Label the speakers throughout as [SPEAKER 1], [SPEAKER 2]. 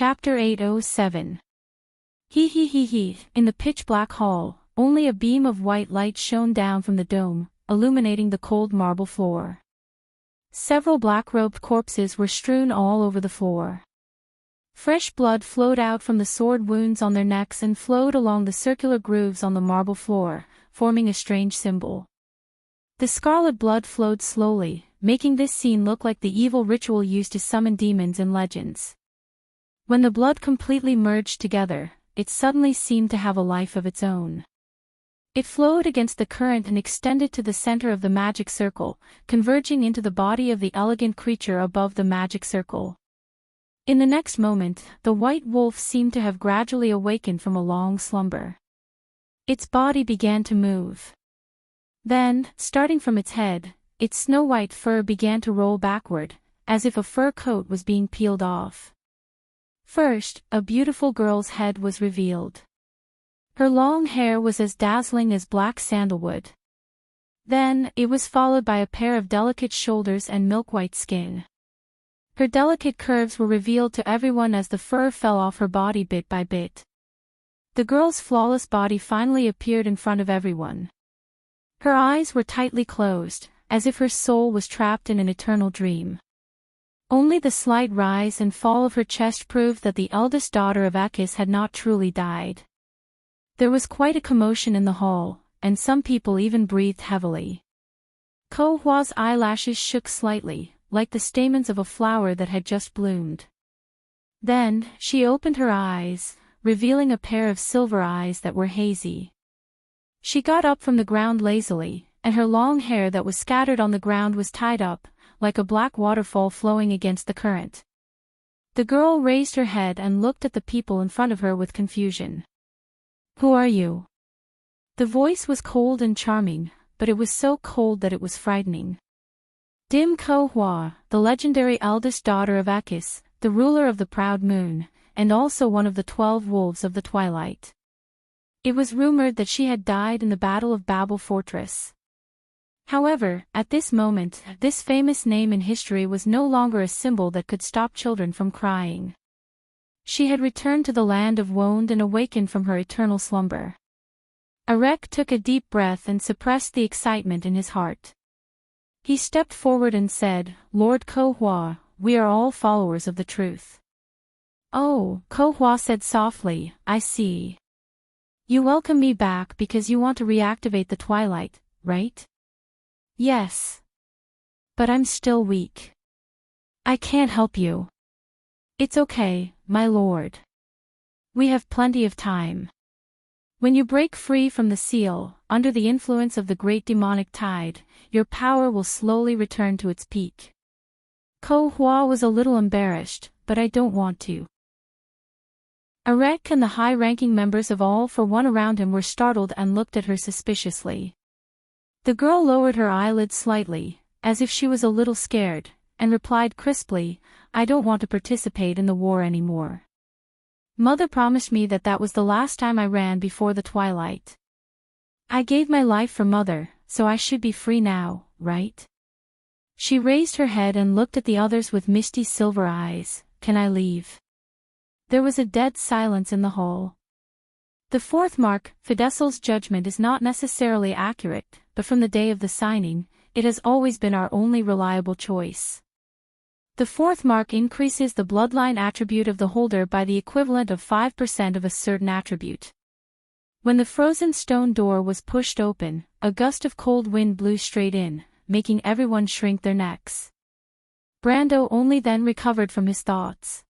[SPEAKER 1] Chapter 807. He. In the pitch-black hall, only a beam of white light shone down from the dome, illuminating the cold marble floor. Several black-robed corpses were strewn all over the floor. Fresh blood flowed out from the sword wounds on their necks and flowed along the circular grooves on the marble floor, forming a strange symbol. The scarlet blood flowed slowly, making this scene look like the evil ritual used to summon demons in legends. When the blood completely merged together, it suddenly seemed to have a life of its own. It flowed against the current and extended to the center of the magic circle, converging into the body of the elegant creature above the magic circle. In the next moment, the white wolf seemed to have gradually awakened from a long slumber. Its body began to move. Then, starting from its head, its snow-white fur began to roll backward, as if a fur coat was being peeled off. First, a beautiful girl's head was revealed. Her long hair was as dazzling as black sandalwood. Then, it was followed by a pair of delicate shoulders and milk-white skin. Her delicate curves were revealed to everyone as the fur fell off her body bit by bit. The girl's flawless body finally appeared in front of everyone. Her eyes were tightly closed, as if her soul was trapped in an eternal dream. Only the slight rise and fall of her chest proved that the eldest daughter of Akis had not truly died. There was quite a commotion in the hall, and some people even breathed heavily. Ko Hua's eyelashes shook slightly, like the stamens of a flower that had just bloomed. Then, she opened her eyes, revealing a pair of silver eyes that were hazy. She got up from the ground lazily, and her long hair that was scattered on the ground was tied up, like a black waterfall flowing against the current. The girl raised her head and looked at the people in front of her with confusion. "Who are you?" The voice was cold and charming, but it was so cold that it was frightening. Dim Ko Hua, the legendary eldest daughter of Akis, the ruler of the proud moon, and also one of the 12 wolves of the twilight. It was rumored that she had died in the Battle of Babel Fortress. However, at this moment, this famous name in history was no longer a symbol that could stop children from crying. She had returned to the land of Woned and awakened from her eternal slumber. Arek took a deep breath and suppressed the excitement in his heart. He stepped forward and said, "Lord Ko Hua, we are all followers of the truth." "Oh," Ko Hua said softly, "I see. You welcome me back because you want to reactivate the twilight, right?" "Yes. But I'm still weak. I can't help you." "It's okay, my lord. We have plenty of time. When you break free from the seal, under the influence of the great demonic tide, your power will slowly return to its peak." Ko Hua was a little embarrassed, "But I don't want to." Arek and the high-ranking members of All for One around him were startled and looked at her suspiciously. The girl lowered her eyelids slightly, as if she was a little scared, and replied crisply, "I don't want to participate in the war anymore. Mother promised me that that was the last time I ran before the twilight. I gave my life for Mother, so I should be free now, right?" She raised her head and looked at the others with misty silver eyes. "Can I leave?" There was a dead silence in the hall. The fourth mark, Fidesel's judgment is not necessarily accurate, but from the day of the signing, it has always been our only reliable choice. The fourth mark increases the bloodline attribute of the holder by the equivalent of 5% of a certain attribute. When the frozen stone door was pushed open, a gust of cold wind blew straight in, making everyone shrink their necks. Brando only then recovered from his thoughts.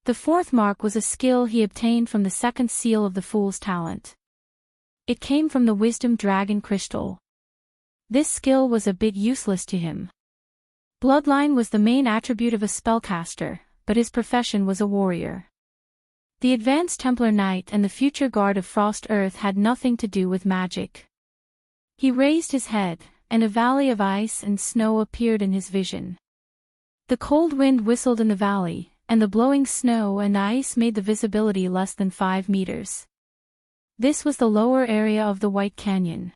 [SPEAKER 1] The fourth mark was a skill he obtained from the second seal of the Fool's Talent. It came from the Wisdom Dragon Crystal. This skill was a bit useless to him. Bloodline was the main attribute of a spellcaster, but his profession was a warrior. The advanced Templar Knight and the future Guard of Frost Earth had nothing to do with magic. He raised his head, and a valley of ice and snow appeared in his vision. The cold wind whistled in the valley, and the blowing snow and ice made the visibility less than 5 meters. This was the lower area of the White Canyon.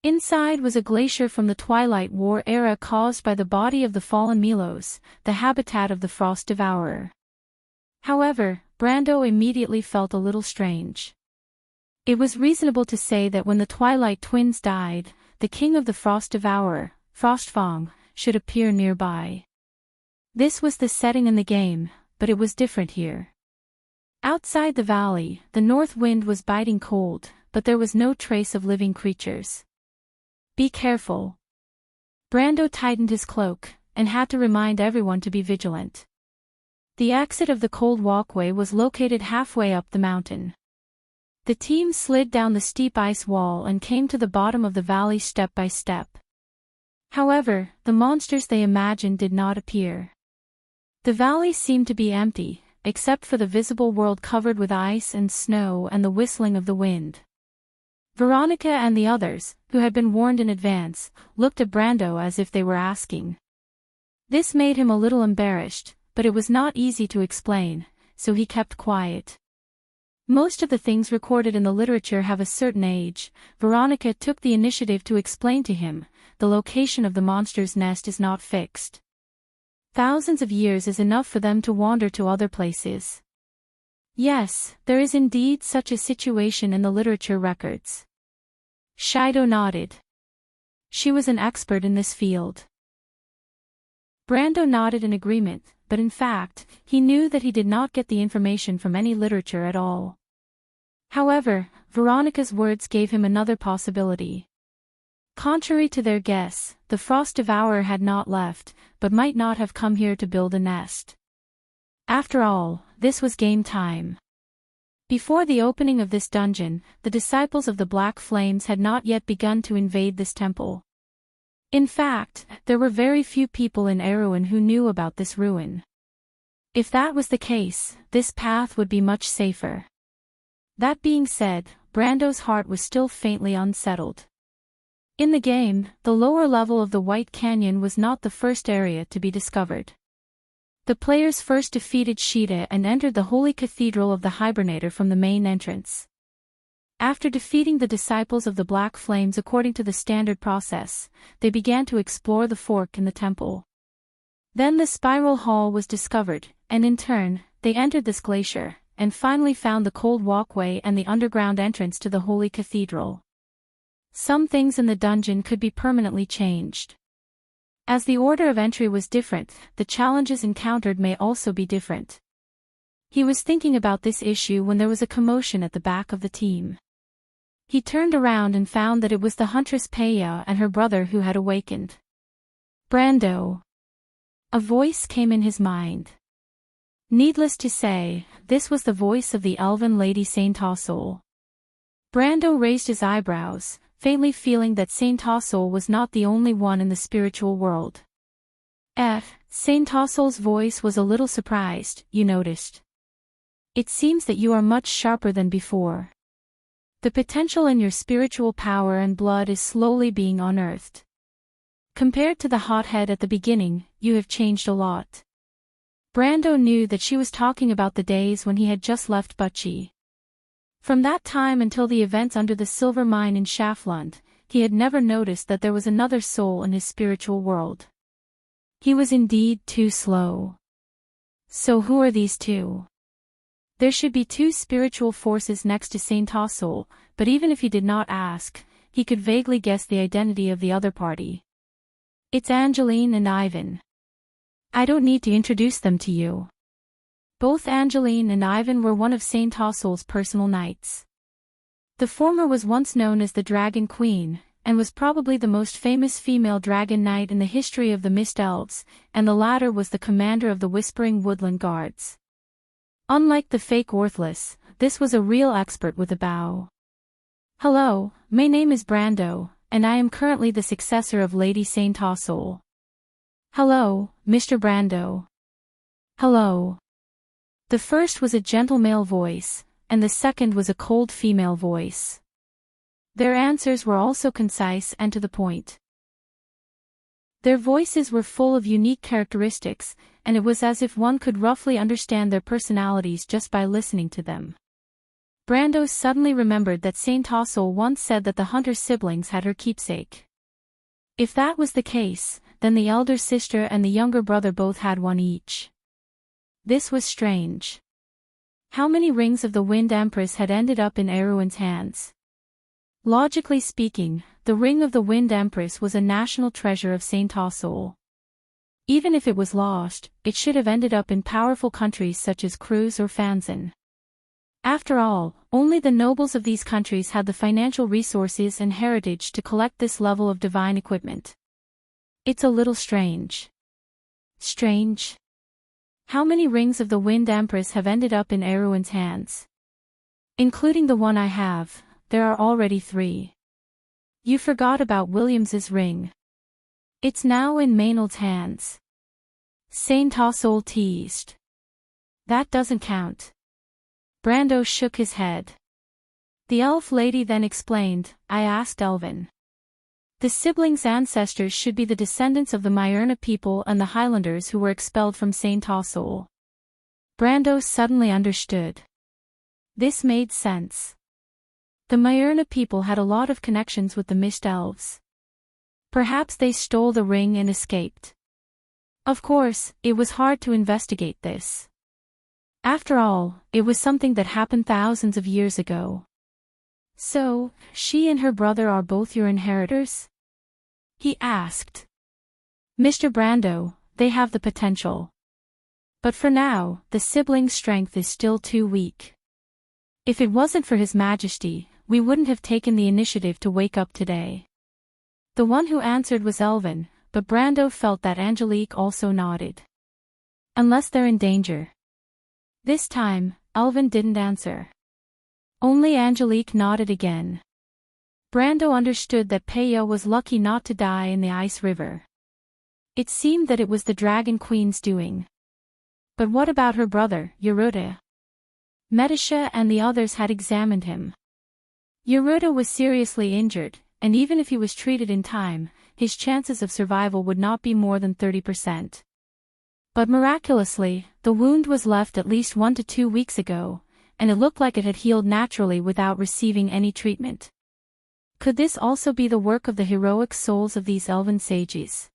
[SPEAKER 1] Inside was a glacier from the Twilight War era caused by the body of the fallen Milos, the habitat of the Frost Devourer. However, Brando immediately felt a little strange. It was reasonable to say that when the Twilight Twins died, the king of the Frost Devourer, Frostfang, should appear nearby. This was the setting in the game, but it was different here. Outside the valley, the north wind was biting cold, but there was no trace of living creatures. Be careful. Brando tightened his cloak, and had to remind everyone to be vigilant. The exit of the cold walkway was located halfway up the mountain. The team slid down the steep ice wall and came to the bottom of the valley step by step. However, the monsters they imagined did not appear. The valley seemed to be empty, except for the visible world covered with ice and snow and the whistling of the wind. Veronica and the others, who had been warned in advance, looked at Brando as if they were asking. This made him a little embarrassed, but it was not easy to explain, so he kept quiet. Most of the things recorded in the literature have a certain age. Veronica took the initiative to explain to him, the location of the monster's nest is not fixed. Thousands of years is enough for them to wander to other places. Yes, there is indeed such a situation in the literature records. Shido nodded. She was an expert in this field. Brando nodded in agreement, but in fact, he knew that he did not get the information from any literature at all. However, Veronica's words gave him another possibility. Contrary to their guess, the Frost Devourer had not left, but might not have come here to build a nest. After all, this was game time. Before the opening of this dungeon, the disciples of the Black Flames had not yet begun to invade this temple. In fact, there were very few people in Erewhon who knew about this ruin. If that was the case, this path would be much safer. That being said, Brando's heart was still faintly unsettled. In the game, the lower level of the White Canyon was not the first area to be discovered. The players first defeated Sheeta and entered the Holy Cathedral of the Hibernator from the main entrance. After defeating the disciples of the Black Flames according to the standard process, they began to explore the fork in the temple. Then the Spiral Hall was discovered, and in turn, they entered this glacier, and finally found the cold walkway and the underground entrance to the Holy Cathedral. Some things in the dungeon could be permanently changed. As the order of entry was different, the challenges encountered may also be different. He was thinking about this issue when there was a commotion at the back of the team. He turned around and found that it was the huntress Peya and her brother who had awakened. Brando. A voice came in his mind. Needless to say, this was the voice of the elven Lady Saint Tassel. Brando raised his eyebrows, faintly feeling that Saint Tassel was not the only one in the spiritual world. Saint Tassel's voice was a little surprised, you noticed. It seems that you are much sharper than before. The potential in your spiritual power and blood is slowly being unearthed. Compared to the hothead at the beginning, you have changed a lot. Brando knew that she was talking about the days when he had just left Butchie. From that time until the events under the silver mine in Shaflund, he had never noticed that there was another soul in his spiritual world. He was indeed too slow. So who are these two? There should be two spiritual forces next to Saint Tassel, but even if he did not ask, he could vaguely guess the identity of the other party. It's Angeline and Ivan. I don't need to introduce them to you. Both Angeline and Ivan were one of Saint Tassel's personal knights. The former was once known as the Dragon Queen, and was probably the most famous female dragon knight in the history of the Mist Elves, and the latter was the commander of the Whispering Woodland Guards. Unlike the fake Worthless, this was a real expert with a bow. Hello, my name is Brando, and I am currently the successor of Lady Saint Tassel. Hello, Mr. Brando. Hello. The first was a gentle male voice, and the second was a cold female voice. Their answers were also concise and to the point. Their voices were full of unique characteristics, and it was as if one could roughly understand their personalities just by listening to them. Brando suddenly remembered that Saint Tassel once said that the Hunter siblings had her keepsake. If that was the case, then the elder sister and the younger brother both had one each. This was strange. How many rings of the Wind Empress had ended up in Erewhon's hands? Logically speaking, the ring of the Wind Empress was a national treasure of St. Tassol. Even if it was lost, it should have ended up in powerful countries such as Cruz or Fanzan. After all, only the nobles of these countries had the financial resources and heritage to collect this level of divine equipment. It's a little strange. Strange? How many rings of the Wind Empress have ended up in Erewhon's hands? Including the one I have, there are already 3. You forgot about Williams's ring. It's now in Maynard's hands. St. Tassol teased. That doesn't count. Brando shook his head. The elf lady then explained, I asked Elvin. The siblings' ancestors should be the descendants of the Myrna people and the Highlanders who were expelled from St. Tassol. Brando suddenly understood. This made sense. The Myrna people had a lot of connections with the Mist Elves. Perhaps they stole the ring and escaped. Of course, it was hard to investigate this. After all, it was something that happened thousands of years ago. So, she and her brother are both your inheritors? He asked. Mr. Brando, they have the potential. But for now, the siblings' strength is still too weak. If it wasn't for His Majesty, we wouldn't have taken the initiative to wake up today. The one who answered was Elvin, but Brando felt that Angelique also nodded. Unless they're in danger. This time, Elvin didn't answer. Only Angelique nodded again. Brando understood that Peya was lucky not to die in the ice river. It seemed that it was the Dragon Queen's doing. But what about her brother, Yeruta? Medisha and the others had examined him. Yeruta was seriously injured, and even if he was treated in time, his chances of survival would not be more than 30%. But miraculously, the wound was left at least 1 to 2 weeks ago, and it looked like it had healed naturally without receiving any treatment. Could this also be the work of the heroic souls of these elven sages?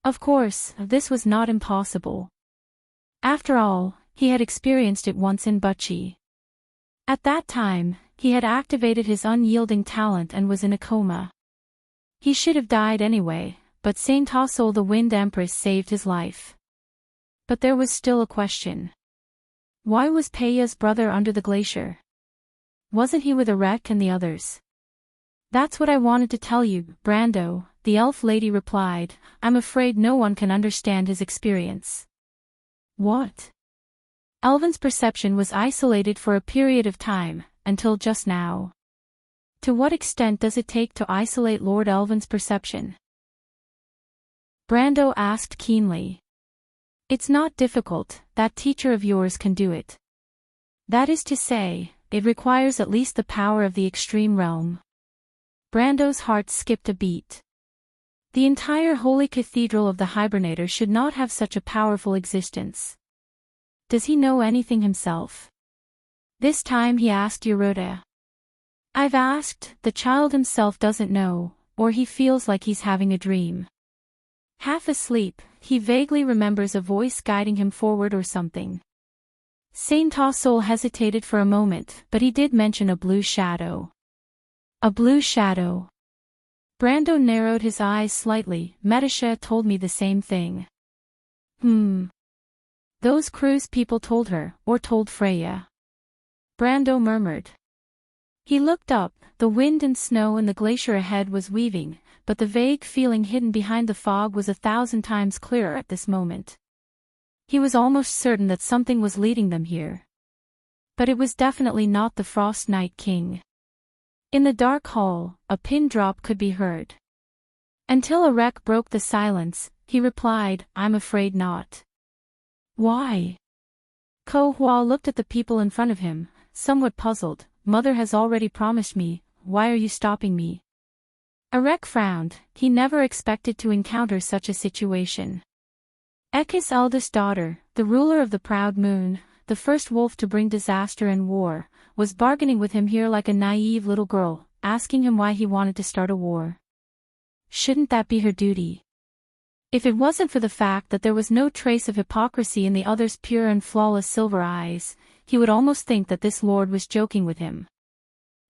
[SPEAKER 1] Of course, this was not impossible. After all, he had experienced it once in Butchie. At that time, he had activated his unyielding talent and was in a coma. He should have died anyway, but St. Tassol the Wind Empress saved his life. But there was still a question. Why was Peya's brother under the glacier? Wasn't he with Erek and the others? That's what I wanted to tell you, Brando, the elf lady replied. I'm afraid no one can understand his experience. What? Elvin's perception was isolated for a period of time, until just now. To what extent does it take to isolate Lord Elvin's perception? Brando asked keenly. It's not difficult, that teacher of yours can do it. That is to say, it requires at least the power of the extreme realm. Brando's heart skipped a beat. The entire holy cathedral of the Hibernator should not have such a powerful existence. Does he know anything himself? This time he asked Yeruta. I've asked, the child himself doesn't know, or he feels like he's having a dream. Half asleep, he vaguely remembers a voice guiding him forward or something. St. Tassol hesitated for a moment, but he did mention a blue shadow. A blue shadow. Brando narrowed his eyes slightly. Medisha told me the same thing. Those Cruz people told her, or told Freya. Brando murmured. He looked up, the wind and snow in the glacier ahead was weaving, but the vague feeling hidden behind the fog was 1,000 times clearer at this moment. He was almost certain that something was leading them here. But it was definitely not the Frost Night King. In the dark hall, a pin drop could be heard. Until Erek broke the silence, he replied, I'm afraid not. Why? Ko Hua looked at the people in front of him, somewhat puzzled. Mother has already promised me, why are you stopping me? Erek frowned, he never expected to encounter such a situation. Ekis' eldest daughter, the ruler of the proud moon, the first wolf to bring disaster and war, was bargaining with him here like a naive little girl, asking him why he wanted to start a war. Shouldn't that be her duty? If it wasn't for the fact that there was no trace of hypocrisy in the other's pure and flawless silver eyes, he would almost think that this lord was joking with him.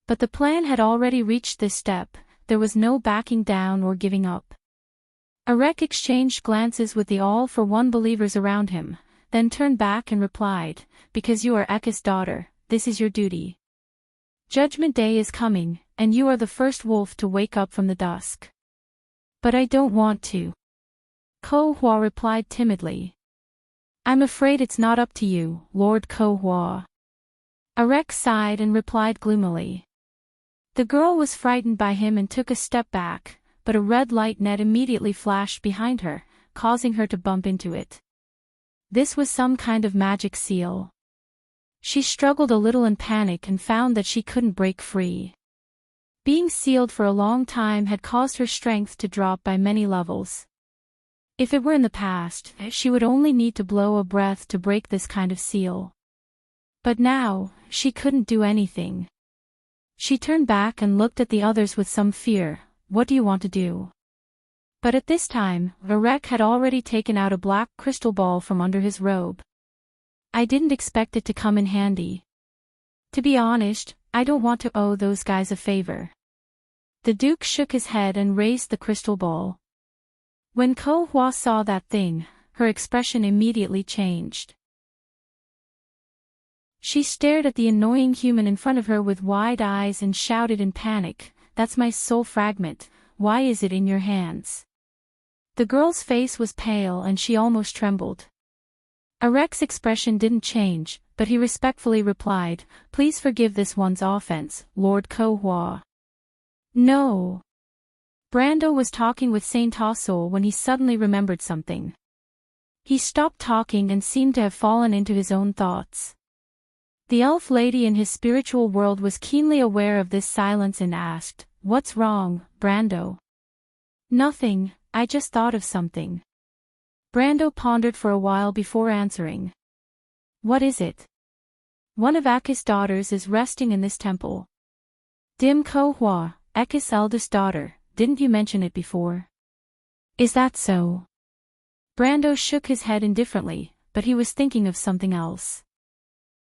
[SPEAKER 1] But the plan had already reached this step, there was no backing down or giving up. Enrich exchanged glances with the all-for-one believers around him, then turned back and replied, "Because you are Echi's daughter, this is your duty. Judgment Day is coming, and you are the first wolf to wake up from the dusk." "But I don't want to," Ko-hwa replied timidly. "I'm afraid it's not up to you, Lord Ko-hwa." Enrich sighed and replied gloomily. The girl was frightened by him and took a step back, but a red light net immediately flashed behind her, causing her to bump into it. This was some kind of magic seal. She struggled a little in panic and found that she couldn't break free. Being sealed for a long time had caused her strength to drop by many levels. If it were in the past, she would only need to blow a breath to break this kind of seal. But now, she couldn't do anything. She turned back and looked at the others with some fear. "What do you want to do?" But at this time, Enrich had already taken out a black crystal ball from under his robe. "I didn't expect it to come in handy. To be honest, I don't want to owe those guys a favor." The Duke shook his head and raised the crystal ball. When Ko-hwa saw that thing, her expression immediately changed. She stared at the annoying human in front of her with wide eyes and shouted in panic, "That's my soul fragment, why is it in your hands?" The girl's face was pale and she almost trembled. Enrich's expression didn't change, but he respectfully replied, "Please forgive this one's offense, Lord Ko-hwa." "No." Brando was talking with Saint Tassol when he suddenly remembered something. He stopped talking and seemed to have fallen into his own thoughts. The elf lady in his spiritual world was keenly aware of this silence and asked, "What's wrong, Brando?" "Nothing, I just thought of something." Brando pondered for a while before answering. "What is it?" "One of Echi's daughters is resting in this temple." "Dim Ko-hwa, Echi's eldest daughter, didn't you mention it before?" "Is that so?" Brando shook his head indifferently, but he was thinking of something else.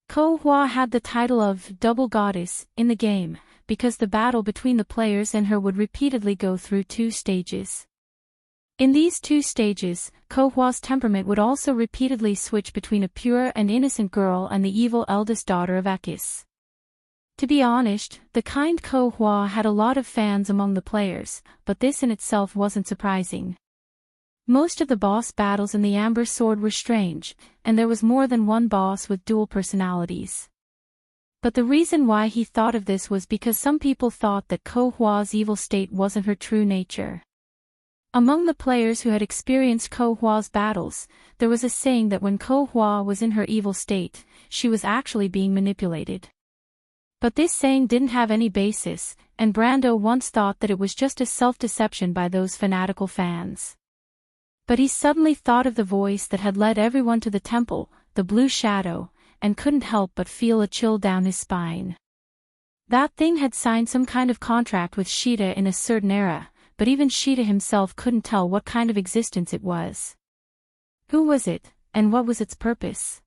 [SPEAKER 1] Ko-hwa had the title of Double Goddess in the game, because the battle between the players and her would repeatedly go through 2 stages. In these 2 stages, Ko-hwa's temperament would also repeatedly switch between a pure and innocent girl and the evil eldest daughter of Echi's. To be honest, the kind Ko-hwa had a lot of fans among the players, but this in itself wasn't surprising. Most of the boss battles in the Amber Sword were strange, and there was more than one boss with dual personalities. But the reason why he thought of this was because some people thought that Ko-hwa's evil state wasn't her true nature. Among the players who had experienced Ko-hwa's battles, there was a saying that when Ko-hwa was in her evil state, she was actually being manipulated. But this saying didn't have any basis, and Brando once thought that it was just a self-deception by those fanatical fans. But he suddenly thought of the voice that had led everyone to the temple, the Blue Shadow, and couldn't help but feel a chill down his spine. That thing had signed some kind of contract with Sheeta in a certain era, but even Sheeta himself couldn't tell what kind of existence it was. Who was it, and what was its purpose?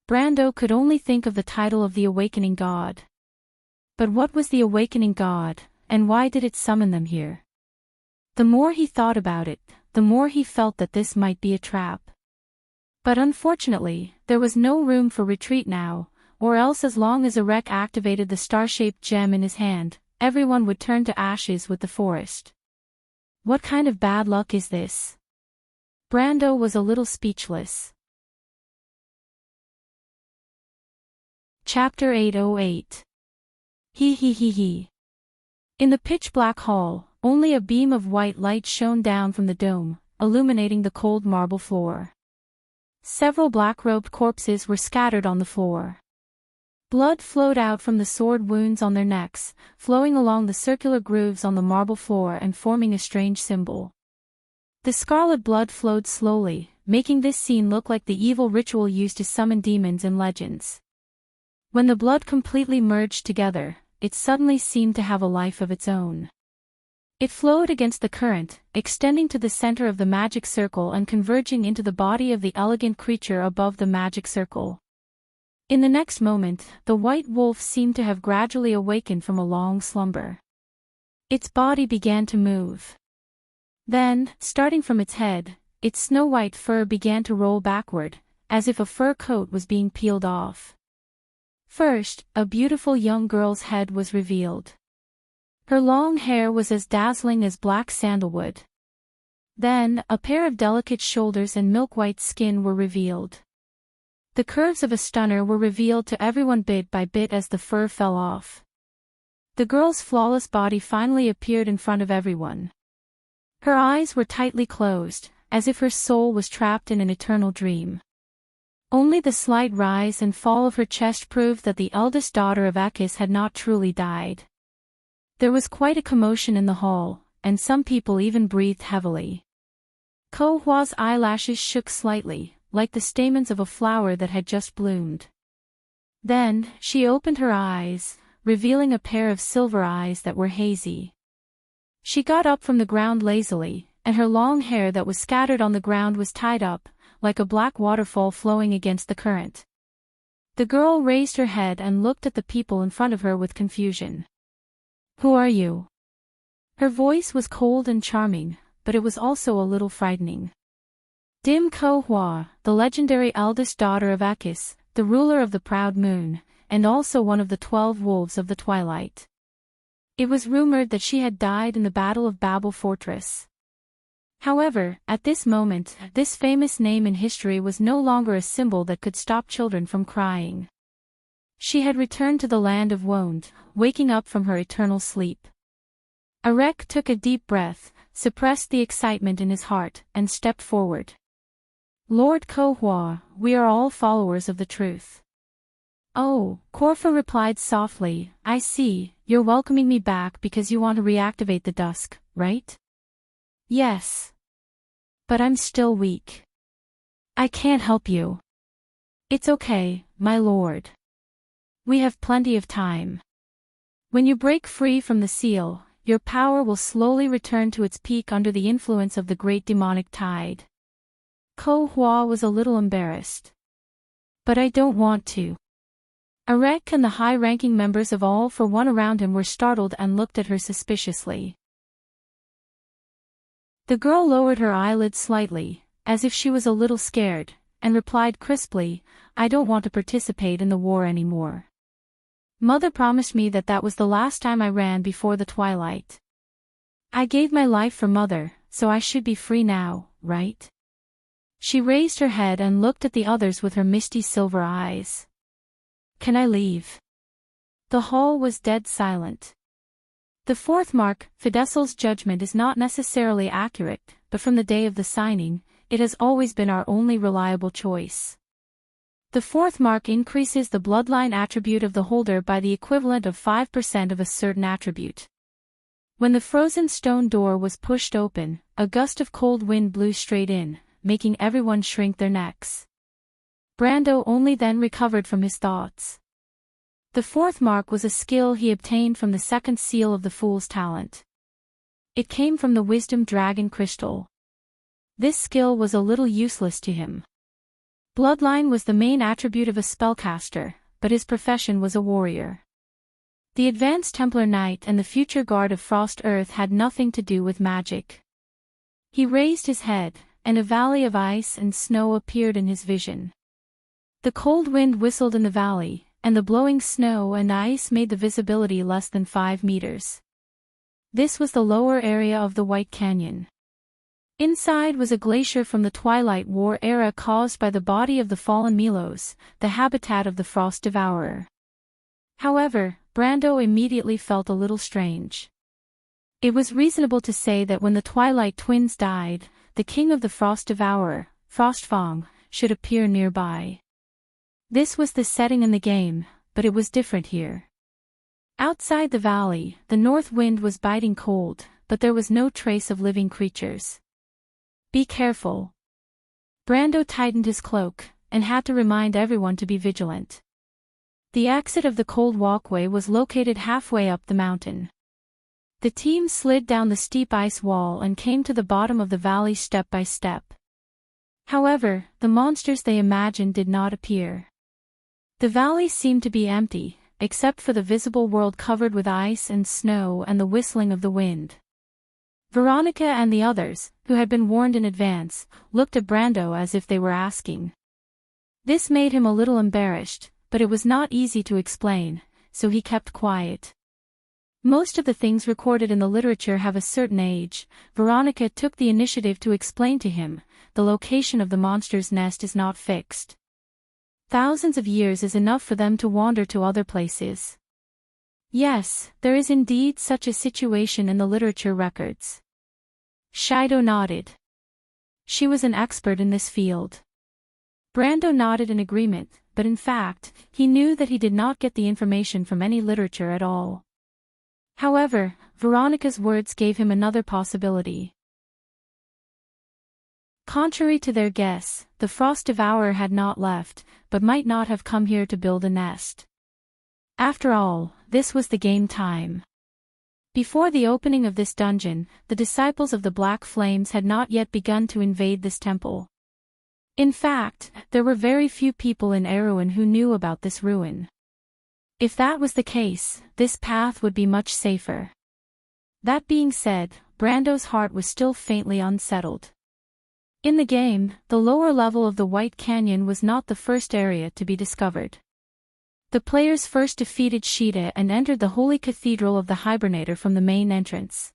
[SPEAKER 1] Brando could only think of the title of the Awakening God. But what was the Awakening God, and why did it summon them here? The more he thought about it, the more he felt that this might be a trap. But unfortunately, there was no room for retreat now, or else as long as Enrich activated the star-shaped gem in his hand, everyone would turn to ashes with the forest. What kind of bad luck is this? Brando was a little speechless. Chapter 808. He. In the pitch-black hall, only a beam of white light shone down from the dome, illuminating the cold marble floor. Several black-robed corpses were scattered on the floor. Blood flowed out from the sword wounds on their necks, flowing along the circular grooves on the marble floor and forming a strange symbol. The scarlet blood flowed slowly, making this scene look like the evil ritual used to summon demons in legends. When the blood completely merged together, it suddenly seemed to have a life of its own. It flowed against the current, extending to the center of the magic circle and converging into the body of the elegant creature above the magic circle. In the next moment, the white wolf seemed to have gradually awakened from a long slumber. Its body began to move. Then, starting from its head, its snow-white fur began to roll backward, as if a fur coat was being peeled off. First, a beautiful young girl's head was revealed. Her long hair was as dazzling as black sandalwood. Then, a pair of delicate shoulders and milk-white skin were revealed. The curves of a stunner were revealed to everyone bit by bit as the fur fell off. The girl's flawless body finally appeared in front of everyone. Her eyes were tightly closed, as if her soul was trapped in an eternal dream. Only the slight rise and fall of her chest proved that the eldest daughter of Akis had not truly died. There was quite a commotion in the hall, and some people even breathed heavily. Ko Hua's eyelashes shook slightly, like the stamens of a flower that had just bloomed. Then, she opened her eyes, revealing a pair of silver eyes that were hazy. She got up from the ground lazily, and her long hair that was scattered on the ground was tied up, like a black waterfall flowing against the current. The girl raised her head and looked at the people in front of her with confusion. "Who are you?" Her voice was cold and charming, but it was also a little frightening. Dim Ko Hua, the legendary eldest daughter of Akis, the ruler of the proud moon, and also one of the 12 wolves of the twilight. It was rumored that she had died in the Battle of Babel Fortress. However, at this moment, this famous name in history was no longer a symbol that could stop children from crying. She had returned to the land of Wonde, waking up from her eternal sleep. Arek took a deep breath, suppressed the excitement in his heart, and stepped forward. "Lord Ko Hua, we are all followers of the truth." "Oh," Korfa replied softly, "I see, you're welcoming me back because you want to reactivate the dusk, right?" "Yes. But I'm still weak. I can't help you." "It's okay, my lord. We have plenty of time. When you break free from the seal, your power will slowly return to its peak under the influence of the great demonic tide." Ko Hua was a little embarrassed. "But I don't want to." Arek and the high-ranking members of All for One around him were startled and looked at her suspiciously. The girl lowered her eyelids slightly, as if she was a little scared, and replied crisply, "I don't want to participate in the war anymore. Mother promised me that that was the last time I ran before the twilight. I gave my life for Mother, so I should be free now, right?" She raised her head and looked at the others with her misty silver eyes. "Can I leave?" The hall was dead silent. The fourth mark, Fidesel's judgment is not necessarily accurate, but from the day of the signing, it has always been our only reliable choice. The fourth mark increases the bloodline attribute of the holder by the equivalent of 5% of a certain attribute. When the frozen stone door was pushed open, a gust of cold wind blew straight in, making everyone shrink their necks. Brando only then recovered from his thoughts. The fourth mark was a skill he obtained from the second seal of the Fool's Talent. It came from the Wisdom Dragon Crystal. This skill was a little useless to him. Bloodline was the main attribute of a spellcaster, but his profession was a warrior. The advanced Templar Knight and the future Guard of Frost Earth had nothing to do with magic. He raised his head, and a valley of ice and snow appeared in his vision. The cold wind whistled in the valley, and the blowing snow and ice made the visibility less than 5 meters. This was the lower area of the White Canyon. Inside was a glacier from the Twilight War era caused by the body of the fallen Milos, the habitat of the Frost Devourer. However, Brando immediately felt a little strange. It was reasonable to say that when the Twilight Twins died, the king of the Frost Devourer, Frostfang, should appear nearby. This was the setting in the game, but it was different here. Outside the valley, the north wind was biting cold, but there was no trace of living creatures. "Be careful." Brando tightened his cloak, and had to remind everyone to be vigilant. The exit of the cold walkway was located halfway up the mountain. The team slid down the steep ice wall and came to the bottom of the valley step by step. However, the monsters they imagined did not appear. The valley seemed to be empty, except for the visible world covered with ice and snow and the whistling of the wind. Veronica and the others, who had been warned in advance, looked at Brando as if they were asking. This made him a little embarrassed, but it was not easy to explain, so he kept quiet. Most of the things recorded in the literature have a certain age. Veronica took the initiative to explain to him, the location of the monster's nest is not fixed. Thousands of years is enough for them to wander to other places. Yes, there is indeed such a situation in the literature records. Shido nodded. She was an expert in this field. Brando nodded in agreement, but in fact, he knew that he did not get the information from any literature at all. However, Veronica's words gave him another possibility. Contrary to their guess, the Frost Devourer had not left, but might not have come here to build a nest. After all, this was the game time. Before the opening of this dungeon, the disciples of the Black Flames had not yet begun to invade this temple. In fact, there were very few people in Erewhon who knew about this ruin. If that was the case, this path would be much safer. That being said, Brando's heart was still faintly unsettled. In the game, the lower level of the White Canyon was not the first area to be discovered. The players first defeated Sheeta and entered the Holy Cathedral of the Hibernator from the main entrance.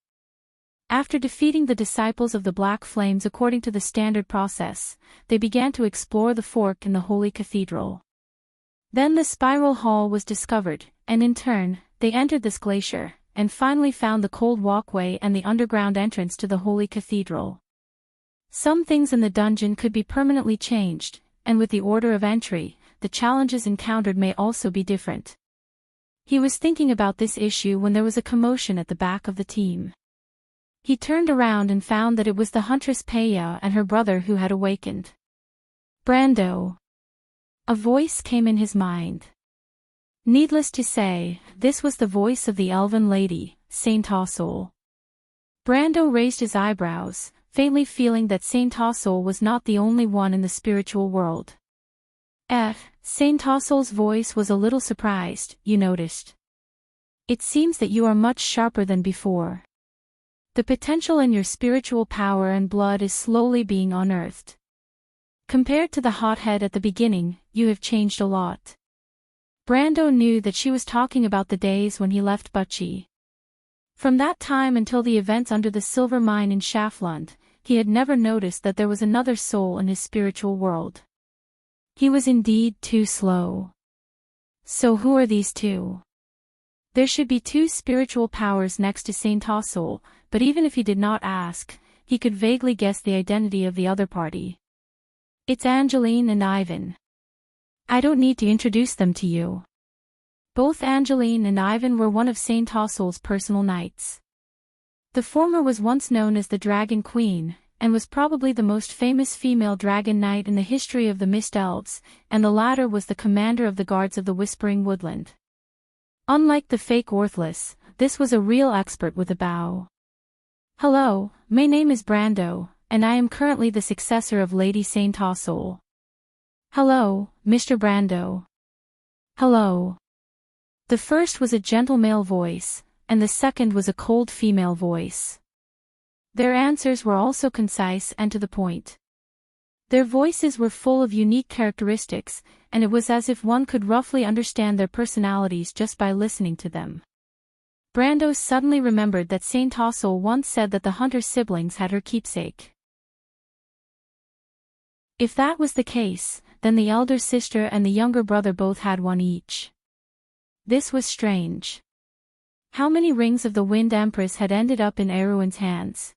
[SPEAKER 1] After defeating the disciples of the Black Flames according to the standard process, they began to explore the fork in the Holy Cathedral. Then the Spiral Hall was discovered, and in turn, they entered this glacier, and finally found the cold walkway and the underground entrance to the Holy Cathedral. Some things in the dungeon could be permanently changed, and with the order of entry, the challenges encountered may also be different. He was thinking about this issue when there was a commotion at the back of the team. He turned around and found that it was the huntress Peya and her brother who had awakened. Brando. A voice came in his mind. Needless to say, this was the voice of the elven lady, Saint Tossol. Brando raised his eyebrows, faintly feeling that Saint Tossol was not the only one in the spiritual world. Saint Tossol's voice was a little surprised, you noticed. It seems that you are much sharper than before. The potential in your spiritual power and blood is slowly being unearthed. Compared to the hothead at the beginning, you have changed a lot. Brando knew that she was talking about the days when he left Butchie. From that time until the events under the silver mine in Shaflund, he had never noticed that there was another soul in his spiritual world. He was indeed too slow. So who are these two? There should be two spiritual powers next to Saint Tossol, but even if he did not ask, he could vaguely guess the identity of the other party. It's Angeline and Ivan. I don't need to introduce them to you. Both Angeline and Ivan were one of Saint Tossol's personal knights. The former was once known as the Dragon Queen, and was probably the most famous female dragon knight in the history of the Mist Elves, and the latter was the commander of the guards of the Whispering Woodland. Unlike the fake Worthless, this was a real expert with a bow. Hello, my name is Brando, and I am currently the successor of Lady Saint Tossol. Hello, Mr. Brando. Hello. The first was a gentle male voice, and the second was a cold female voice. Their answers were also concise and to the point. Their voices were full of unique characteristics, and it was as if one could roughly understand their personalities just by listening to them. Brando suddenly remembered that Saint Tossol once said that the hunter siblings had her keepsake. If that was the case, then the elder sister and the younger brother both had one each. This was strange. How many rings of the Wind Empress had ended up in Erewhon's hands?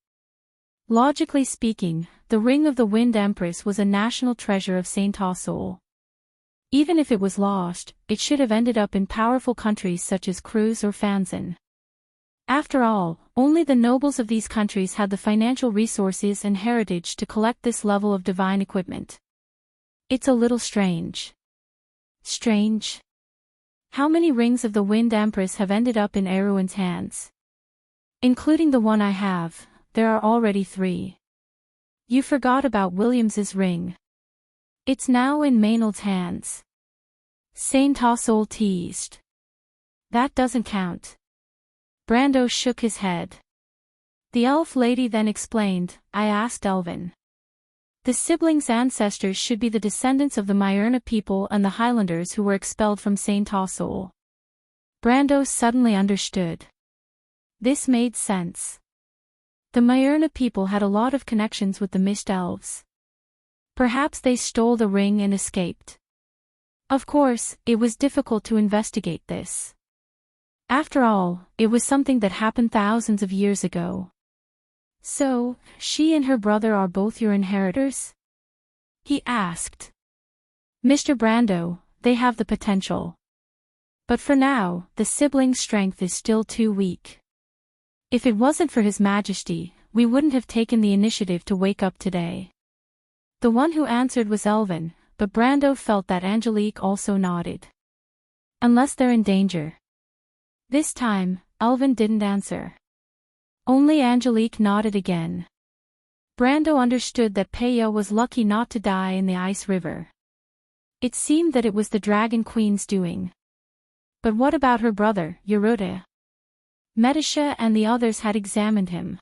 [SPEAKER 1] Logically speaking, the Ring of the Wind Empress was a national treasure of Saint Tossol. Even if it was lost, it should have ended up in powerful countries such as Cruz or Fanzan. After all, only the nobles of these countries had the financial resources and heritage to collect this level of divine equipment. It's a little strange. Strange? How many rings of the Wind Empress have ended up in Erewhon's hands? Including the one I have, there are already 3. You forgot about Williams's ring. It's now in Maynard's hands. Saint Tossol teased. That doesn't count. Brando shook his head. The elf lady then explained, I asked Elvin. The siblings' ancestors should be the descendants of the Myrna people and the Highlanders who were expelled from Saint Tossol. Brando suddenly understood. This made sense. The Myrna people had a lot of connections with the Mist Elves. Perhaps they stole the ring and escaped. Of course, it was difficult to investigate this. After all, it was something that happened thousands of years ago. So, she and her brother are both your inheritors? He asked. Mr. Brando, they have the potential. But for now, the siblings' strength is still too weak. If it wasn't for His Majesty, we wouldn't have taken the initiative to wake up today. The one who answered was Elvin, but Brando felt that Angelique also nodded. Unless they're in danger. This time, Elvin didn't answer. Only Angelique nodded again. Brando understood that Peya was lucky not to die in the ice river. It seemed that it was the Dragon Queen's doing. But what about her brother, Yeruta? Medisha and the others had examined him.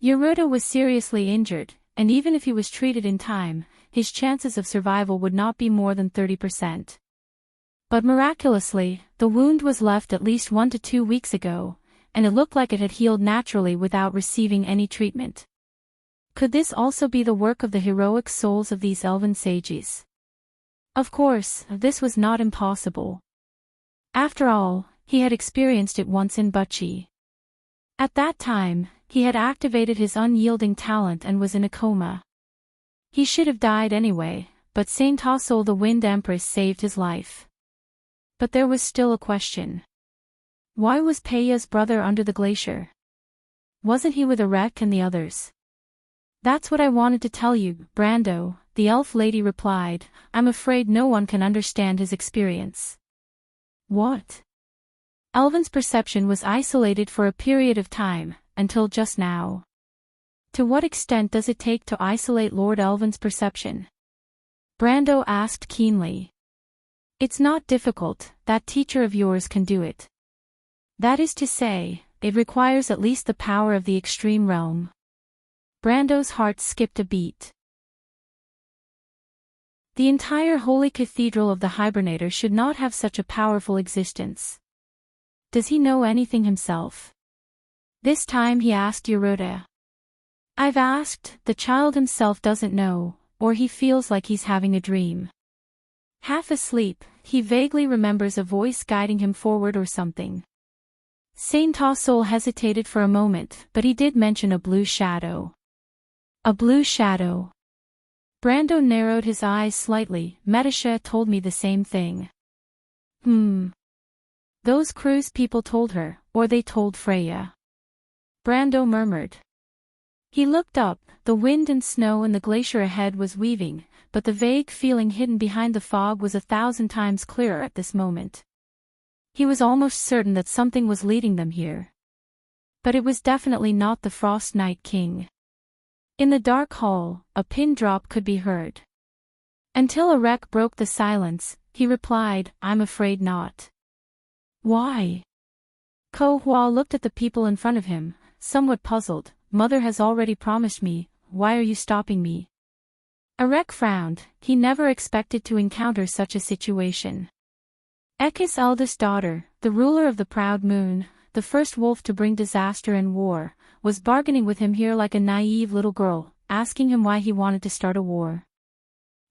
[SPEAKER 1] Yeruta was seriously injured, and even if he was treated in time, his chances of survival would not be more than 30%. But miraculously, the wound was left at least 1 to 2 weeks ago, and it looked like it had healed naturally without receiving any treatment. Could this also be the work of the heroic souls of these elven sages? Of course, this was not impossible. After all, he had experienced it once in Butchie. At that time, he had activated his unyielding talent and was in a coma. He should have died anyway, but Saint Tossol the Wind Empress saved his life. But there was still a question. Why was Peya's brother under the glacier? Wasn't he with Erek and the others? That's what I wanted to tell you, Brando, the elf lady replied. I'm afraid no one can understand his experience. What? Elvin's perception was isolated for a period of time, until just now. To what extent does it take to isolate Lord Elvin's perception? Brando asked keenly. It's not difficult, that teacher of yours can do it. That is to say, it requires at least the power of the extreme realm. Brando's heart skipped a beat. The entire holy cathedral of the Hibernator should not have such a powerful existence. Does he know anything himself? This time he asked Yeruta. I've asked, the child himself doesn't know, or he feels like he's having a dream. Half asleep, he vaguely remembers a voice guiding him forward or something. Saint Tossol hesitated for a moment, but he did mention a blue shadow. A blue shadow. Brando narrowed his eyes slightly. Medisha told me the same thing. Those cruise people told her, or they told Freya. Brando murmured. He looked up, the wind and snow and the glacier ahead was weaving, but the vague feeling hidden behind the fog was 1,000 times clearer at this moment. He was almost certain that something was leading them here. But it was definitely not the Frost Night King. In the dark hall, a pin drop could be heard. Until Erek broke the silence, he replied, I'm afraid not. Why? Ko Hua looked at the people in front of him, somewhat puzzled. Mother has already promised me, why are you stopping me? Erek frowned, he never expected to encounter such a situation. Ekis' eldest daughter, the ruler of the proud moon, the first wolf to bring disaster and war, was bargaining with him here like a naive little girl, asking him why he wanted to start a war.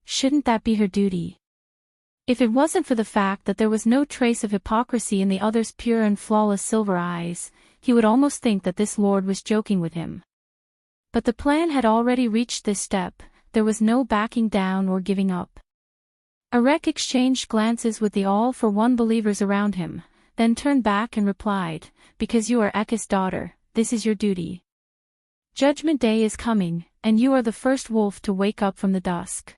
[SPEAKER 1] Shouldn't that be her duty? If it wasn't for the fact that there was no trace of hypocrisy in the other's pure and flawless silver eyes, he would almost think that this lord was joking with him. But the plan had already reached this step, there was no backing down or giving up. Erek exchanged glances with the all-for-one believers around him, then turned back and replied, because you are Ekis' daughter, this is your duty. Judgment Day is coming, and you are the first wolf to wake up from the dusk.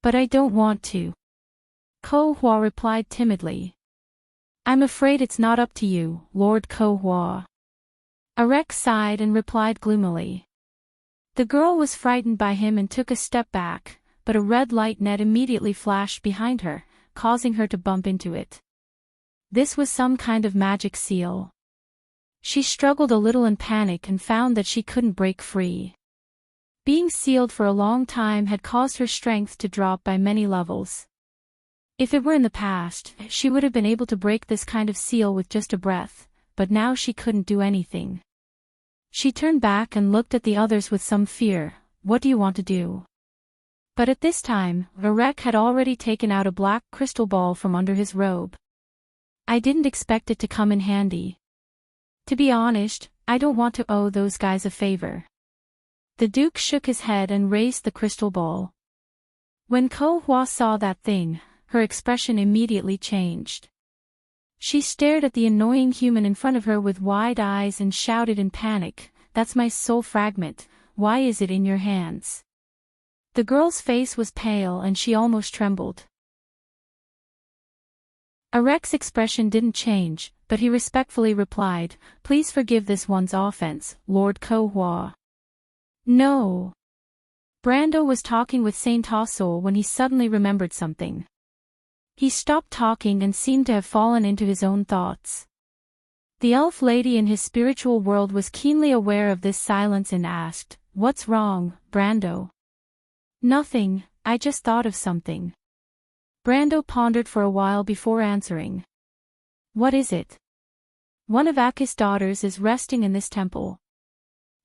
[SPEAKER 1] But I don't want to. Ko Hua replied timidly. I'm afraid it's not up to you, Lord Ko Hua. Erek sighed and replied gloomily. The girl was frightened by him and took a step back, but a red light net immediately flashed behind her, causing her to bump into it. This was some kind of magic seal. She struggled a little in panic and found that she couldn't break free. Being sealed for a long time had caused her strength to drop by many levels. If it were in the past, she would have been able to break this kind of seal with just a breath, but now she couldn't do anything. She turned back and looked at the others with some fear. What do you want to do? But at this time, Varek had already taken out a black crystal ball from under his robe. I didn't expect it to come in handy. To be honest, I don't want to owe those guys a favor. The Duke shook his head and raised the crystal ball. When Ko Hua saw that thing, her expression immediately changed. She stared at the annoying human in front of her with wide eyes and shouted in panic, "That's my soul fragment, why is it in your hands?" The girl's face was pale and she almost trembled. Arek's expression didn't change, but he respectfully replied, "Please forgive this one's offense, Lord Ko Hua." No. Brando was talking with Saint Tossol when he suddenly remembered something. He stopped talking and seemed to have fallen into his own thoughts. The elf lady in his spiritual world was keenly aware of this silence and asked, "What's wrong, Brando?" "Nothing, I just thought of something." Brando pondered for a while before answering. "What is it?" "One of Akis' daughters is resting in this temple."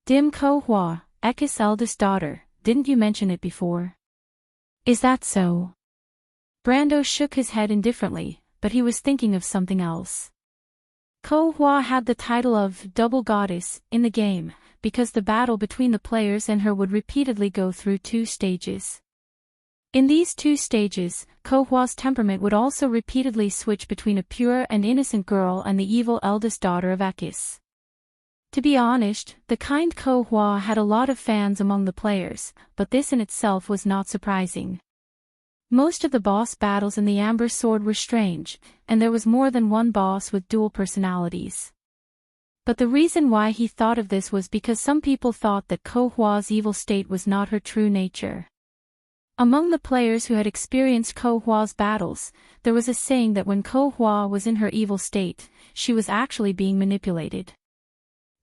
[SPEAKER 1] "Dim Ko Hua, Akis' eldest daughter, didn't you mention it before?" "Is that so?" Brando shook his head indifferently, but he was thinking of something else. Ko Hua had the title of Double Goddess in the game, because the battle between the players and her would repeatedly go through 2 stages. In these 2 stages, Ko Hua's temperament would also repeatedly switch between a pure and innocent girl and the evil eldest daughter of Akis. To be honest, the kind Ko Hua had a lot of fans among the players, but this in itself was not surprising. Most of the boss battles in the Amber Sword were strange, and there was more than one boss with dual personalities. But the reason why he thought of this was because some people thought that Ko Hua's evil state was not her true nature. Among the players who had experienced Ko Hua's battles, there was a saying that when Ko Hua was in her evil state, she was actually being manipulated.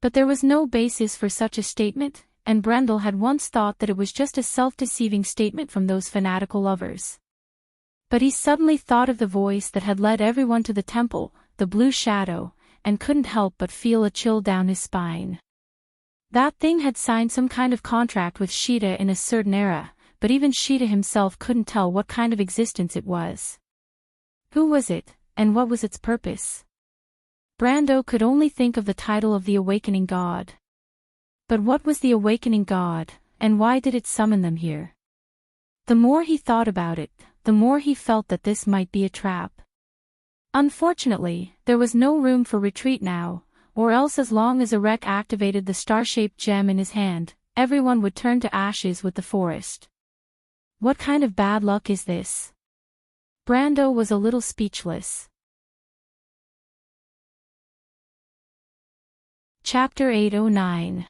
[SPEAKER 1] But there was no basis for such a statement, and Brendel had once thought that it was just a self-deceiving statement from those fanatical lovers. But he suddenly thought of the voice that had led everyone to the temple, the Blue Shadow, and couldn't help but feel a chill down his spine. That thing had signed some kind of contract with Sheeta in a certain era, but even Sheeta himself couldn't tell what kind of existence it was. Who was it, and what was its purpose? Brando could only think of the title of the Awakening God. But what was the Awakening God, and why did it summon them here? The more he thought about it, the more he felt that this might be a trap. Unfortunately, there was no room for retreat now, or else as long as Arek activated the star-shaped gem in his hand, everyone would turn to ashes with the forest. What kind of bad luck is this? Brando was a little speechless. Chapter 809.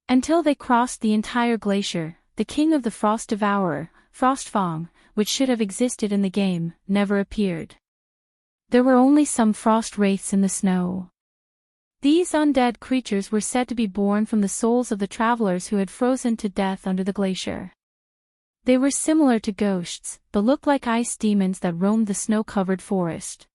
[SPEAKER 1] Until they crossed the entire glacier, the king of the Frost Devourer, Frostfang, which should have existed in the game, never appeared. There were only some frost wraiths in the snow. These undead creatures were said to be born from the souls of the travelers who had frozen to death under the glacier. They were similar to ghosts, but looked like ice demons that roamed the snow-covered forest.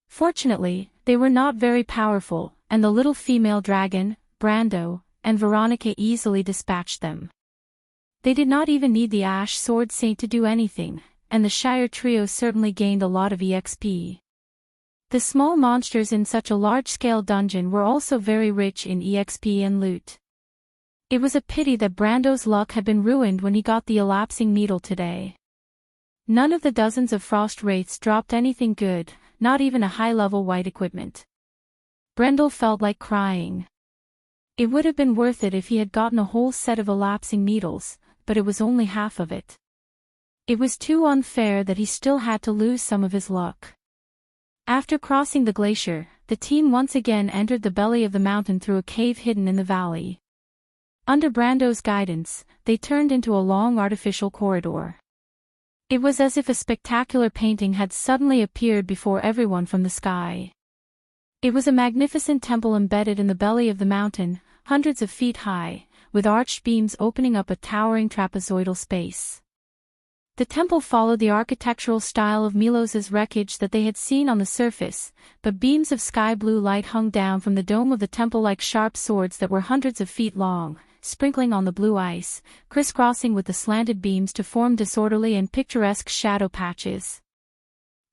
[SPEAKER 1] Fortunately, they were not very powerful, and the little female dragon, Brando, and Veronica easily dispatched them. They did not even need the Ash Sword Saint to do anything, and the Shire trio certainly gained a lot of EXP. The small monsters in such a large-scale dungeon were also very rich in EXP and loot. It was a pity that Brando's luck had been ruined when he got the elapsing needle today. None of the dozens of frost wraiths dropped anything good, not even a high-level white equipment. Brendel felt like crying. It would have been worth it if he had gotten a whole set of elapsing needles, but it was only half of it. It was too unfair that he still had to lose some of his luck. After crossing the glacier, the team once again entered the belly of the mountain through a cave hidden in the valley. Under Brando's guidance, they turned into a long artificial corridor. It was as if a spectacular painting had suddenly appeared before everyone from the sky. It was a magnificent temple embedded in the belly of the mountain, hundreds of feet high, with arched beams opening up a towering trapezoidal space. The temple followed the architectural style of Milos's wreckage that they had seen on the surface, but beams of sky-blue light hung down from the dome of the temple like sharp swords that were hundreds of feet long, sprinkling on the blue ice, crisscrossing with the slanted beams to form disorderly and picturesque shadow patches.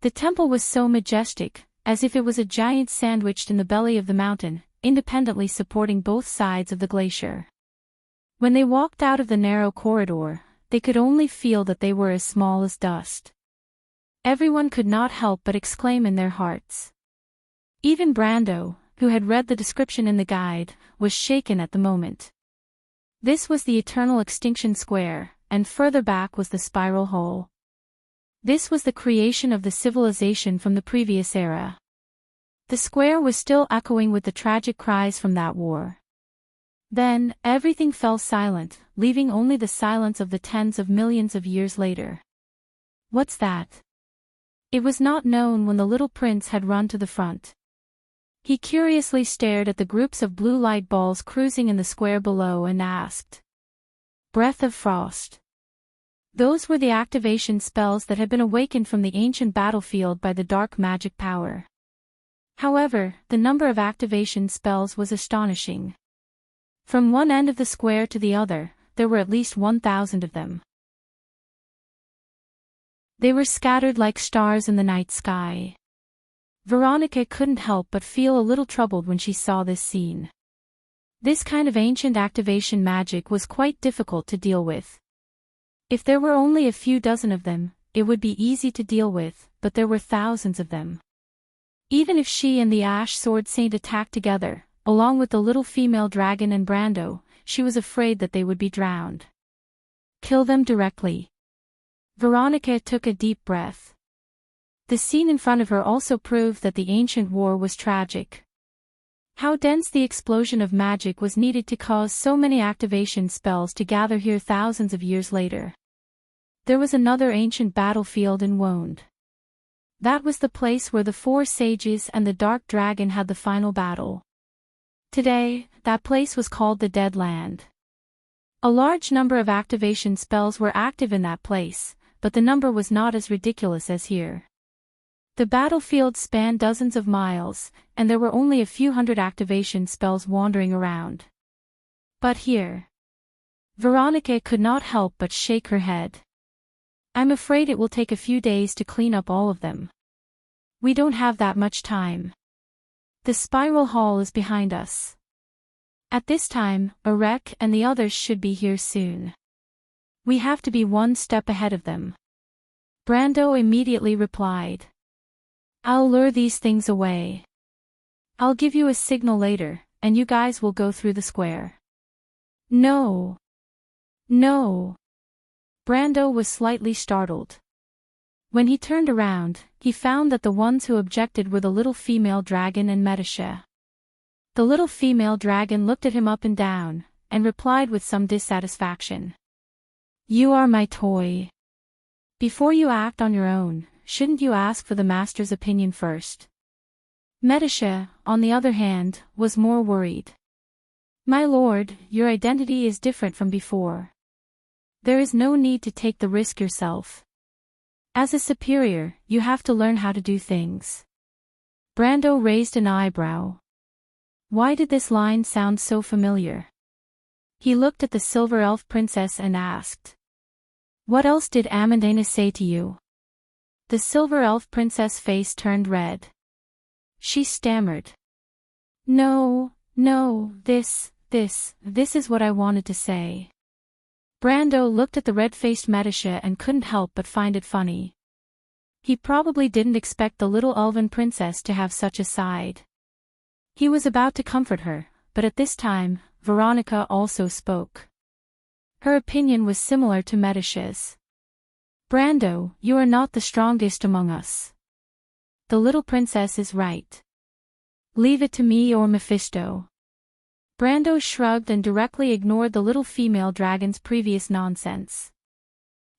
[SPEAKER 1] The temple was so majestic, as if it was a giant sandwiched in the belly of the mountain, independently supporting both sides of the glacier. When they walked out of the narrow corridor, they could only feel that they were as small as dust. Everyone could not help but exclaim in their hearts. Even Brando, who had read the description in the guide, was shaken at the moment. This was the Eternal Extinction Square, and further back was the Spiral Hole. This was the creation of the civilization from the previous era. The square was still echoing with the tragic cries from that war. Then, everything fell silent, leaving only the silence of the tens of millions of years later. What's that? It was not known when the little prince had run to the front. He curiously stared at the groups of blue light balls cruising in the square below and asked. Breath of Frost. Those were the activation spells that had been awakened from the ancient battlefield by the dark magic power. However, the number of activation spells was astonishing. From one end of the square to the other, there were at least 1,000 of them. They were scattered like stars in the night sky. Veronica couldn't help but feel a little troubled when she saw this scene. This kind of ancient activation magic was quite difficult to deal with. If there were only a few dozen of them, it would be easy to deal with, but there were thousands of them. Even if she and the Ash Sword Saint attacked together, along with the little female dragon and Brando, she was afraid that they would be drowned. Kill them directly. Veronica took a deep breath. The scene in front of her also proved that the ancient war was tragic. How dense the explosion of magic was needed to cause so many activation spells to gather here thousands of years later. There was another ancient battlefield in Wonde. That was the place where the four sages and the dark dragon had the final battle. Today, that place was called the Dead Land. A large number of activation spells were active in that place, but the number was not as ridiculous as here. The battlefield spanned dozens of miles, and there were only a few hundred activation spells wandering around. But here, Veronica could not help but shake her head. I'm afraid it will take a few days to clean up all of them. We don't have that much time. The spiral hall is behind us. At this time, Erek and the others should be here soon. We have to be one step ahead of them. Brando immediately replied. I'll lure these things away. I'll give you a signal later, and you guys will go through the square. No. No. Brando was slightly startled. When he turned around, he found that the ones who objected were the little female dragon and Medisha. The little female dragon looked at him up and down, and replied with some dissatisfaction. You are my toy. Before you act on your own, shouldn't you ask for the master's opinion first? Medisha, on the other hand, was more worried. My lord, your identity is different from before. There is no need to take the risk yourself. As a superior, you have to learn how to do things. Brando raised an eyebrow. Why did this line sound so familiar? He looked at the Silver Elf Princess and asked. What else did Amandina say to you? The Silver Elf Princess' face turned red. She stammered. No, this is what I wanted to say. Brando looked at the red-faced Medisha and couldn't help but find it funny. He probably didn't expect the little elven princess to have such a side. He was about to comfort her, but at this time, Veronica also spoke. Her opinion was similar to Medisha's. Brando, you are not the strongest among us. The little princess is right. Leave it to me or Mephisto. Brando shrugged and directly ignored the little female dragon's previous nonsense.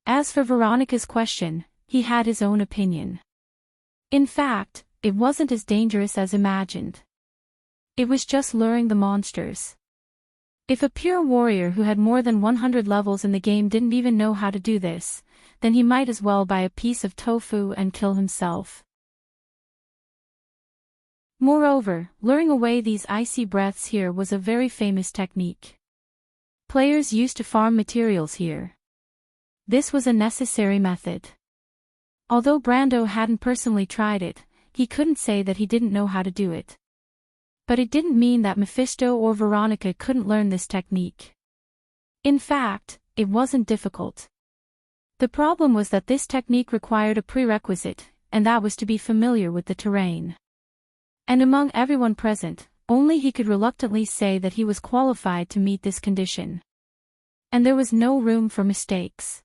[SPEAKER 1] As for Veronica's question, he had his own opinion. In fact, it wasn't as dangerous as imagined. It was just luring the monsters. If a pure warrior who had more than 100 levels in the game didn't even know how to do this, then he might as well buy a piece of tofu and kill himself. Moreover, luring away these icy breaths here was a very famous technique. Players used to farm materials here. This was a necessary method. Although Brando hadn't personally tried it, he couldn't say that he didn't know how to do it. But it didn't mean that Mephisto or Veronica couldn't learn this technique. In fact, it wasn't difficult. The problem was that this technique required a prerequisite, and that was to be familiar with the terrain. And among everyone present, only he could reluctantly say that he was qualified to meet this condition. And there was no room for mistakes.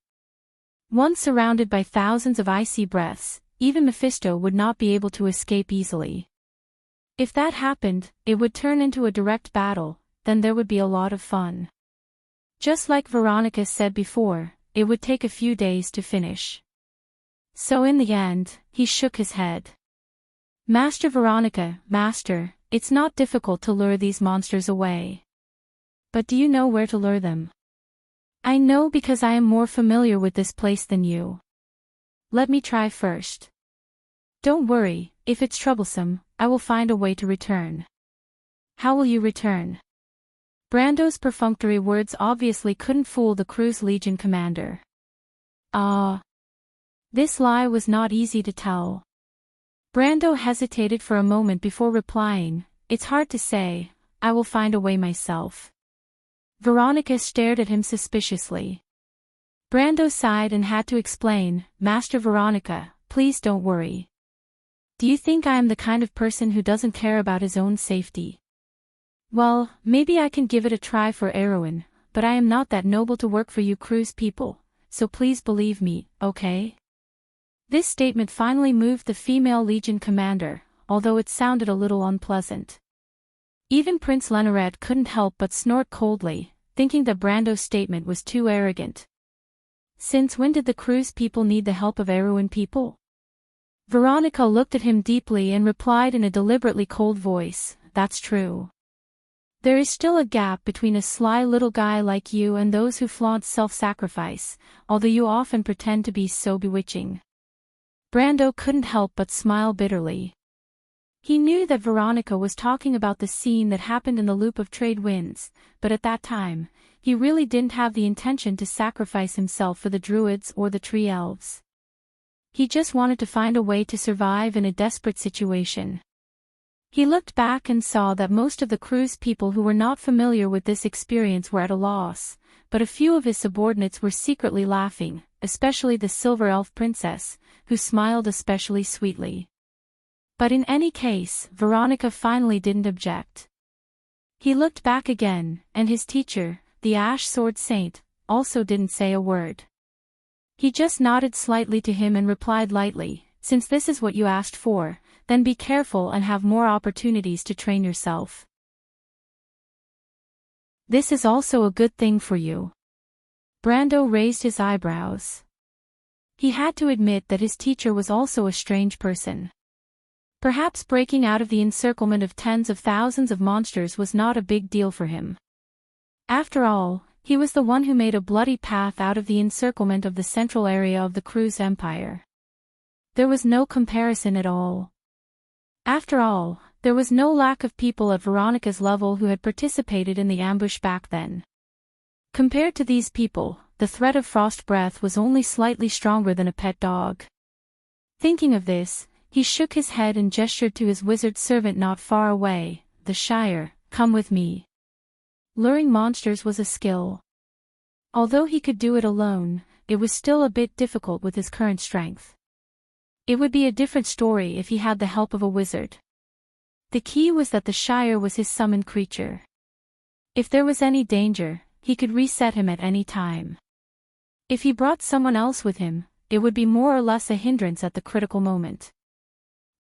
[SPEAKER 1] Once surrounded by thousands of icy breaths, even Mephisto would not be able to escape easily. If that happened, it would turn into a direct battle, then there would be a lot of fun. Just like Veronica said before, it would take a few days to finish. So in the end, he shook his head. Master Veronica, Master, it's not difficult to lure these monsters away. But do you know where to lure them? I know because I am more familiar with this place than you. Let me try first. Don't worry, if it's troublesome, I will find a way to return. How will you return? Brando's perfunctory words obviously couldn't fool the crew's Legion commander. This lie was not easy to tell. Brando hesitated for a moment before replying, it's hard to say, I will find a way myself. Veronica stared at him suspiciously. Brando sighed and had to explain, Master Veronica, please don't worry. Do you think I am the kind of person who doesn't care about his own safety? Well, maybe I can give it a try for Erwin, but I am not that noble to work for you crew's people, so please believe me, okay? This statement finally moved the female Legion commander, although it sounded a little unpleasant. Even Prince Leneret couldn't help but snort coldly, thinking that Brando's statement was too arrogant. Since when did the crew's people need the help of Erwin people? Veronica looked at him deeply and replied in a deliberately cold voice, that's true. There is still a gap between a sly little guy like you and those who flaunt self-sacrifice, although you often pretend to be so bewitching. Brando couldn't help but smile bitterly. He knew that Veronica was talking about the scene that happened in the Loop of Trade Winds, but at that time, he really didn't have the intention to sacrifice himself for the druids or the tree elves. He just wanted to find a way to survive in a desperate situation. He looked back and saw that most of the crew's people who were not familiar with this experience were at a loss, but a few of his subordinates were secretly laughing, especially the Silver Elf Princess, who smiled especially sweetly. But in any case, Veronica finally didn't object. He looked back again, and his teacher, the Ash Sword Saint, also didn't say a word. He just nodded slightly to him and replied lightly, since this is what you asked for, then be careful and have more opportunities to train yourself. This is also a good thing for you. Brando raised his eyebrows. He had to admit that his teacher was also a strange person. Perhaps breaking out of the encirclement of tens of thousands of monsters was not a big deal for him. After all, he was the one who made a bloody path out of the encirclement of the central area of the crew's empire. There was no comparison at all. After all, there was no lack of people at Veronica's level who had participated in the ambush back then. Compared to these people, the threat of frost breath was only slightly stronger than a pet dog. Thinking of this, he shook his head and gestured to his wizard servant not far away, the Shire, come with me. Luring monsters was a skill. Although he could do it alone, it was still a bit difficult with his current strength. It would be a different story if he had the help of a wizard. The key was that the Shire was his summoned creature. If there was any danger, he could reset him at any time. If he brought someone else with him, it would be more or less a hindrance at the critical moment.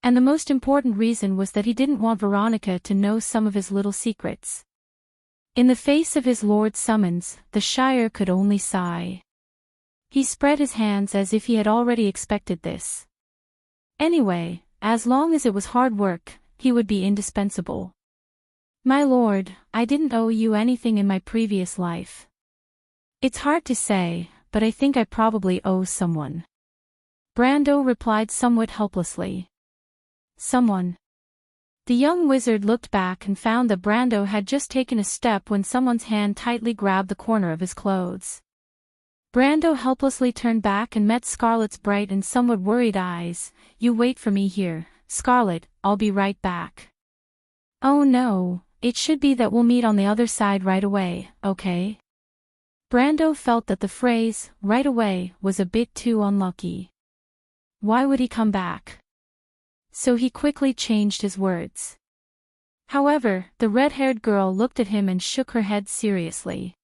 [SPEAKER 1] And the most important reason was that he didn't want Veronica to know some of his little secrets. In the face of his lord's summons, the Shire could only sigh. He spread his hands as if he had already expected this. Anyway, as long as it was hard work, he would be indispensable. My lord, I didn't owe you anything in my previous life. It's hard to say, but I think I probably owe someone. Brando replied somewhat helplessly. Someone. The young wizard looked back and found that Brando had just taken a step when someone's hand tightly grabbed the corner of his clothes. Brando helplessly turned back and met Scarlet's bright and somewhat worried eyes. You wait for me here, Scarlet, I'll be right back. Oh no, it should be that we'll meet on the other side right away, okay? Brando felt that the phrase, right away, was a bit too unlucky. Why would he come back? So he quickly changed his words. However, the red-haired girl looked at him and shook her head seriously.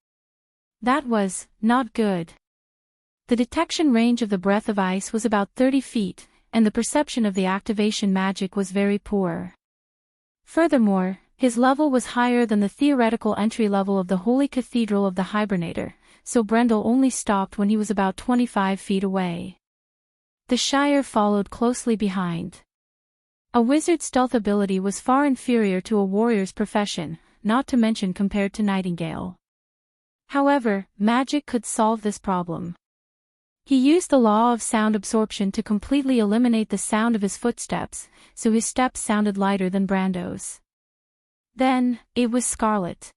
[SPEAKER 1] That was not good. The detection range of the breath of ice was about 30 feet, and the perception of the activation magic was very poor. Furthermore, his level was higher than the theoretical entry level of the Holy Cathedral of the Hibernator, so Brendel only stopped when he was about 25 feet away. The Shire followed closely behind. A wizard's stealth ability was far inferior to a warrior's profession, not to mention compared to Nightingale. However, magic could solve this problem. He used the law of sound absorption to completely eliminate the sound of his footsteps, so his steps sounded lighter than Brando's. Then, it was Scarlet.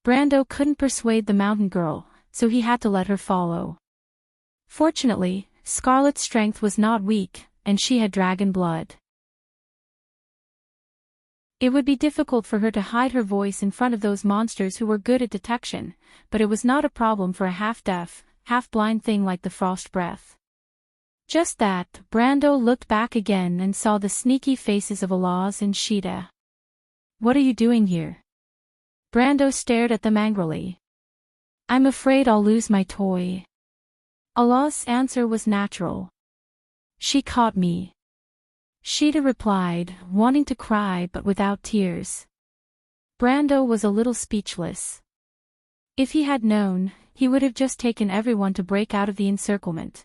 [SPEAKER 1] Brando couldn't persuade the mountain girl, so he had to let her follow. Fortunately, Scarlet's strength was not weak, and she had dragon blood. It would be difficult for her to hide her voice in front of those monsters who were good at detection, but it was not a problem for a half-deaf, half-blind thing like the frost breath. Just that, Brando looked back again and saw the sneaky faces of Alaz and Sheeta. What are you doing here? Brando stared at them angrily. I'm afraid I'll lose my toy. Alaz's answer was natural. She caught me. Sheeta replied, wanting to cry but without tears. Brando was a little speechless. If he had known, he would have just taken everyone to break out of the encirclement.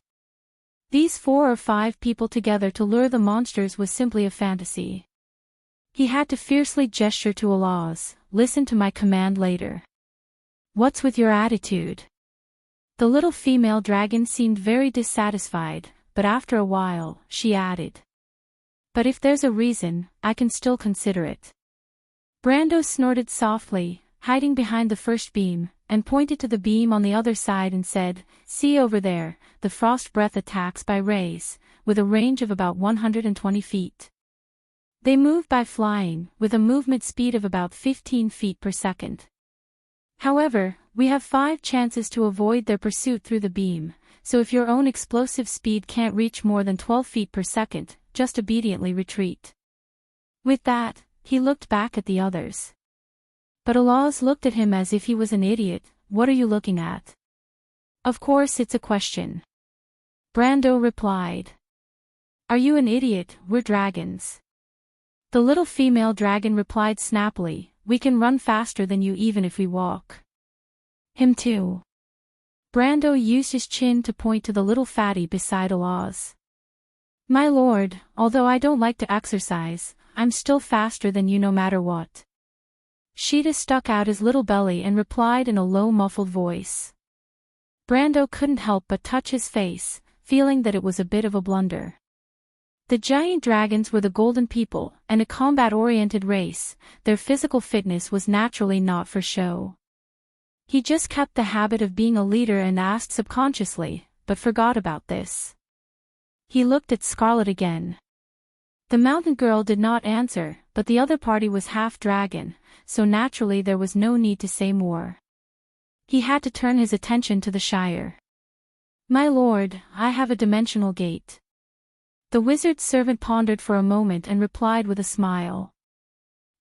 [SPEAKER 1] These 4 or 5 people together to lure the monsters was simply a fantasy. He had to fiercely gesture to Alaz, listen to my command later. What's with your attitude? The little female dragon seemed very dissatisfied, but after a while, she added. But if there's a reason, I can still consider it. Brando snorted softly, hiding behind the first beam, and pointed to the beam on the other side and said, see over there, the frost breath attacks by rays, with a range of about 120 feet. They move by flying, with a movement speed of about 15 feet per second. However, we have 5 chances to avoid their pursuit through the beam, so if your own explosive speed can't reach more than 12 feet per second, just obediently retreat. With that, he looked back at the others. But Alaz looked at him as if he was an idiot. What are you looking at? Of course it's a question. Brando replied. Are you an idiot? We're dragons. The little female dragon replied snappily, we can run faster than you even if we walk. Him too. Brando used his chin to point to the little fatty beside Alaz. My lord, although I don't like to exercise, I'm still faster than you no matter what. Sheeta stuck out his little belly and replied in a low muffled voice. Brando couldn't help but touch his face, feeling that it was a bit of a blunder. The giant dragons were the golden people, and a combat-oriented race. Their physical fitness was naturally not for show. He just kept the habit of being a leader and asked subconsciously, but forgot about this. He looked at Scarlet again. The mountain girl did not answer, but the other party was half dragon, so naturally there was no need to say more. He had to turn his attention to the Shire. My lord, I have a dimensional gate. The wizard's servant pondered for a moment and replied with a smile.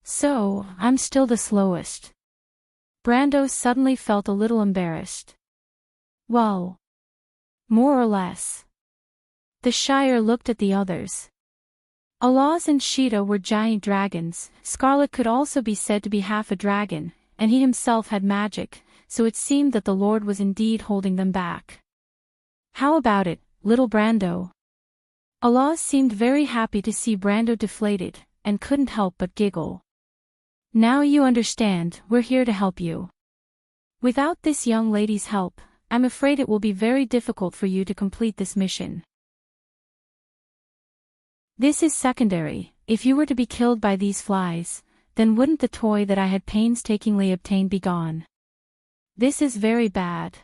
[SPEAKER 1] So, I'm still the slowest. Brando suddenly felt a little embarrassed. Well, more or less. The Shire looked at the others. Alaz and Sheeta were giant dragons. Scarlet could also be said to be half a dragon, and he himself had magic, so it seemed that the Lord was indeed holding them back. How about it, little Brando? Allah seemed very happy to see Brando deflated, and couldn't help but giggle. Now you understand, we're here to help you. Without this young lady's help, I'm afraid it will be very difficult for you to complete this mission. This is secondary. If you were to be killed by these flies, then wouldn't the toy that I had painstakingly obtained be gone? This is very bad.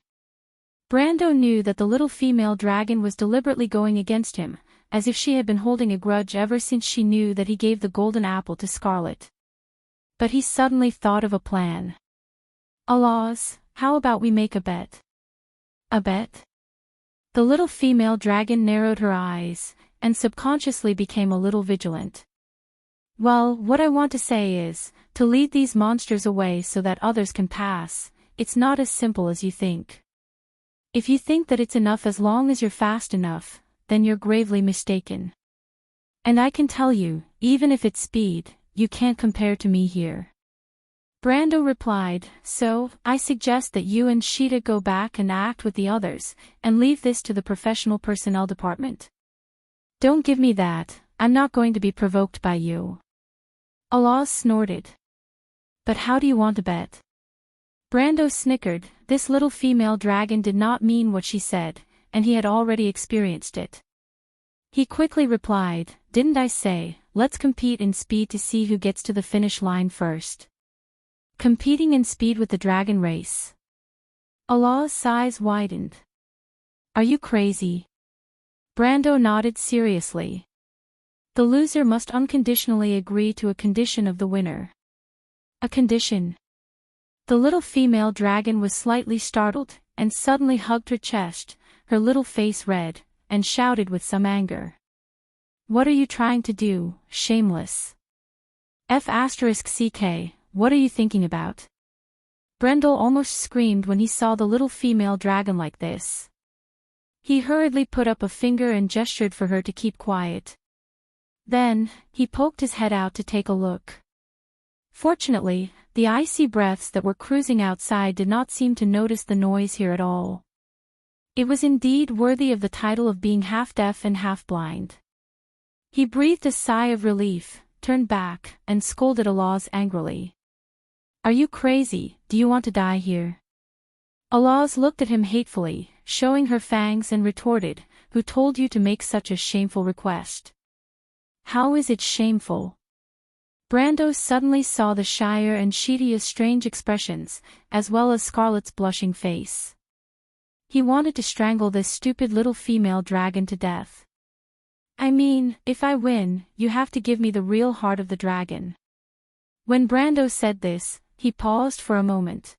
[SPEAKER 1] Brando knew that the little female dragon was deliberately going against him, as if she had been holding a grudge ever since she knew that he gave the golden apple to Scarlet. But he suddenly thought of a plan. Allahs, how about we make a bet? A bet? The little female dragon narrowed her eyes, and subconsciously became a little vigilant. Well, what I want to say is, to lead these monsters away so that others can pass, it's not as simple as you think. If you think that it's enough as long as you're fast enough, then you're gravely mistaken. And I can tell you, even if it's speed, you can't compare to me here. Brando replied, so, I suggest that you and Sheeta go back and act with the others, and leave this to the professional personnel department. Don't give me that, I'm not going to be provoked by you. Allah snorted. But how do you want to bet? Brando snickered. This little female dragon did not mean what she said, and he had already experienced it. He quickly replied, didn't I say, let's compete in speed to see who gets to the finish line first. Competing in speed with the dragon race. Allah's eyes widened. Are you crazy? Brando nodded seriously. The loser must unconditionally agree to a condition of the winner. A condition? The little female dragon was slightly startled, and suddenly hugged her chest, her little face red, and shouted with some anger. What are you trying to do, shameless? F***ck, what are you thinking about? Brendel almost screamed when he saw the little female dragon like this. He hurriedly put up a finger and gestured for her to keep quiet. Then, he poked his head out to take a look. Fortunately, the icy breaths that were cruising outside did not seem to notice the noise here at all. It was indeed worthy of the title of being half-deaf and half-blind. He breathed a sigh of relief, turned back, and scolded Allahs angrily. Are you crazy? Do you want to die here? Allahs looked at him hatefully, showing her fangs, and retorted, who told you to make such a shameful request? How is it shameful? Brando suddenly saw the Shire and Sheetia's strange expressions, as well as Scarlet's blushing face. He wanted to strangle this stupid little female dragon to death. I mean, if I win, you have to give me the real heart of the dragon. When Brando said this, he paused for a moment.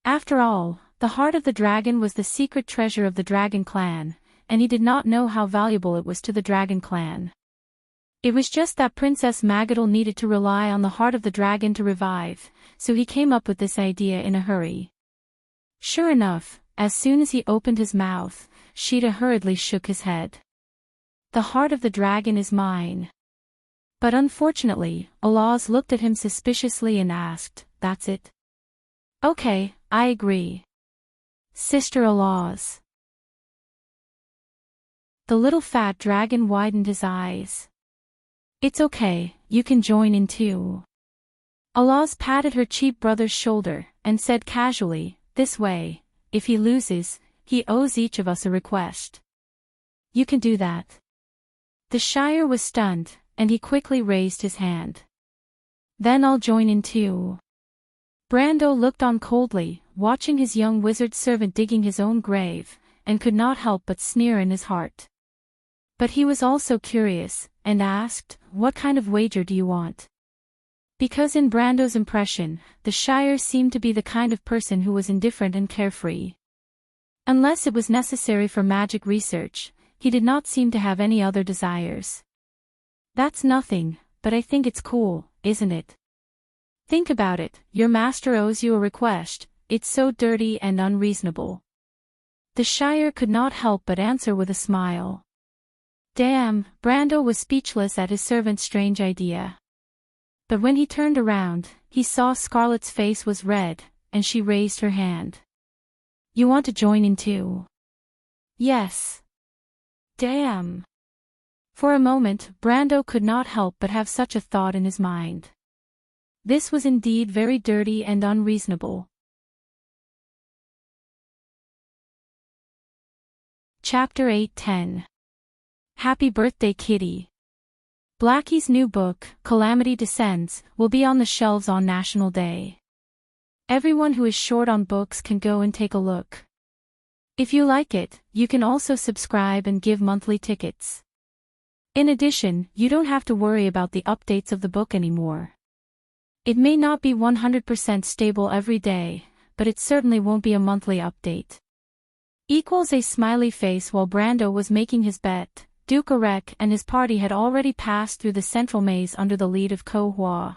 [SPEAKER 1] After all, the heart of the dragon was the secret treasure of the dragon clan, and he did not know how valuable it was to the dragon clan. It was just that Princess Magadal needed to rely on the heart of the dragon to revive, so he came up with this idea in a hurry. Sure enough, as soon as he opened his mouth, Sheeta hurriedly shook his head. The heart of the dragon is mine. But unfortunately, Allahs looked at him suspiciously and asked, that's it? Okay, I agree. Sister Allahs. The little fat dragon widened his eyes. It's okay, you can join in too. Allahs patted her cheap brother's shoulder, and said casually, this way, if he loses, he owes each of us a request. You can do that. The Shire was stunned, and he quickly raised his hand. Then I'll join in too. Brando looked on coldly, watching his young wizard servant digging his own grave, and could not help but sneer in his heart. But he was also curious, and asked, what kind of wager do you want? Because in Brando's impression, the Shire seemed to be the kind of person who was indifferent and carefree. Unless it was necessary for magic research, he did not seem to have any other desires. That's nothing, but I think it's cool, isn't it? Think about it, your master owes you a request, it's so dirty and unreasonable. The Shire could not help but answer with a smile. Damn, Brando was speechless at his servant's strange idea. But when he turned around, he saw Scarlet's face was red, and she raised her hand. You want to join in too? Yes. Damn. For a moment, Brando could not help but have such a thought in his mind. This was indeed very dirty and unreasonable. Chapter 8:10. Happy Birthday Kitty. Blackie's new book, Calamity Descends, will be on the shelves on National Day. Everyone who is short on books can go and take a look. If you like it, you can also subscribe and give monthly tickets. In addition, you don't have to worry about the updates of the book anymore. It may not be 100% stable every day, but it certainly won't be a monthly update. Equals a smiley face. While Brando was making his bet, Duke Arek and his party had already passed through the central maze under the lead of Ko Hua.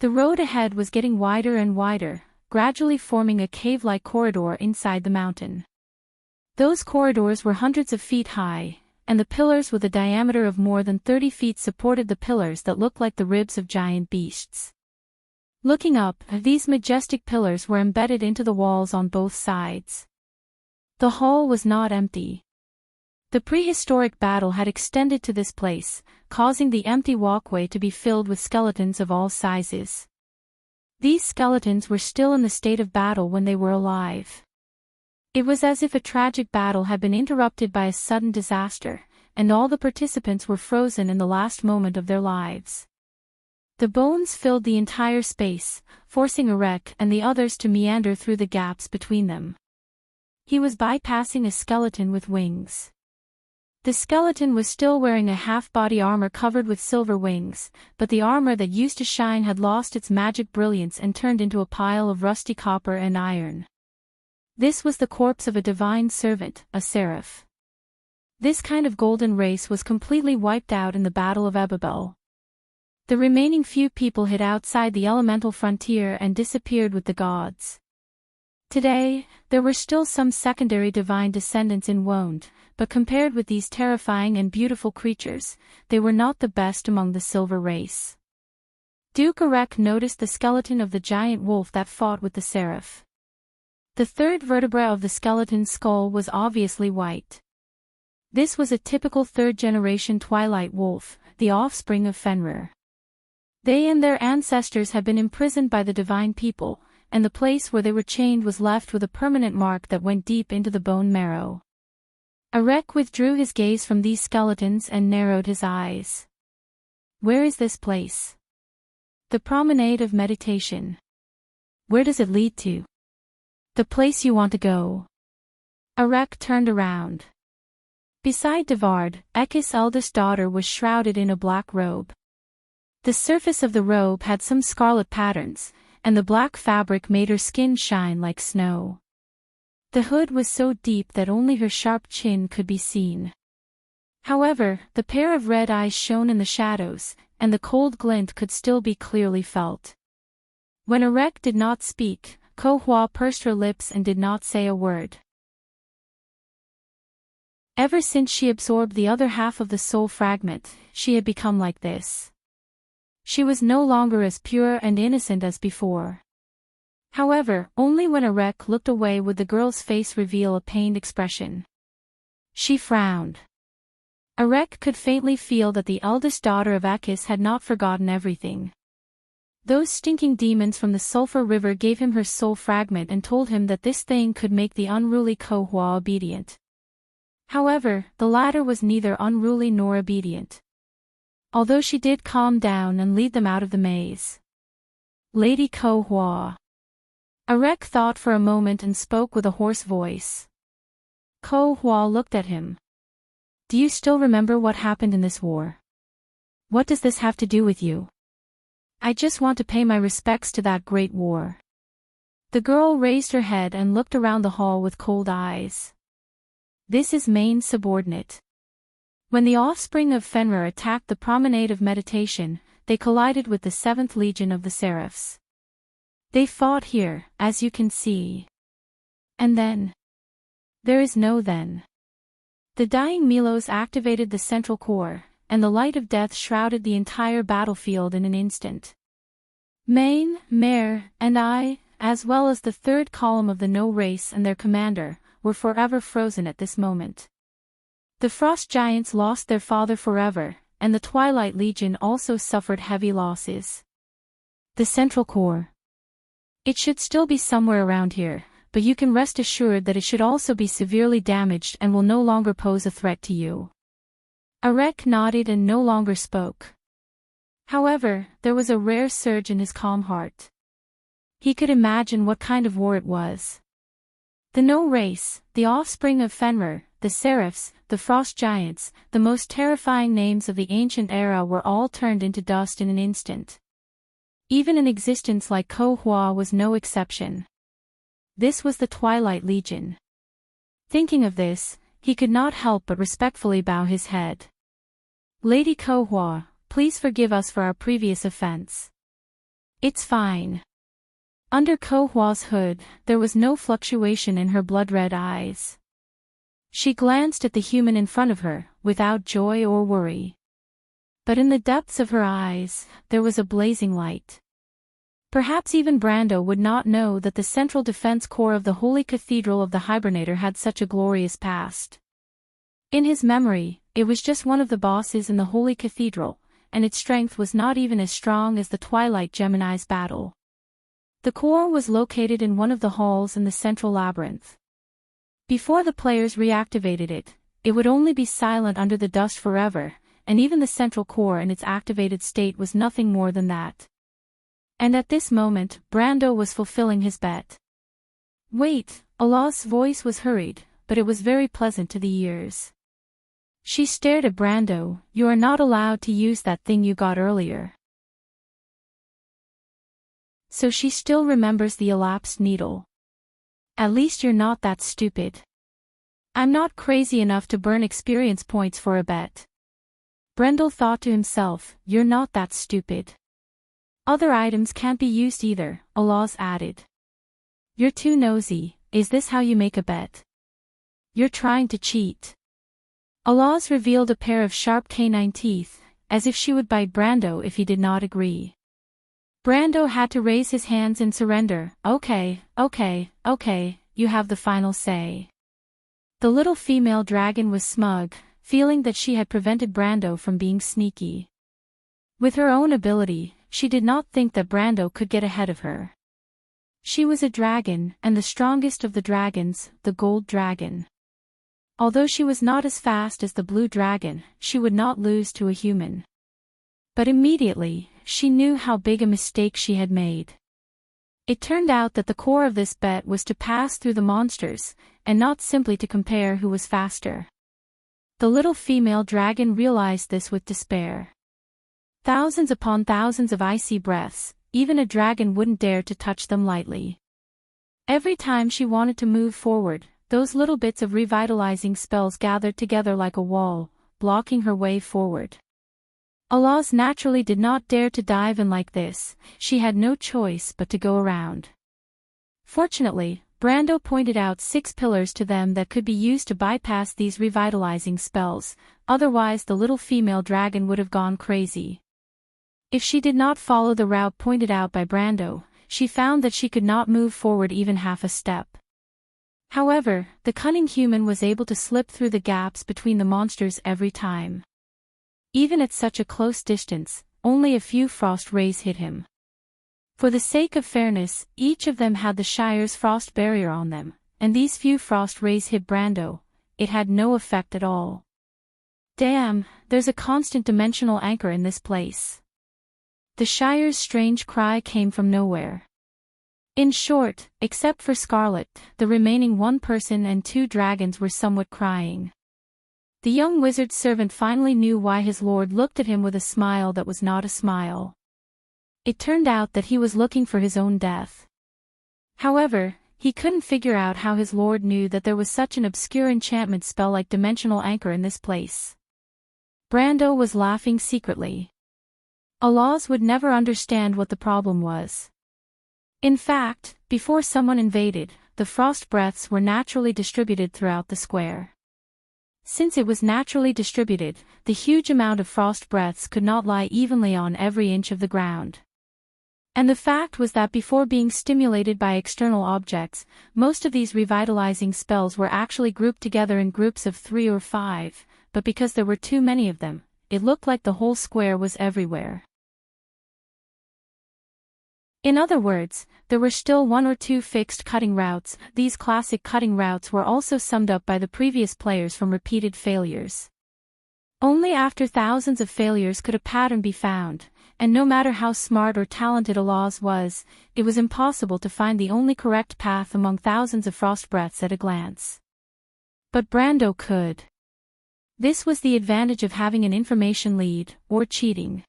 [SPEAKER 1] The road ahead was getting wider and wider, gradually forming a cave-like corridor inside the mountain. Those corridors were hundreds of feet high, and the pillars with a diameter of more than 30 feet supported the pillars that looked like the ribs of giant beasts. Looking up, these majestic pillars were embedded into the walls on both sides. The hall was not empty. The prehistoric battle had extended to this place, causing the empty walkway to be filled with skeletons of all sizes. These skeletons were still in the state of battle when they were alive. It was as if a tragic battle had been interrupted by a sudden disaster, and all the participants were frozen in the last moment of their lives. The bones filled the entire space, forcing Arek and the others to meander through the gaps between them. He was bypassing a skeleton with wings. The skeleton was still wearing a half-body armor covered with silver wings, but the armor that used to shine had lost its magic brilliance and turned into a pile of rusty copper and iron. This was the corpse of a divine servant, a seraph. This kind of golden race was completely wiped out in the Battle of Ebabel. The remaining few people hid outside the elemental frontier and disappeared with the gods. Today, there were still some secondary divine descendants in Wonde, but compared with these terrifying and beautiful creatures, they were not the best among the silver race. Duke Arek noticed the skeleton of the giant wolf that fought with the seraph. The third vertebra of the skeleton's skull was obviously white. This was a typical third-generation Twilight wolf, the offspring of Fenrir. They and their ancestors had been imprisoned by the divine people, and the place where they were chained was left with a permanent mark that went deep into the bone marrow. Arek withdrew his gaze from these skeletons and narrowed his eyes. Where is this place? The promenade of meditation. Where does it lead to? The place you want to go. Arek turned around. Beside Devard, Ekis' eldest daughter was shrouded in a black robe. The surface of the robe had some scarlet patterns, and the black fabric made her skin shine like snow. The hood was so deep that only her sharp chin could be seen. However, the pair of red eyes shone in the shadows, and the cold glint could still be clearly felt. When Arek did not speak, Ko Hua pursed her lips and did not say a word. Ever since she absorbed the other half of the soul fragment, she had become like this. She was no longer as pure and innocent as before. However, only when Arek looked away would the girl's face reveal a pained expression. She frowned. Arek could faintly feel that the eldest daughter of Ekis had not forgotten everything. Those stinking demons from the Sulphur River gave him her soul fragment and told him that this thing could make the unruly Ko Hua obedient. However, the latter was neither unruly nor obedient. Although she did calm down and lead them out of the maze. Lady Ko Hua. Arek thought for a moment and spoke with a hoarse voice. Ko Hua looked at him. Do you still remember what happened in this war? What does this have to do with you? I just want to pay my respects to that great war. The girl raised her head and looked around the hall with cold eyes. This is main subordinate. When the offspring of Fenrir attacked the promenade of meditation, they collided with the 7th Legion of the Seraphs. They fought here, as you can see. And then? There is no then. The dying Milos activated the central core, and the light of death shrouded the entire battlefield in an instant. Maine, Mare, and I, as well as the third column of the No race and their commander, were forever frozen at this moment. The frost giants lost their father forever, and the Twilight Legion also suffered heavy losses. The central core. It should still be somewhere around here, but you can rest assured that it should also be severely damaged and will no longer pose a threat to you. Enrich nodded and no longer spoke. However, there was a rare surge in his calm heart. He could imagine what kind of war it was. The No race, the offspring of Fenrir, the Seraphs, the Frost Giants, the most terrifying names of the ancient era were all turned into dust in an instant. Even an existence like Ko-Hua was no exception. This was the Twilight Legion. Thinking of this, he could not help but respectfully bow his head. Lady Ko-Hua, please forgive us for our previous offense. It's fine. Under Ko-Hua's hood, there was no fluctuation in her blood-red eyes. She glanced at the human in front of her, without joy or worry. But in the depths of her eyes, there was a blazing light. Perhaps even Brando would not know that the Central Defense Corps of the Holy Cathedral of the Hibernator had such a glorious past. In his memory, it was just one of the bosses in the Holy Cathedral, and its strength was not even as strong as the Twilight Gemini's battle. The Corps was located in one of the halls in the central labyrinth. Before the players reactivated it, it would only be silent under the dust forever, and even the central core in its activated state was nothing more than that. And at this moment, Brando was fulfilling his bet. Wait, Allah's voice was hurried, but it was very pleasant to the ears. She stared at Brando. You are not allowed to use that thing you got earlier. So she still remembers the elapsed needle. At least you're not that stupid. I'm not crazy enough to burn experience points for a bet. Brendel thought to himself, you're not that stupid. Other items can't be used either, Allah's added. You're too nosy, is this how you make a bet? You're trying to cheat. Allah's revealed a pair of sharp canine teeth, as if she would bite Brando if he did not agree. Brando had to raise his hands in surrender. Okay, you have the final say. The little female dragon was smug, feeling that she had prevented Brando from being sneaky. With her own ability, she did not think that Brando could get ahead of her. She was a dragon, and the strongest of the dragons, the gold dragon. Although she was not as fast as the blue dragon, she would not lose to a human. But immediately, she knew how big a mistake she had made. It turned out that the core of this bet was to pass through the monsters, and not simply to compare who was faster. The little female dragon realized this with despair. Thousands upon thousands of icy breaths, even a dragon wouldn't dare to touch them lightly. Every time she wanted to move forward, those little bits of revitalizing spells gathered together like a wall, blocking her way forward. Allah's naturally did not dare to dive in like this. She had no choice but to go around. Fortunately, Brando pointed out 6 pillars to them that could be used to bypass these revitalizing spells, otherwise the little female dragon would have gone crazy. If she did not follow the route pointed out by Brando, she found that she could not move forward even half a step. However, the cunning human was able to slip through the gaps between the monsters every time. Even at such a close distance, only a few frost rays hit him. For the sake of fairness, each of them had the Shire's frost barrier on them, and these few frost rays hit Brando. It had no effect at all. Damn, there's a constant dimensional anchor in this place. The Shire's strange cry came from nowhere. In short, except for Scarlet, the remaining 1 person and 2 dragons were somewhat crying. The young wizard's servant finally knew why his lord looked at him with a smile that was not a smile. It turned out that he was looking for his own death. However, he couldn't figure out how his lord knew that there was such an obscure enchantment spell like dimensional anchor in this place. Brando was laughing secretly. Allahs would never understand what the problem was. In fact, before someone invaded, the frost breaths were naturally distributed throughout the square. Since it was naturally distributed, the huge amount of frost breaths could not lie evenly on every inch of the ground. And the fact was that before being stimulated by external objects, most of these revitalizing spells were actually grouped together in groups of 3 or 5, but because there were too many of them, it looked like the whole square was everywhere. In other words, there were still 1 or 2 fixed cutting routes. These classic cutting routes were also summed up by the previous players from repeated failures. Only after thousands of failures could a pattern be found, and no matter how smart or talented Alaz was, it was impossible to find the only correct path among thousands of frost breaths at a glance. But Brando could. This was the advantage of having an information lead, or cheating.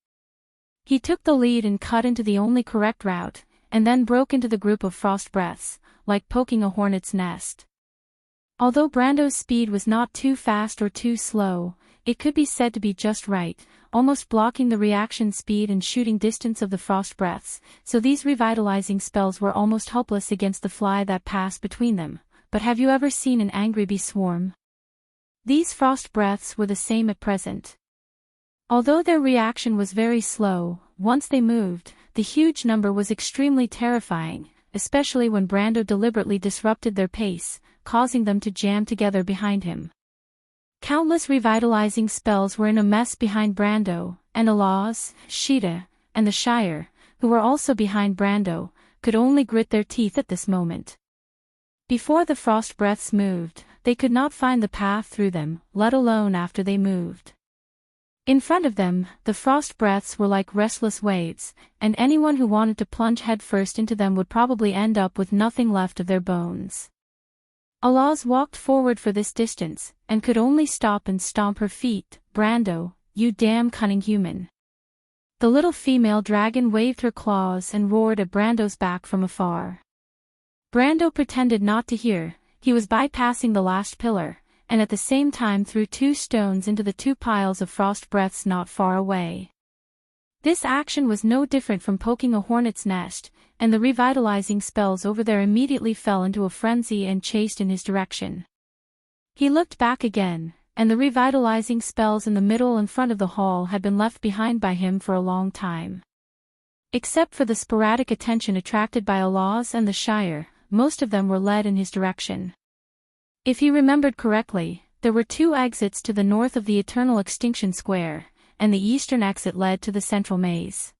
[SPEAKER 1] He took the lead and cut into the only correct route, and then broke into the group of frost breaths, like poking a hornet's nest. Although Brando's speed was not too fast or too slow, it could be said to be just right, almost blocking the reaction speed and shooting distance of the frost breaths, so these revitalizing spells were almost helpless against the fly that passed between them. But have you ever seen an angry bee swarm? These frost breaths were the same at present. Although their reaction was very slow, once they moved, the huge number was extremely terrifying, especially when Brando deliberately disrupted their pace, causing them to jam together behind him. Countless revitalizing spells were in a mess behind Brando, and Alaz, Sheeta, and the Shire, who were also behind Brando, could only grit their teeth at this moment. Before the frost breaths moved, they could not find the path through them, let alone after they moved. In front of them, the frost breaths were like restless waves, and anyone who wanted to plunge headfirst into them would probably end up with nothing left of their bones. Alaz walked forward for this distance, and could only stop and stomp her feet. "Brando, you damn cunning human." The little female dragon waved her claws and roared at Brando's back from afar. Brando pretended not to hear. He was bypassing the last pillar, and at the same time threw 2 stones into the 2 piles of frost breaths not far away. This action was no different from poking a hornet's nest, and the revitalizing spells over there immediately fell into a frenzy and chased in his direction. He looked back again, and the revitalizing spells in the middle and front of the hall had been left behind by him for a long time. Except for the sporadic attention attracted by Alaz and the Shire, most of them were led in his direction. If he remembered correctly, there were 2 exits to the north of the Eternal Extinction Square, and the eastern exit led to the central maze.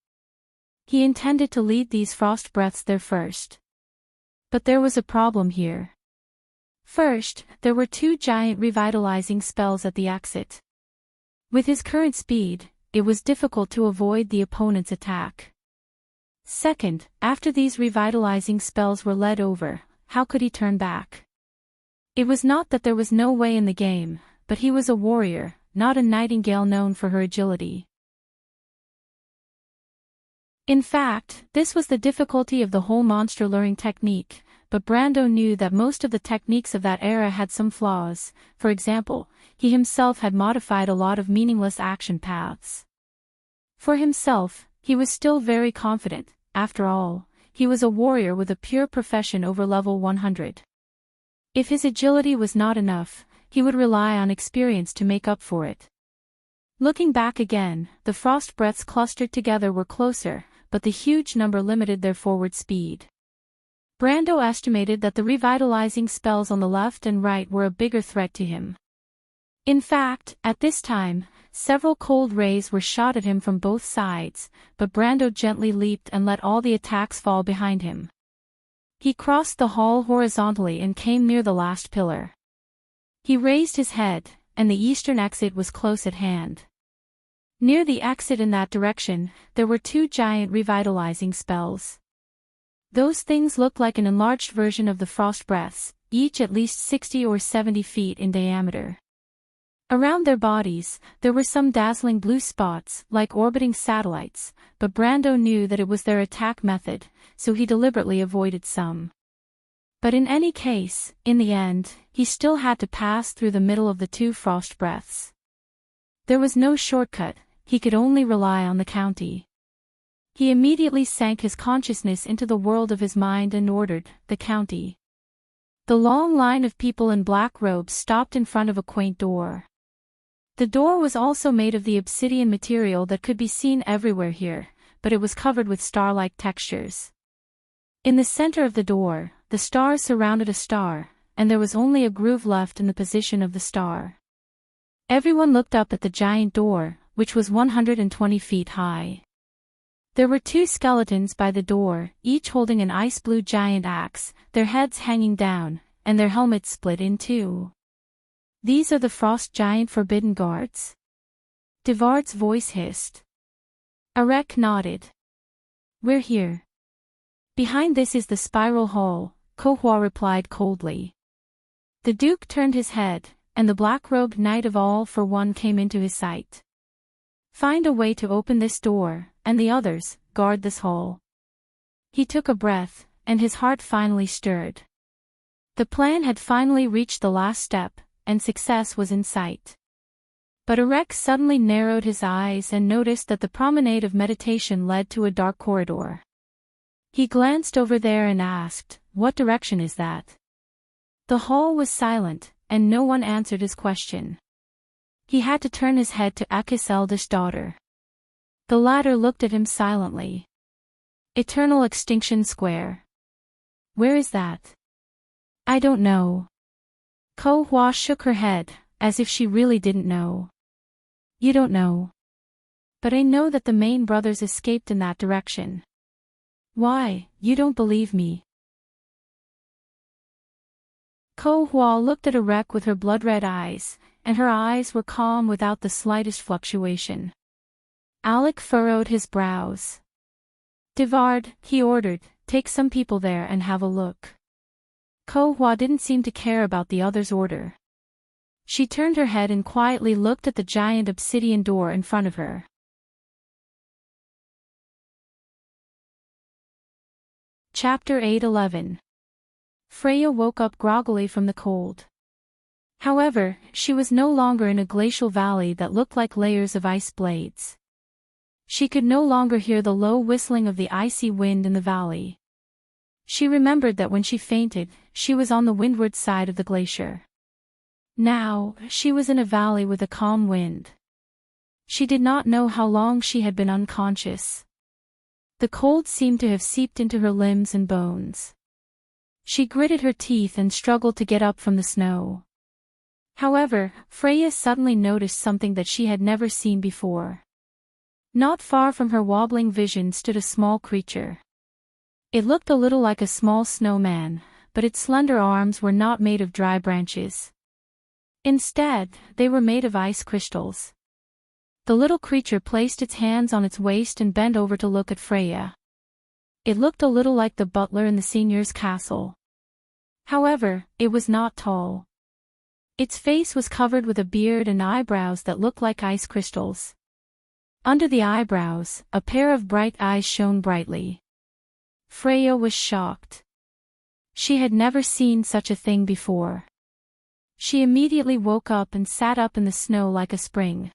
[SPEAKER 1] He intended to lead these frost breaths there first. But there was a problem here. First, there were 2 giant revitalizing spells at the exit. With his current speed, it was difficult to avoid the opponent's attack. Second, after these revitalizing spells were led over, how could he turn back? It was not that there was no way in the game, but he was a warrior, not a nightingale known for her agility. In fact, this was the difficulty of the whole monster luring technique, but Brando knew that most of the techniques of that era had some flaws. For example, he himself had modified a lot of meaningless action paths. For himself, he was still very confident. After all, he was a warrior with a pure profession over level 100. If his agility was not enough, he would rely on experience to make up for it. Looking back again, the frost breaths clustered together were closer, but the huge number limited their forward speed. Brando estimated that the revitalizing spells on the left and right were a bigger threat to him. In fact, at this time, several cold rays were shot at him from both sides, but Brando gently leaped and let all the attacks fall behind him. He crossed the hall horizontally and came near the last pillar. He raised his head, and the eastern exit was close at hand. Near the exit in that direction, there were 2 giant revitalizing spells. Those things looked like an enlarged version of the frost breaths, each at least 60 or 70 feet in diameter. Around their bodies, there were some dazzling blue spots, like orbiting satellites, but Brando knew that it was their attack method, so he deliberately avoided some. But in any case, in the end, he still had to pass through the middle of the 2 frost breaths. There was no shortcut, he could only rely on the county. He immediately sank his consciousness into the world of his mind and ordered, "The county." The long line of people in black robes stopped in front of a quaint door. The door was also made of the obsidian material that could be seen everywhere here, but it was covered with star-like textures. In the center of the door, the stars surrounded a star, and there was only a groove left in the position of the star. Everyone looked up at the giant door, which was 120 feet high. There were 2 skeletons by the door, each holding an ice-blue giant axe, their heads hanging down, and their helmets split in 2. "These are the frost giant forbidden guards?" Devard's voice hissed. Erek nodded. "We're here." "Behind this is the spiral hall," Kohua replied coldly. The Duke turned his head, and the black-robed Knight of All for One came into his sight. "Find a way to open this door, and the others, guard this hall." He took a breath, and his heart finally stirred. The plan had finally reached the last step, and success was in sight. But Erek suddenly narrowed his eyes and noticed that the promenade of meditation led to a dark corridor. He glanced over there and asked, "What direction is that?" The hall was silent, and no one answered his question. He had to turn his head to Akis' eldest daughter. The latter looked at him silently. "Eternal Extinction Square." "Where is that?" "I don't know." Kohua shook her head, as if she really didn't know. "You don't know." "But I know that the Main brothers escaped in that direction." "Why, you don't believe me?" Kohua looked at Erek with her blood-red eyes, and her eyes were calm without the slightest fluctuation. Alec furrowed his brows. "Devard," he ordered, "take some people there and have a look." Kohua didn't seem to care about the other's order. She turned her head and quietly looked at the giant obsidian door in front of her. Chapter 8:11. Freya woke up groggily from the cold. However, she was no longer in a glacial valley that looked like layers of ice blades. She could no longer hear the low whistling of the icy wind in the valley. She remembered that when she fainted, she was on the windward side of the glacier. Now, she was in a valley with a calm wind. She did not know how long she had been unconscious. The cold seemed to have seeped into her limbs and bones. She gritted her teeth and struggled to get up from the snow. However, Freya suddenly noticed something that she had never seen before. Not far from her wobbling vision stood a small creature. It looked a little like a small snowman, but its slender arms were not made of dry branches. Instead, they were made of ice crystals. The little creature placed its hands on its waist and bent over to look at Freya. It looked a little like the butler in the seigneur's castle. However, it was not tall. Its face was covered with a beard and eyebrows that looked like ice crystals. Under the eyebrows, a pair of bright eyes shone brightly. Freya was shocked. She had never seen such a thing before. She immediately woke up and sat up in the snow like a spring.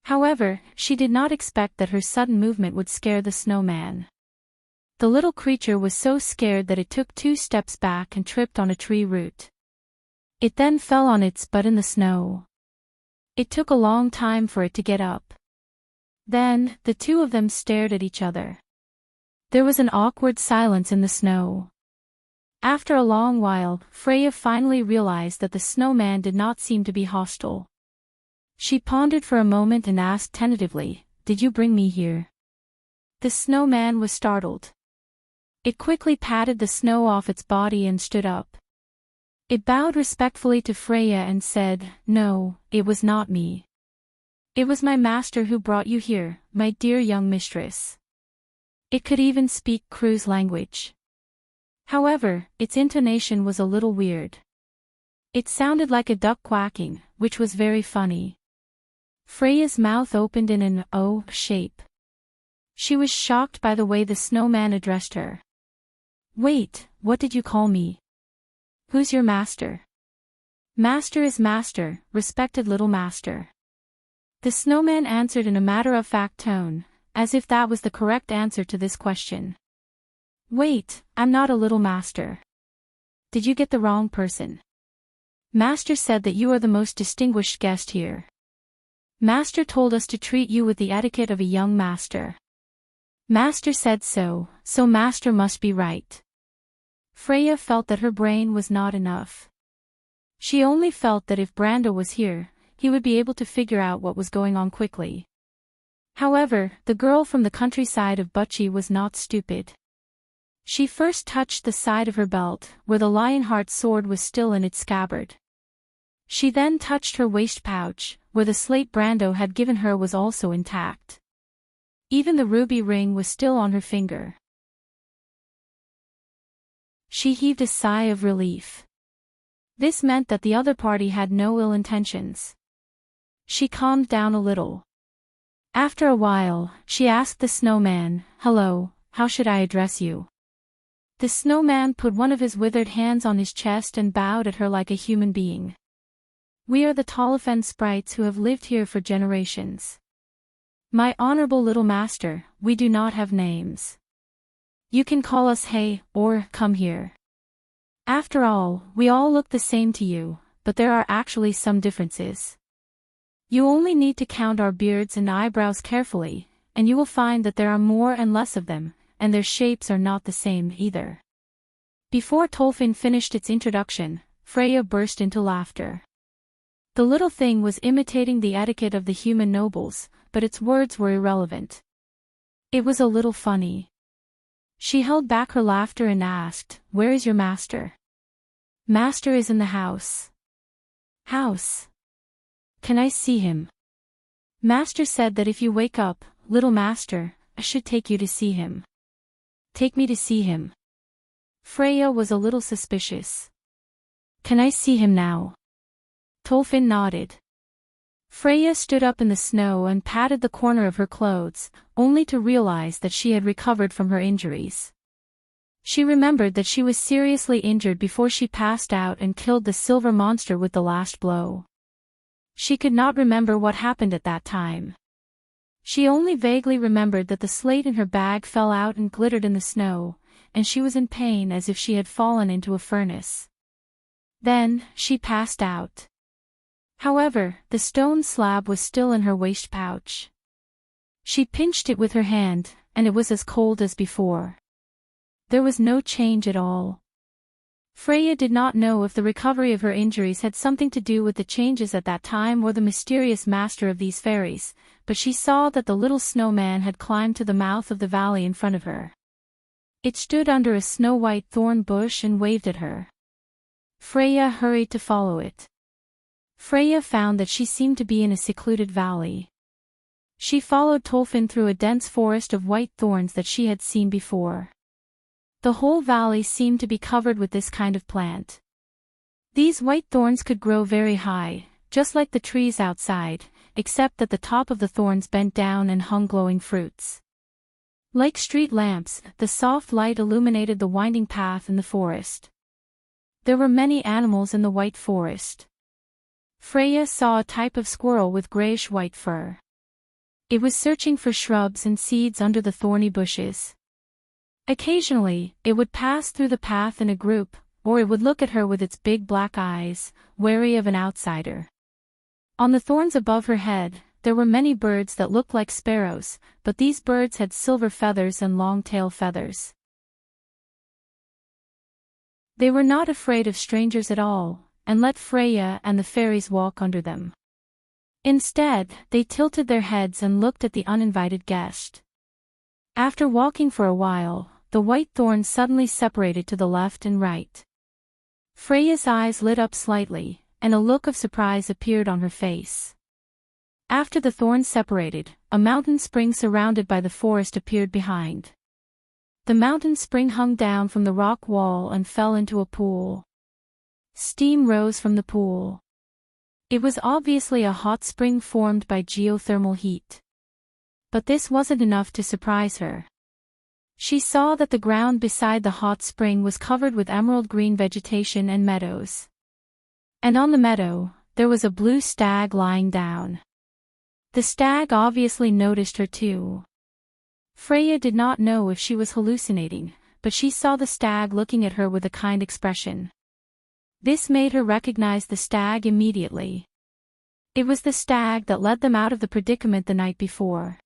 [SPEAKER 1] However, she did not expect that her sudden movement would scare the snowman. The little creature was so scared that it took 2 steps back and tripped on a tree root. It then fell on its butt in the snow. It took a long time for it to get up. Then, the 2 of them stared at each other. There was an awkward silence in the snow. After a long while, Freya finally realized that the snowman did not seem to be hostile. She pondered for a moment and asked tentatively, "Did you bring me here?" The snowman was startled. It quickly patted the snow off its body and stood up. It bowed respectfully to Freya and said, "No, it was not me. It was my master who brought you here, my dear young mistress." It could even speak Crew's language. However, its intonation was a little weird. It sounded like a duck quacking, which was very funny. Freya's mouth opened in an O shape. She was shocked by the way the snowman addressed her. "Wait, what did you call me? Who's your master?" "Master is master, respected little master." The snowman answered in a matter-of-fact tone, as if that was the correct answer to this question. "Wait, I'm not a little master. Did you get the wrong person? Master said that you are the most distinguished guest here. Master told us to treat you with the etiquette of a young master." Master said so, so Master must be right. Freya felt that her brain was not enough. She only felt that if Brando was here, he would be able to figure out what was going on quickly. However, the girl from the countryside of Butchie was not stupid. She first touched the side of her belt, where the Lionheart sword was still in its scabbard. She then touched her waist pouch, where the slate Brando had given her was also intact. Even the ruby ring was still on her finger. She heaved a sigh of relief. This meant that the other party had no ill intentions. She calmed down a little. After a while, she asked the snowman, "Hello, how should I address you?" The snowman put one of his withered hands on his chest and bowed at her like a human being. "We are the Tolofen sprites who have lived here for generations. My honorable little master, we do not have names. You can call us Hey, or Come Here. After all, we all look the same to you, but there are actually some differences. You only need to count our beards and eyebrows carefully, and you will find that there are more and less of them, and their shapes are not the same either." Before Tolfin finished its introduction, Freya burst into laughter. The little thing was imitating the etiquette of the human nobles, but its words were irrelevant. It was a little funny. She held back her laughter and asked, "Where is your master?" "Master is in the house." "House? Can I see him?" "Master said that if you wake up, little master, I should take you to see him." "Take me to see him?" Freya was a little suspicious. "Can I see him now?" Tolfin nodded. Freya stood up in the snow and patted the corner of her clothes, only to realize that she had recovered from her injuries. She remembered that she was seriously injured before she passed out and killed the silver monster with the last blow. She could not remember what happened at that time. She only vaguely remembered that the slate in her bag fell out and glittered in the snow, and she was in pain as if she had fallen into a furnace. Then, she passed out. However, the stone slab was still in her waist pouch. She pinched it with her hand, and it was as cold as before. There was no change at all. Freya did not know if the recovery of her injuries had something to do with the changes at that time or the mysterious master of these fairies, but she saw that the little snowman had climbed to the mouth of the valley in front of her. It stood under a snow-white thorn bush and waved at her. Freya hurried to follow it. Freya found that she seemed to be in a secluded valley. She followed Tolfin through a dense forest of white thorns that she had seen before. The whole valley seemed to be covered with this kind of plant. These white thorns could grow very high, just like the trees outside, except that the top of the thorns bent down and hung glowing fruits. Like street lamps, the soft light illuminated the winding path in the forest. There were many animals in the white forest. Freya saw a type of squirrel with grayish-white fur. It was searching for shrubs and seeds under the thorny bushes. Occasionally, it would pass through the path in a group, or it would look at her with its big black eyes, wary of an outsider. On the thorns above her head, there were many birds that looked like sparrows, but these birds had silver feathers and long tail feathers. They were not afraid of strangers at all, and let Freya and the fairies walk under them. Instead, they tilted their heads and looked at the uninvited guest. After walking for a while, the white thorns suddenly separated to the left and right. Freya's eyes lit up slightly, and a look of surprise appeared on her face. After the thorns separated, a mountain spring surrounded by the forest appeared behind. The mountain spring hung down from the rock wall and fell into a pool. Steam rose from the pool. It was obviously a hot spring formed by geothermal heat. But this wasn't enough to surprise her. She saw that the ground beside the hot spring was covered with emerald green vegetation and meadows. And on the meadow, there was a blue stag lying down. The stag obviously noticed her too. Freya did not know if she was hallucinating, but she saw the stag looking at her with a kind expression. This made her recognize the stag immediately. It was the stag that led them out of the predicament the night before.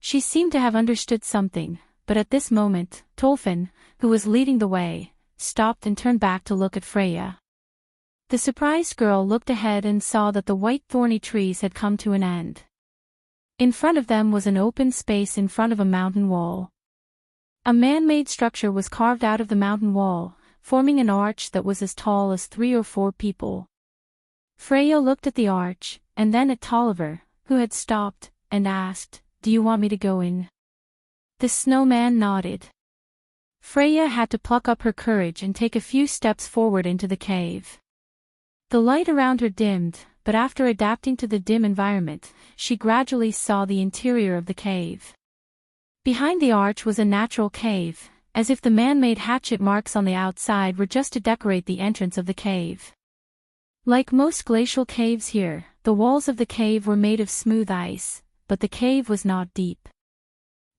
[SPEAKER 1] She seemed to have understood something, but at this moment, Tolfin, who was leading the way, stopped and turned back to look at Freya. The surprised girl looked ahead and saw that the white thorny trees had come to an end. In front of them was an open space in front of a mountain wall. A man-made structure was carved out of the mountain wall, forming an arch that was as tall as 3 or 4 people. Freya looked at the arch, and then at Tolliver, who had stopped, and asked, "Do you want me to go in?" The snowman nodded. Freya had to pluck up her courage and take a few steps forward into the cave. The light around her dimmed, but after adapting to the dim environment, she gradually saw the interior of the cave. Behind the arch was a natural cave, as if the man-made hatchet marks on the outside were just to decorate the entrance of the cave. Like most glacial caves here, the walls of the cave were made of smooth ice, but the cave was not deep.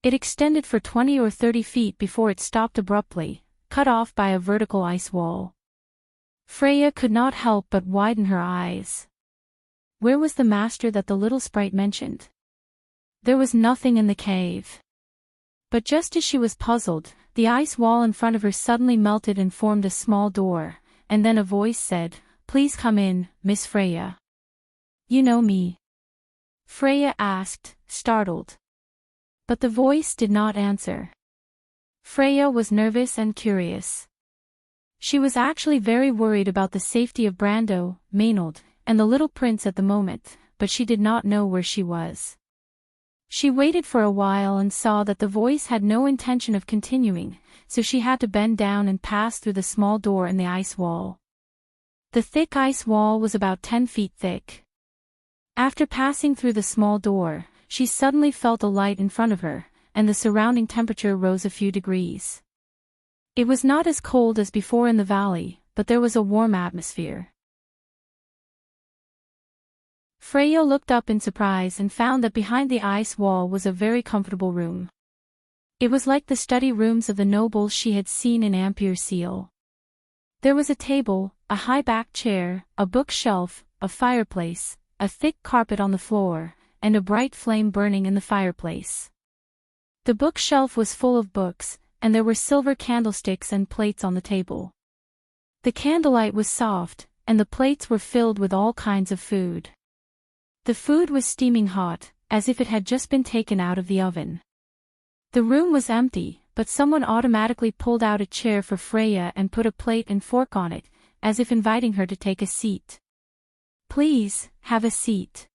[SPEAKER 1] It extended for 20 or 30 feet before it stopped abruptly, cut off by a vertical ice wall. Freya could not help but widen her eyes. Where was the master that the little sprite mentioned? There was nothing in the cave. But just as she was puzzled, the ice wall in front of her suddenly melted and formed a small door, and then a voice said, "Please come in, Miss Freya." "You know me?" Freya asked, startled. But the voice did not answer. Freya was nervous and curious. She was actually very worried about the safety of Brando, Maynard, and the little prince at the moment, but she did not know where she was. She waited for a while and saw that the voice had no intention of continuing, so she had to bend down and pass through the small door in the ice wall. The thick ice wall was about 10 feet thick. After passing through the small door, she suddenly felt a light in front of her, and the surrounding temperature rose a few degrees. It was not as cold as before in the valley, but there was a warm atmosphere. Freya looked up in surprise and found that behind the ice wall was a very comfortable room. It was like the study rooms of the nobles she had seen in Ampere Seal. There was a table, a high-backed chair, a bookshelf, a fireplace, a thick carpet on the floor, and a bright flame burning in the fireplace. The bookshelf was full of books, and there were silver candlesticks and plates on the table. The candlelight was soft, and the plates were filled with all kinds of food. The food was steaming hot, as if it had just been taken out of the oven. The room was empty, but someone automatically pulled out a chair for Freya and put a plate and fork on it, as if inviting her to take a seat. "Please, have a seat."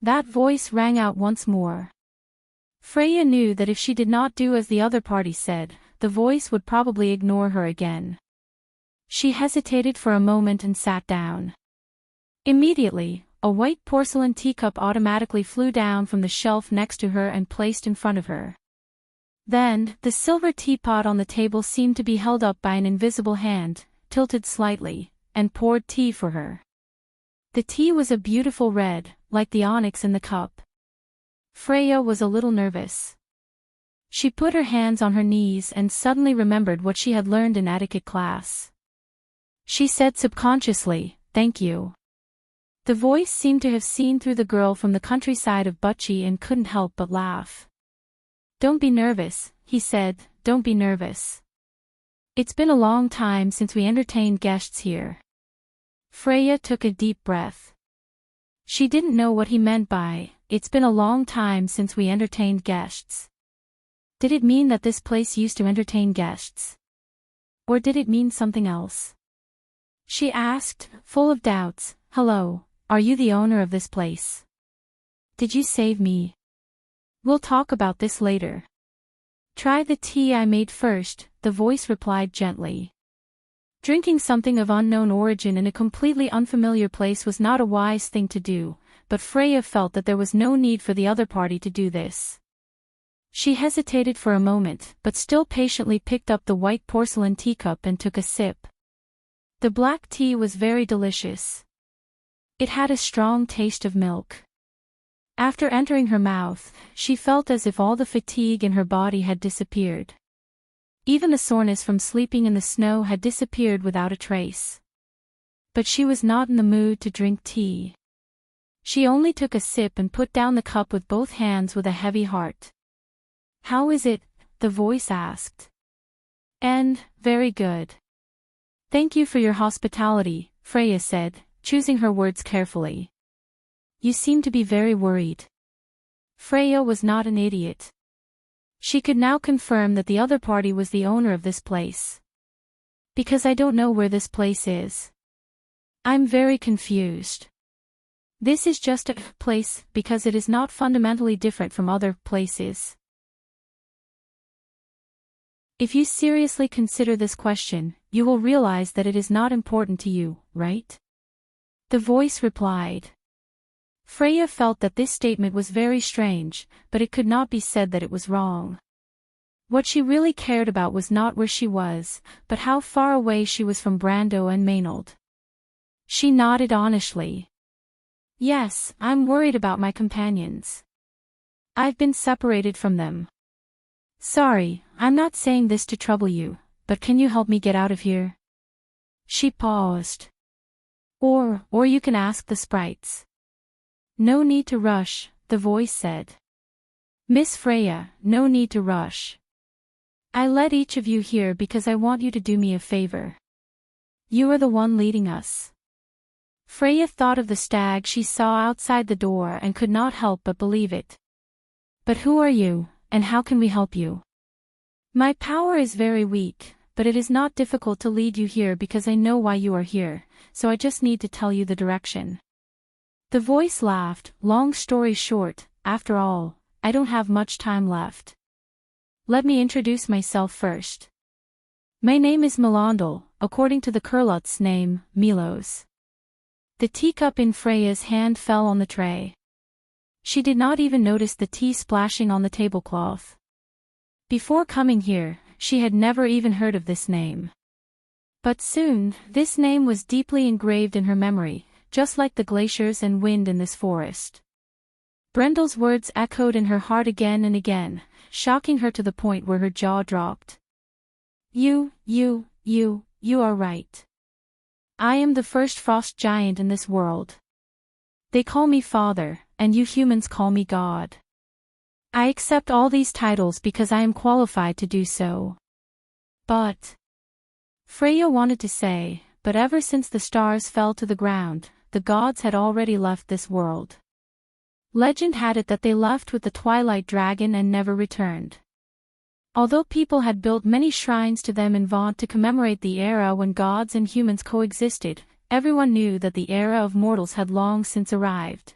[SPEAKER 1] That voice rang out once more. Freya knew that if she did not do as the other party said, the voice would probably ignore her again. She hesitated for a moment and sat down. Immediately, a white porcelain teacup automatically flew down from the shelf next to her and placed in front of her. Then, the silver teapot on the table seemed to be held up by an invisible hand, tilted slightly, and poured tea for her. The tea was a beautiful red, like the onyx in the cup. Freya was a little nervous. She put her hands on her knees and suddenly remembered what she had learned in etiquette class. She said subconsciously, "Thank you." The voice seemed to have seen through the girl from the countryside of Butchie and couldn't help but laugh. "Don't be nervous," he said, "don't be nervous. It's been a long time since we entertained guests here." Freya took a deep breath. She didn't know what he meant by, "It's been a long time since we entertained guests." Did it mean that this place used to entertain guests? Or did it mean something else? She asked, full of doubts, "Hello, are you the owner of this place? Did you save me? We'll talk about this later." "Try the tea I made first," the voice replied gently. Drinking something of unknown origin in a completely unfamiliar place was not a wise thing to do, but Freya felt that there was no need for the other party to do this. She hesitated for a moment, but still patiently picked up the white porcelain teacup and took a sip. The black tea was very delicious. It had a strong taste of milk. After entering her mouth, she felt as if all the fatigue in her body had disappeared. Even the soreness from sleeping in the snow had disappeared without a trace. But she was not in the mood to drink tea. She only took a sip and put down the cup with both hands with a heavy heart. How is it? The voice asked. And, very good. Thank you for your hospitality, Freya said, choosing her words carefully. You seem to be very worried. Freya was not an idiot. She could now confirm that the other party was the owner of this place. Because I don't know where this place is. I'm very confused. This is just a place because it is not fundamentally different from other places. If you seriously consider this question, you will realize that it is not important to you, right? The voice replied. Freya felt that this statement was very strange, but it could not be said that it was wrong. What she really cared about was not where she was, but how far away she was from Brando and Maynard. She nodded honestly. Yes, I'm worried about my companions. I've been separated from them. Sorry, I'm not saying this to trouble you, but can you help me get out of here? She paused. Or you can ask the sprites. No need to rush, the voice said. Miss Freya, no need to rush. I let each of you here because I want you to do me a favor. You are the one leading us. Freya thought of the stag she saw outside the door and could not help but believe it. But who are you, and how can we help you? My power is very weak, but it is not difficult to lead you here because I know why you are here, so I just need to tell you the direction. The voice laughed. Long story short, after all, I don't have much time left. Let me introduce myself first. My name is Melandel, according to the Kurlut's name, Milos. The teacup in Freya's hand fell on the tray. She did not even notice the tea splashing on the tablecloth. Before coming here, she had never even heard of this name. But soon, this name was deeply engraved in her memory, just like the glaciers and wind in this forest. Brendel's words echoed in her heart again and again, shocking her to the point where her jaw dropped. You are right. I am the first frost giant in this world. They call me Father, and you humans call me God. I accept all these titles because I am qualified to do so. But Freya wanted to say, but ever since the stars fell to the ground, the gods had already left this world. Legend had it that they left with the Twilight Dragon and never returned. Although people had built many shrines to them in Vaunt to commemorate the era when gods and humans coexisted, everyone knew that the era of mortals had long since arrived.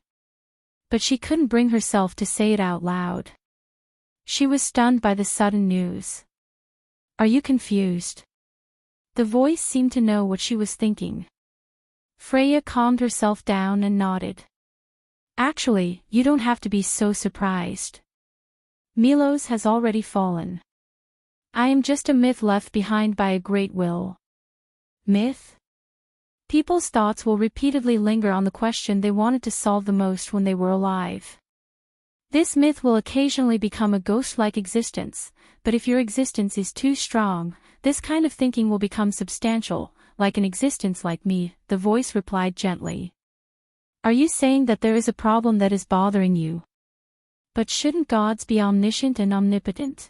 [SPEAKER 1] But she couldn't bring herself to say it out loud. She was stunned by the sudden news. Are you confused? The voice seemed to know what she was thinking. Freya calmed herself down and nodded. Actually, you don't have to be so surprised. Milos has already fallen. I am just a myth left behind by a great will. Myth? People's thoughts will repeatedly linger on the question they wanted to solve the most when they were alive. This myth will occasionally become a ghost-like existence, but if your existence is too strong, this kind of thinking will become substantial, like an existence like me, the voice replied gently. Are you saying that there is a problem that is bothering you? But shouldn't gods be omniscient and omnipotent?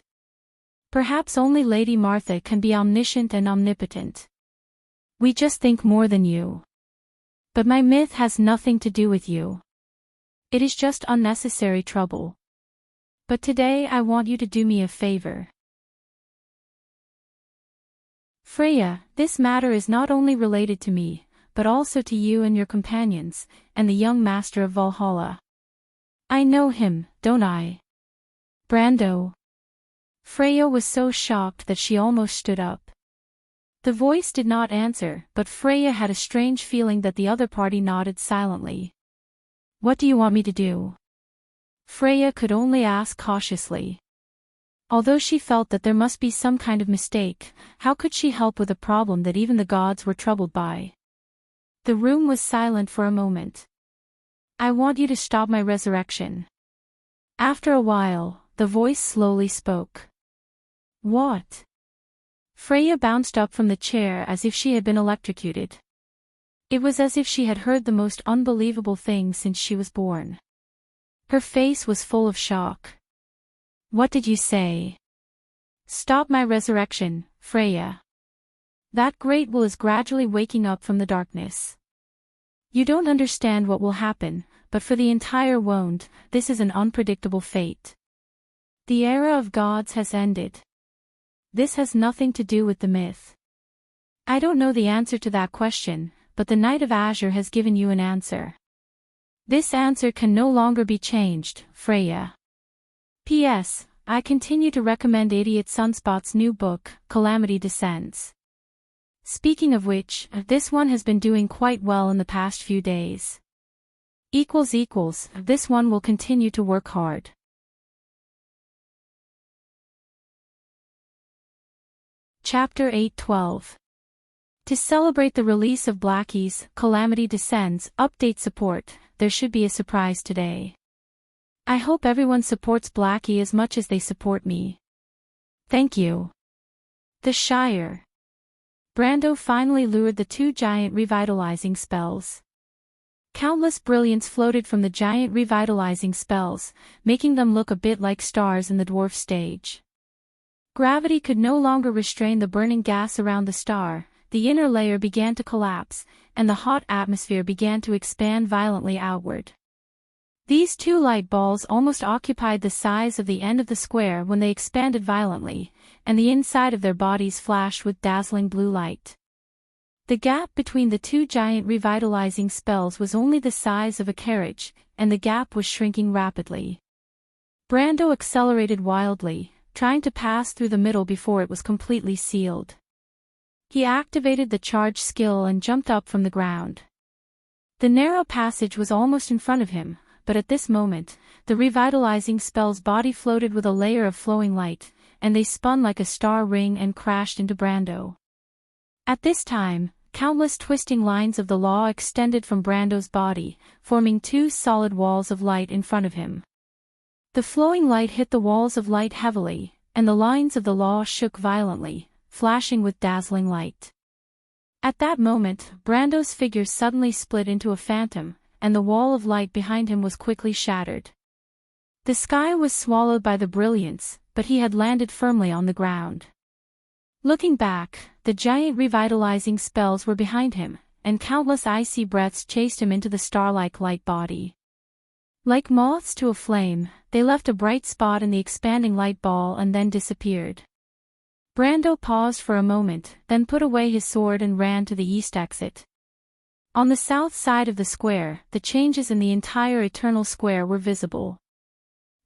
[SPEAKER 1] Perhaps only Lady Martha can be omniscient and omnipotent. We just think more than you. But my myth has nothing to do with you. It is just unnecessary trouble. But today I want you to do me a favor. Freya, this matter is not only related to me, but also to you and your companions, and the young master of Valhalla. I know him, don't I? Brando. Freya was so shocked that she almost stood up. The voice did not answer, but Freya had a strange feeling that the other party nodded silently. What do you want me to do? Freya could only ask cautiously. Although she felt that there must be some kind of mistake, how could she help with a problem that even the gods were troubled by? The room was silent for a moment. I want you to stop my resurrection. After a while, the voice slowly spoke. What? Freya bounced up from the chair as if she had been electrocuted. It was as if she had heard the most unbelievable thing since she was born. Her face was full of shock. What did you say? Stop my resurrection, Freya. That great will is gradually waking up from the darkness. You don't understand what will happen, but for the entire world, this is an unpredictable fate. The era of gods has ended. This has nothing to do with the myth. I don't know the answer to that question, but the Knight of Azure has given you an answer. This answer can no longer be changed, Freya. P.S. I continue to recommend Idiot Sunspot's new book, Calamity Descends. Speaking of which, this one has been doing quite well in the past few days. This one will continue to work hard. Chapter 8:12. To celebrate the release of Blackie's Calamity Descends update support, there should be a surprise today. I hope everyone supports Blackie as much as they support me. Thank you. The Shire. Brando finally lured the two giant revitalizing spells. Countless brilliance floated from the giant revitalizing spells, making them look a bit like stars in the dwarf stage. Gravity could no longer restrain the burning gas around the star, the inner layer began to collapse, and the hot atmosphere began to expand violently outward. These two light balls almost occupied the size of the end of the square when they expanded violently, and the inside of their bodies flashed with dazzling blue light. The gap between the two giant revitalizing spells was only the size of a carriage, and the gap was shrinking rapidly. Brando accelerated wildly, trying to pass through the middle before it was completely sealed. He activated the charge skill and jumped up from the ground. The narrow passage was almost in front of him, but at this moment, the revitalizing spell's body floated with a layer of flowing light, and they spun like a star ring and crashed into Brando. At this time, countless twisting lines of the law extended from Brando's body, forming two solid walls of light in front of him. The flowing light hit the walls of light heavily, and the lines of the law shook violently, flashing with dazzling light. At that moment, Brando's figure suddenly split into a phantom, and the wall of light behind him was quickly shattered. The sky was swallowed by the brilliance, but he had landed firmly on the ground. Looking back, the giant revitalizing spells were behind him, and countless icy breaths chased him into the star-like light body. Like moths to a flame, they left a bright spot in the expanding light ball and then disappeared. Brando paused for a moment, then put away his sword and ran to the east exit. On the south side of the square, the changes in the entire Eternal Square were visible.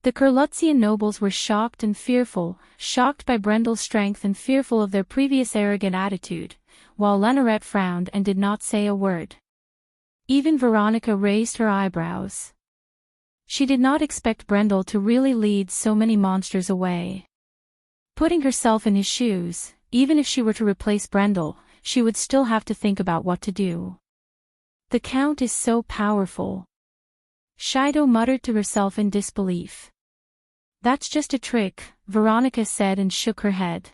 [SPEAKER 1] The Kurlutzian nobles were shocked and fearful, shocked by Brendel's strength and fearful of their previous arrogant attitude, while Lenarette frowned and did not say a word. Even Veronica raised her eyebrows. She did not expect Brendel to really lead so many monsters away. Putting herself in his shoes, even if she were to replace Brendel, she would still have to think about what to do. The Count is so powerful. Shido muttered to herself in disbelief. That's just a trick, Veronica said and shook her head.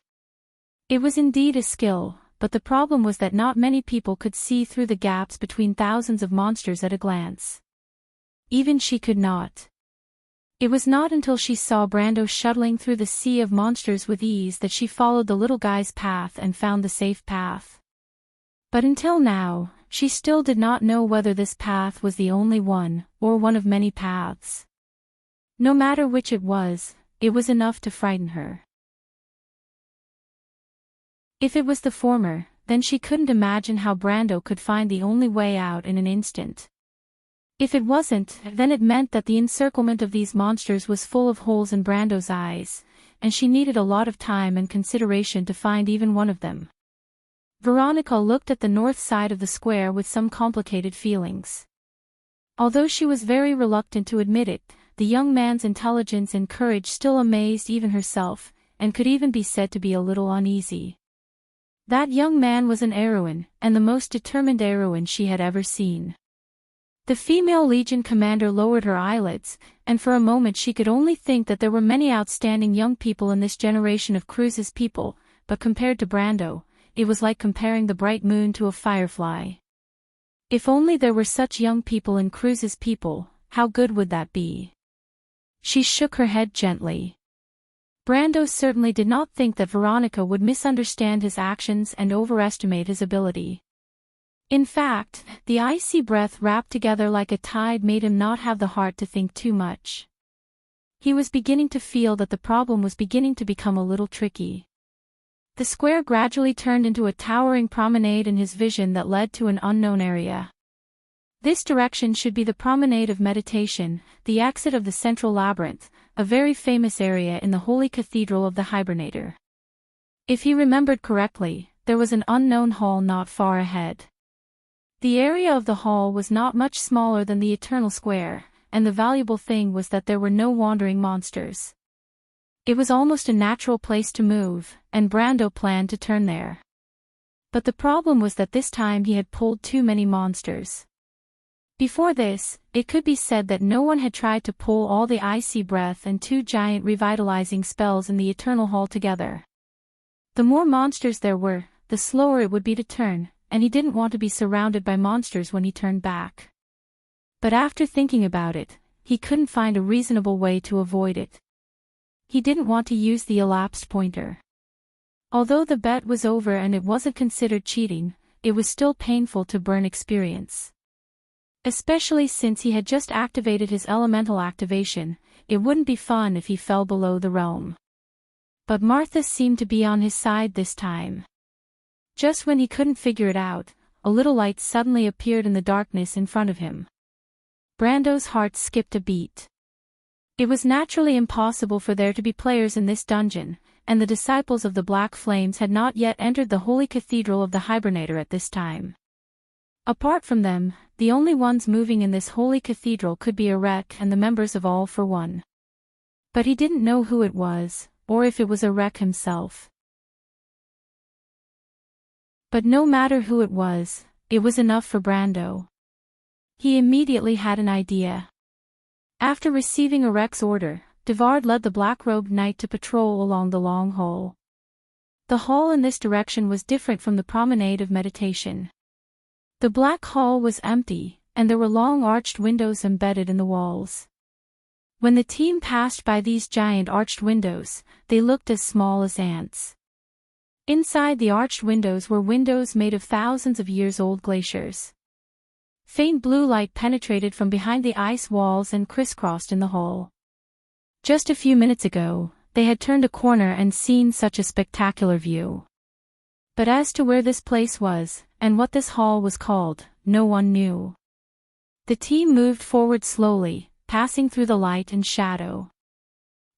[SPEAKER 1] It was indeed a skill, but the problem was that not many people could see through the gaps between thousands of monsters at a glance. Even she could not. It was not until she saw Brando shuttling through the sea of monsters with ease that she followed the little guy's path and found the safe path. But until now, she still did not know whether this path was the only one, or one of many paths. No matter which it was enough to frighten her. If it was the former, then she couldn't imagine how Brando could find the only way out in an instant. If it wasn't, then it meant that the encirclement of these monsters was full of holes in Brando's eyes, and she needed a lot of time and consideration to find even one of them. Veronica looked at the north side of the square with some complicated feelings. Although she was very reluctant to admit it, the young man's intelligence and courage still amazed even herself, and could even be said to be a little uneasy. That young man was an heroine, and the most determined heroine she had ever seen. The female Legion commander lowered her eyelids, and for a moment she could only think that there were many outstanding young people in this generation of Cruz's people, but compared to Brando, it was like comparing the bright moon to a firefly. If only there were such young people in Cruz's people, how good would that be? She shook her head gently. Brando certainly did not think that Veronica would misunderstand his actions and overestimate his ability. In fact, the icy breath wrapped together like a tide made him not have the heart to think too much. He was beginning to feel that the problem was beginning to become a little tricky. The square gradually turned into a towering promenade in his vision that led to an unknown area. This direction should be the promenade of meditation, the exit of the central labyrinth, a very famous area in the holy cathedral of the Hibernator. If he remembered correctly, there was an unknown hall not far ahead. The area of the hall was not much smaller than the eternal square, and the valuable thing was that there were no wandering monsters. It was almost a natural place to move, and Brando planned to turn there. But the problem was that this time he had pulled too many monsters. Before this, it could be said that no one had tried to pull all the icy breath and 2 giant revitalizing spells in the Eternal Hall together. The more monsters there were, the slower it would be to turn, and he didn't want to be surrounded by monsters when he turned back. But after thinking about it, he couldn't find a reasonable way to avoid it. He didn't want to use the elapsed pointer. Although the bet was over and it wasn't considered cheating, it was still painful to burn experience. Especially since he had just activated his elemental activation, it wouldn't be fun if he fell below the realm. But Martha seemed to be on his side this time. Just when he couldn't figure it out, a little light suddenly appeared in the darkness in front of him. Brando's heart skipped a beat. It was naturally impossible for there to be players in this dungeon, and the disciples of the Black Flames had not yet entered the holy cathedral of the Hibernator at this time. Apart from them, the only ones moving in this holy cathedral could be Erec and the members of All for One. But he didn't know who it was, or if it was Erec himself. But no matter who it was enough for Brando. He immediately had an idea. After receiving Erec's order, Devard led the black-robed knight to patrol along the long hall. The hall in this direction was different from the promenade of meditation. The black hall was empty, and there were long arched windows embedded in the walls. When the team passed by these giant arched windows, they looked as small as ants. Inside the arched windows were windows made of thousands of years-old glaciers. Faint blue light penetrated from behind the ice walls and crisscrossed in the hall. Just a few minutes ago, they had turned a corner and seen such a spectacular view. But as to where this place was, and what this hall was called, no one knew. The team moved forward slowly, passing through the light and shadow.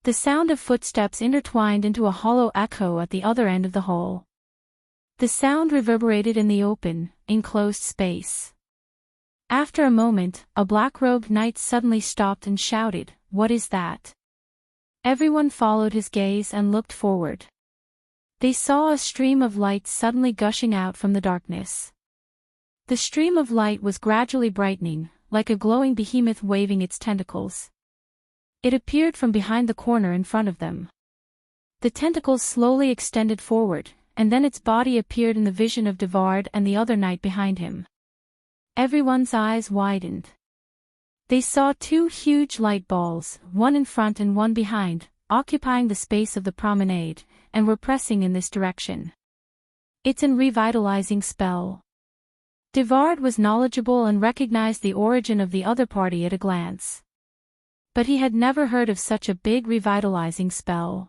[SPEAKER 1] The sound of footsteps intertwined into a hollow echo at the other end of the hall. The sound reverberated in the open, enclosed space. After a moment, a black-robed knight suddenly stopped and shouted, "What is that?" Everyone followed his gaze and looked forward. They saw a stream of light suddenly gushing out from the darkness. The stream of light was gradually brightening, like a glowing behemoth waving its tentacles. It appeared from behind the corner in front of them. The tentacles slowly extended forward, and then its body appeared in the vision of Devard and the other knight behind him. Everyone's eyes widened. They saw 2 huge light balls, one in front and one behind, occupying the space of the promenade, and were pressing in this direction. "It's an revitalizing spell." Devard was knowledgeable and recognized the origin of the other party at a glance. But he had never heard of such a big revitalizing spell.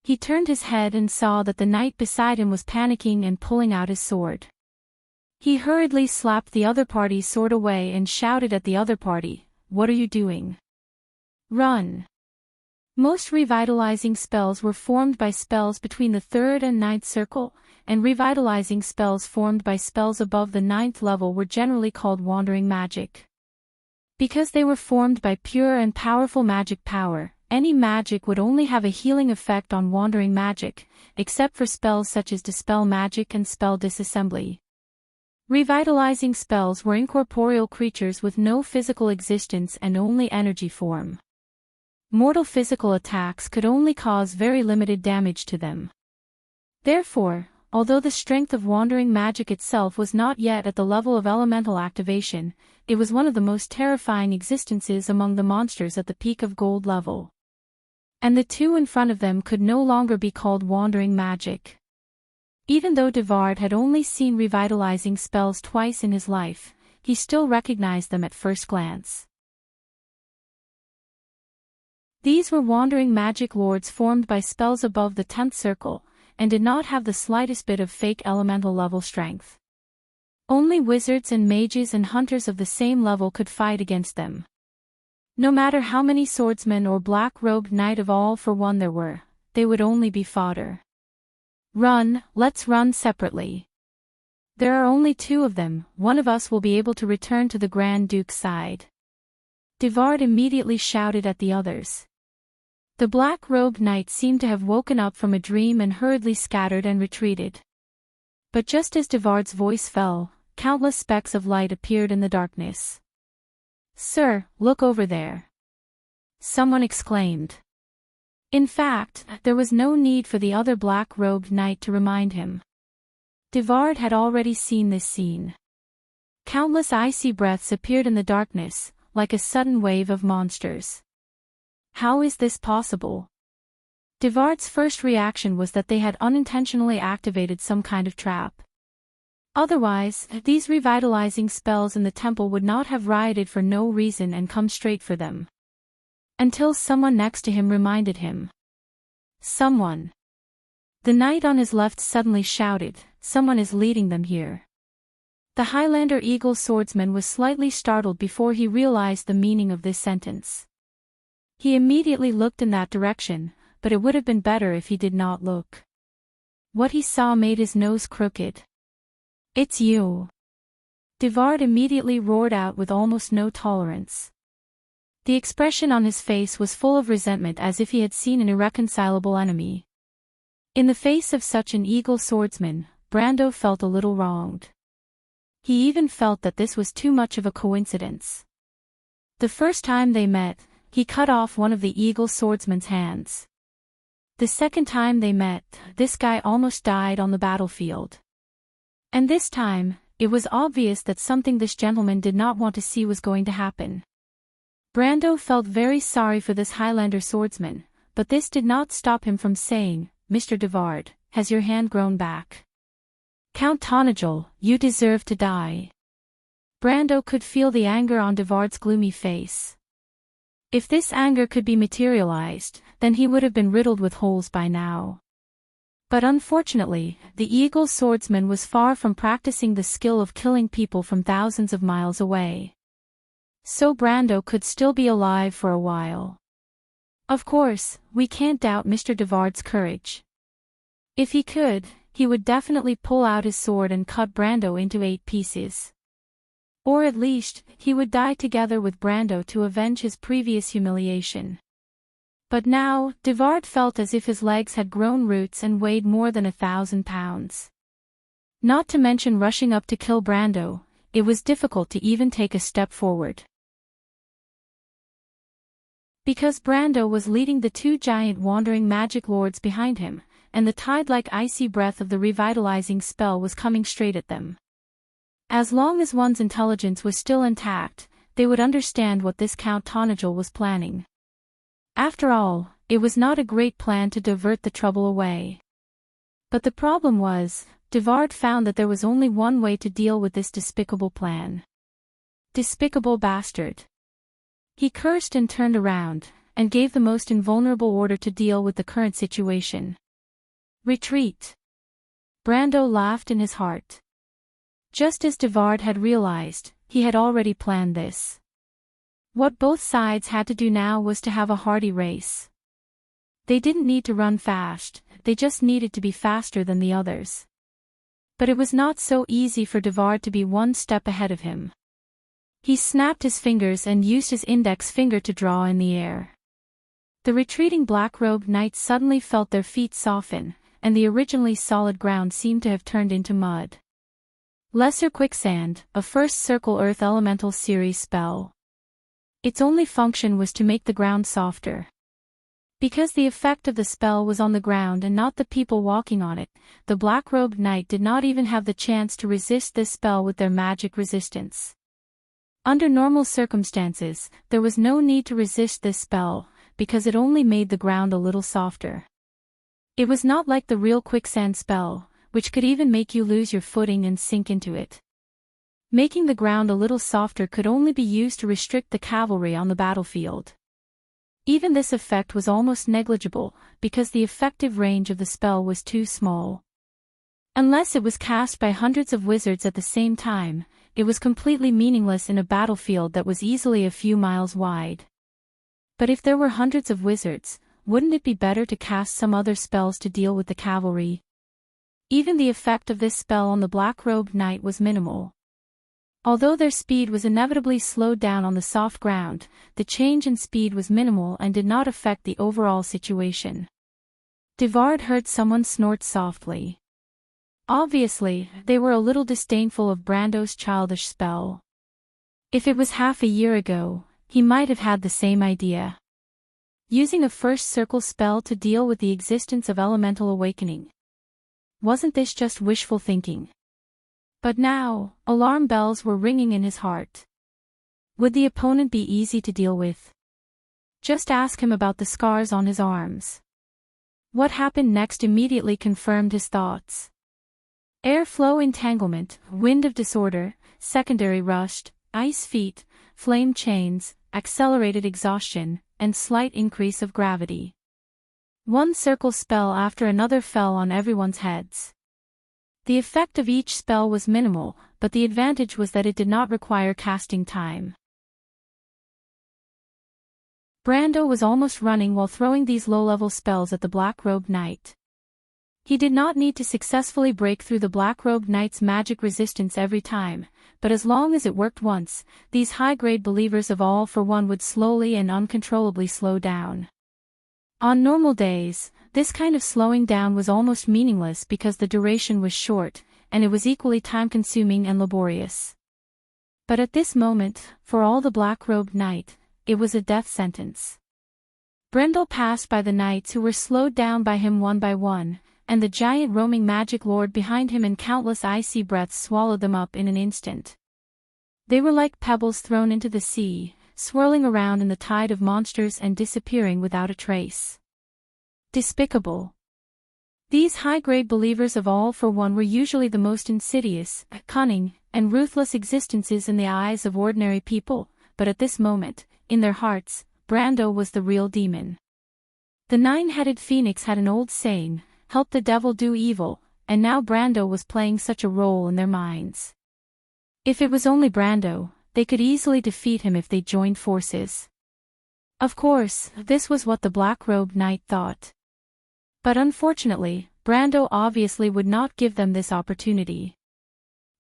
[SPEAKER 1] He turned his head and saw that the knight beside him was panicking and pulling out his sword. He hurriedly slapped the other party's sword away and shouted at the other party, "What are you doing? Run!" Most revitalizing spells were formed by spells between the 3rd and 9th circle, and revitalizing spells formed by spells above the 9th level were generally called wandering magic. Because they were formed by pure and powerful magic power, any magic would only have a healing effect on wandering magic, except for spells such as Dispel Magic and Spell Disassembly. Revitalizing spells were incorporeal creatures with no physical existence and only energy form. Mortal physical attacks could only cause very limited damage to them. Therefore, although the strength of wandering magic itself was not yet at the level of elemental activation, it was one of the most terrifying existences among the monsters at the peak of gold level. And the two in front of them could no longer be called wandering magic. Even though Devard had only seen revitalizing spells twice in his life, he still recognized them at first glance. These were wandering magic lords formed by spells above the 10th circle, and did not have the slightest bit of fake elemental level strength. Only wizards and mages and hunters of the same level could fight against them. No matter how many swordsmen or black-robed knight of all for one there were, they would only be fodder. Run, let's run separately. There are only two of them, one of us will be able to return to the Grand Duke's side. Devard immediately shouted at the others. The black-robed knight seemed to have woken up from a dream and hurriedly scattered and retreated. But just as Devard's voice fell, countless specks of light appeared in the darkness. "Sir, look over there!" someone exclaimed. In fact, there was no need for the other black-robed knight to remind him. Devard had already seen this scene. Countless icy breaths appeared in the darkness, like a sudden wave of monsters. How is this possible? Devard's first reaction was that they had unintentionally activated some kind of trap. Otherwise, these revitalizing spells in the temple would not have rioted for no reason and come straight for them. Until someone next to him reminded him. Someone. The knight on his left suddenly shouted, "Someone is leading them here." The Highlander Eagle swordsman was slightly startled before he realized the meaning of this sentence. He immediately looked in that direction, but it would have been better if he did not look. What he saw made his nose crooked. "It's you!" Devard immediately roared out with almost no tolerance. The expression on his face was full of resentment as if he had seen an irreconcilable enemy. In the face of such an eagle swordsman, Brando felt a little wronged. He even felt that this was too much of a coincidence. The first time they met, he cut off one of the eagle swordsman's hands. The second time they met, this guy almost died on the battlefield. And this time, it was obvious that something this gentleman did not want to see was going to happen. Brando felt very sorry for this Highlander swordsman, but this did not stop him from saying, "Mr. Devard, has your hand grown back? Count Tonagel, you deserve to die." Brando could feel the anger on Devard's gloomy face. If this anger could be materialized, then he would have been riddled with holes by now. But unfortunately, the eagle swordsman was far from practicing the skill of killing people from thousands of miles away. So Brando could still be alive for a while. Of course, we can't doubt Mr. Devard's courage. If he could, he would definitely pull out his sword and cut Brando into 8 pieces. Or at least, he would die together with Brando to avenge his previous humiliation. But now, Devard felt as if his legs had grown roots and weighed more than 1,000 pounds. Not to mention rushing up to kill Brando, it was difficult to even take a step forward. Because Brando was leading the two giant wandering magic lords behind him, and the tide-like icy breath of the revitalizing spell was coming straight at them. As long as one's intelligence was still intact, they would understand what this Count Tonagel was planning. After all, it was not a great plan to divert the trouble away. But the problem was, Devard found that there was only one way to deal with this despicable plan. Despicable bastard. He cursed and turned around, and gave the most invulnerable order to deal with the current situation. Retreat. Brando laughed in his heart. Just as Devard had realized, he had already planned this. What both sides had to do now was to have a hearty race. They didn't need to run fast, they just needed to be faster than the others. But it was not so easy for Devard to be one step ahead of him. He snapped his fingers and used his index finger to draw in the air. The retreating black-robed knights suddenly felt their feet soften, and the originally solid ground seemed to have turned into mud. Lesser Quicksand, a First Circle Earth Elemental Series spell. Its only function was to make the ground softer. Because the effect of the spell was on the ground and not the people walking on it, the black-robed knight did not even have the chance to resist this spell with their magic resistance. Under normal circumstances, there was no need to resist this spell, because it only made the ground a little softer. It was not like the real quicksand spell, which could even make you lose your footing and sink into it. Making the ground a little softer could only be used to restrict the cavalry on the battlefield. Even this effect was almost negligible, because the effective range of the spell was too small. Unless it was cast by hundreds of wizards at the same time, it was completely meaningless in a battlefield that was easily a few miles wide. But if there were hundreds of wizards, wouldn't it be better to cast some other spells to deal with the cavalry? Even the effect of this spell on the black-robed knight was minimal. Although their speed was inevitably slowed down on the soft ground, the change in speed was minimal and did not affect the overall situation. Devard heard someone snort softly. Obviously, they were a little disdainful of Brando's childish spell. If it was half a year ago, he might have had the same idea. Using a first circle spell to deal with the existence of elemental awakening. Wasn't this just wishful thinking? But now, alarm bells were ringing in his heart. Would the opponent be easy to deal with? Just ask him about the scars on his arms. What happened next immediately confirmed his thoughts. Airflow entanglement, wind of disorder, secondary rust, ice feet, flame chains, accelerated exhaustion, and slight increase of gravity. One circle spell after another fell on everyone's heads. The effect of each spell was minimal, but the advantage was that it did not require casting time. Brando was almost running while throwing these low-level spells at the black-robed knight. He did not need to successfully break through the black-robed knight's magic resistance every time, but as long as it worked once, these high-grade believers of all for one would slowly and uncontrollably slow down. On normal days, this kind of slowing down was almost meaningless because the duration was short, and it was equally time-consuming and laborious. But at this moment, for all the black-robed knight, it was a death sentence. Brendel passed by the knights who were slowed down by him one by one, and the giant roaming magic lord behind him and countless icy breaths swallowed them up in an instant. They were like pebbles thrown into the sea, swirling around in the tide of monsters and disappearing without a trace. Despicable. These high-grade believers of all for one were usually the most insidious, cunning, and ruthless existences in the eyes of ordinary people, but at this moment, in their hearts, Brando was the real demon. The nine-headed phoenix had an old saying, "Help the devil do evil," and now Brando was playing such a role in their minds. If it was only Brando, they could easily defeat him if they joined forces. Of course, this was what the black-robed knight thought. But unfortunately, Brando obviously would not give them this opportunity.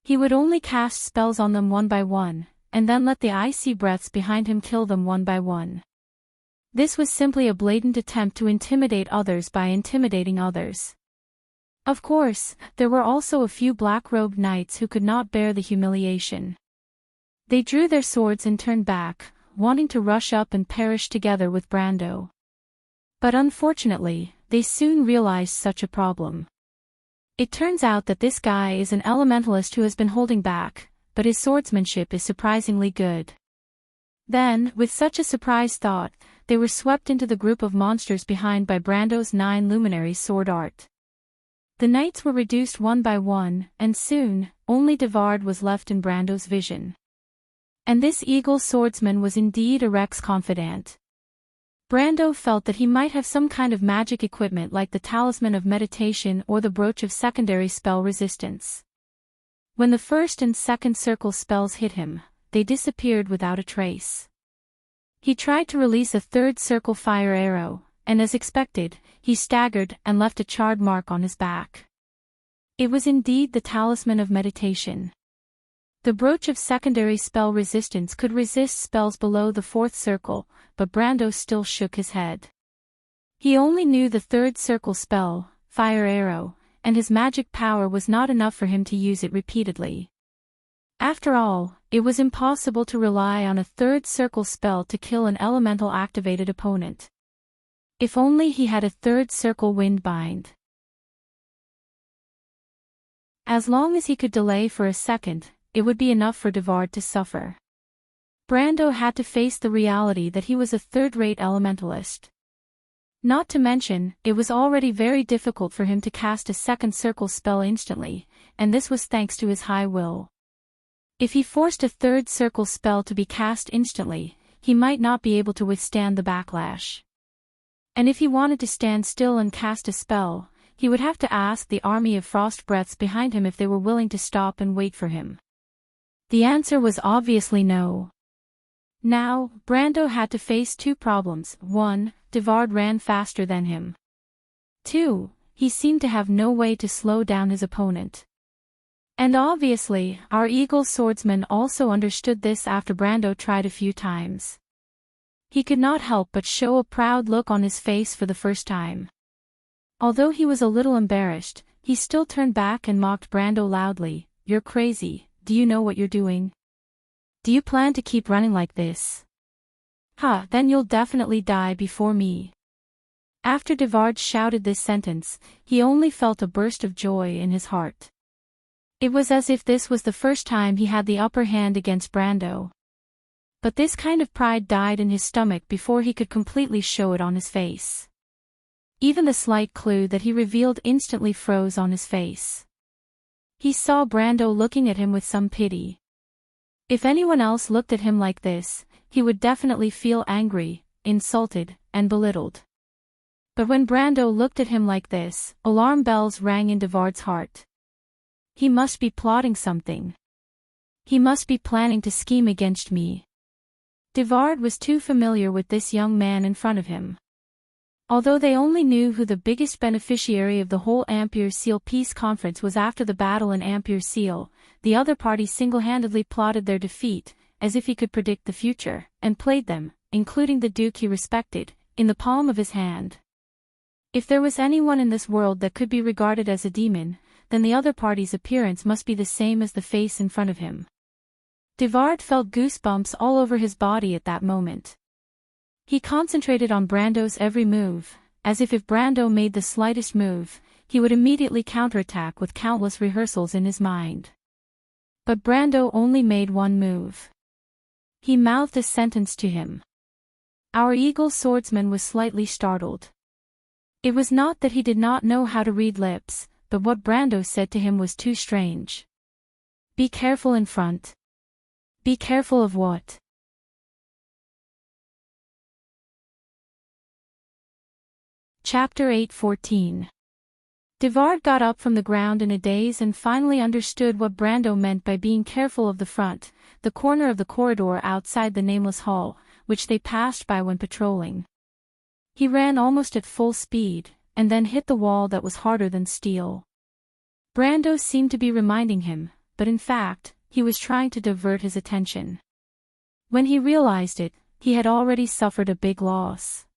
[SPEAKER 1] He would only cast spells on them one by one, and then let the icy breaths behind him kill them one by one. This was simply a blatant attempt to intimidate others by intimidating others. Of course, there were also a few black-robed knights who could not bear the humiliation. They drew their swords and turned back, wanting to rush up and perish together with Brando. But unfortunately, they soon realized such a problem. It turns out that this guy is an elementalist who has been holding back, but his swordsmanship is surprisingly good. Then, with such a surprise thought, they were swept into the group of monsters behind by Brando's 9 luminaries' sword art. The knights were reduced one by one, and soon, only Devard was left in Brando's vision. And this eagle swordsman was indeed a Rex confidant. Brando felt that he might have some kind of magic equipment like the Talisman of Meditation or the Brooch of Secondary Spell Resistance. When the first and second circle spells hit him, they disappeared without a trace. He tried to release a third circle fire arrow, and as expected, he staggered and left a charred mark on his back. It was indeed the Talisman of Meditation. The Brooch of Secondary Spell Resistance could resist spells below the fourth circle, but Brando still shook his head. He only knew the third circle spell, Fire Arrow, and his magic power was not enough for him to use it repeatedly. After all, it was impossible to rely on a third circle spell to kill an elemental-activated opponent. If only he had a third circle Windbind. As long as he could delay for a second, it would be enough for Devard to suffer. Brando had to face the reality that he was a third-rate elementalist. Not to mention, it was already very difficult for him to cast a second circle spell instantly, and this was thanks to his high will. If he forced a third circle spell to be cast instantly, he might not be able to withstand the backlash. And if he wanted to stand still and cast a spell, he would have to ask the army of frost breaths behind him if they were willing to stop and wait for him. The answer was obviously no. Now, Brando had to face two problems. 1. Devard ran faster than him. 2. He seemed to have no way to slow down his opponent. And obviously, our eagle swordsman also understood this after Brando tried a few times. He could not help but show a proud look on his face for the first time. Although he was a little embarrassed, he still turned back and mocked Brando loudly. "You're crazy, do you know what you're doing? Do you plan to keep running like this? Ha, then you'll definitely die before me." After Devard shouted this sentence, he only felt a burst of joy in his heart. It was as if this was the first time he had the upper hand against Brando. But this kind of pride died in his stomach before he could completely show it on his face. Even the slight clue that he revealed instantly froze on his face. He saw Brando looking at him with some pity. If anyone else looked at him like this, he would definitely feel angry, insulted, and belittled. But when Brando looked at him like this, alarm bells rang in Devard's heart. He must be plotting something. He must be planning to scheme against me. Devard was too familiar with this young man in front of him. Although they only knew who the biggest beneficiary of the whole Ampere Seal peace conference was after the battle in Ampere Seal, the other party single-handedly plotted their defeat, as if he could predict the future, and played them, including the Duke he respected, in the palm of his hand. If there was anyone in this world that could be regarded as a demon, then the other party's appearance must be the same as the face in front of him. Devard felt goosebumps all over his body at that moment. He concentrated on Brando's every move, as if Brando made the slightest move, he would immediately counterattack with countless rehearsals in his mind. But Brando only made one move. He mouthed a sentence to him. Our eagle swordsman was slightly startled. It was not that he did not know how to read lips, but what Brando said to him was too strange. Be careful in front. Be careful of what? Chapter 8:14. Devard got up from the ground in a daze and finally understood what Brando meant by being careful of the front, the corner of the corridor outside the nameless hall, which they passed by when patrolling. He ran almost at full speed, and then hit the wall that was harder than steel. Brando seemed to be reminding him, but in fact, he was trying to divert his attention. When he realized it, he had already suffered a big loss.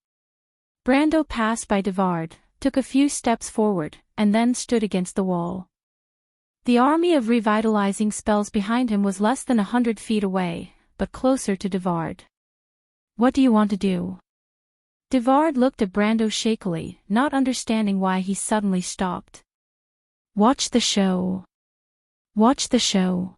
[SPEAKER 1] Brando passed by Devard, took a few steps forward, and then stood against the wall. The army of revitalizing spells behind him was less than 100 feet away, but closer to Devard. What do you want to do? Devard looked at Brando shakily, not understanding why he suddenly stopped. Watch the show. Watch the show.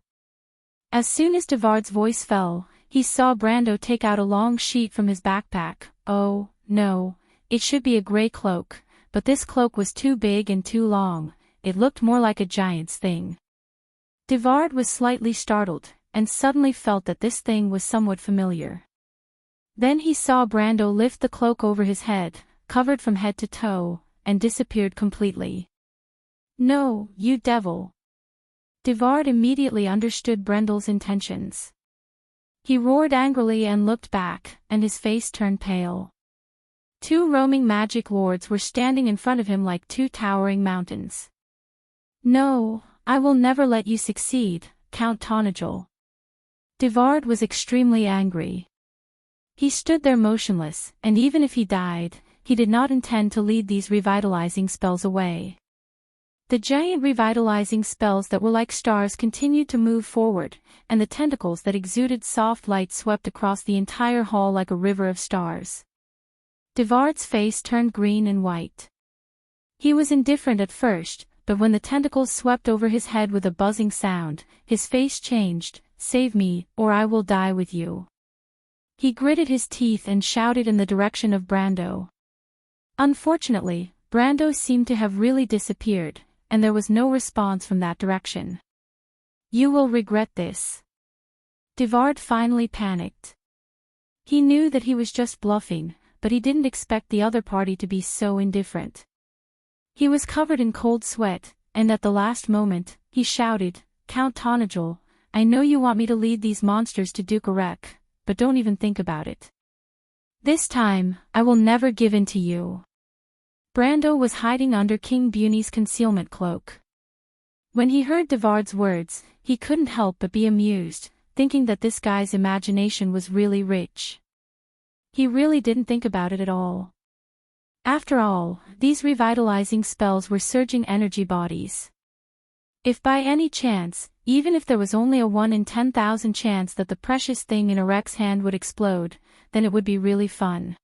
[SPEAKER 1] As soon as Devard's voice fell, he saw Brando take out a long sheet from his backpack. Oh, no. It should be a gray cloak, but this cloak was too big and too long, it looked more like a giant's thing. Devard was slightly startled, and suddenly felt that this thing was somewhat familiar. Then he saw Brando lift the cloak over his head, covered from head to toe, and disappeared completely. No, you devil! Devard immediately understood Brendel's intentions. He roared angrily and looked back, and his face turned pale. Two roaming magic lords were standing in front of him like two towering mountains. No, I will never let you succeed, Count Tonagel. Devard was extremely angry. He stood there motionless, and even if he died, he did not intend to lead these revitalizing spells away. The giant revitalizing spells that were like stars continued to move forward, and the tentacles that exuded soft light swept across the entire hall like a river of stars. Devard's face turned green and white. He was indifferent at first, but when the tentacles swept over his head with a buzzing sound, his face changed. Save me, or I will die with you. He gritted his teeth and shouted in the direction of Brando. Unfortunately, Brando seemed to have really disappeared, and there was no response from that direction. "You will regret this." Devard finally panicked. He knew that he was just bluffing, but he didn't expect the other party to be so indifferent. He was covered in cold sweat, and at the last moment, he shouted, "Count Tonagel, I know you want me to lead these monsters to Ducarec, but don't even think about it. This time, I will never give in to you." Brando was hiding under King Buni's concealment cloak. When he heard Devard's words, he couldn't help but be amused, thinking that this guy's imagination was really rich. He really didn't think about it at all. After all, these revitalizing spells were surging energy bodies. If by any chance, even if there was only a 1 in 10,000 chance that the precious thing in Eric's hand would explode, then it would be really fun.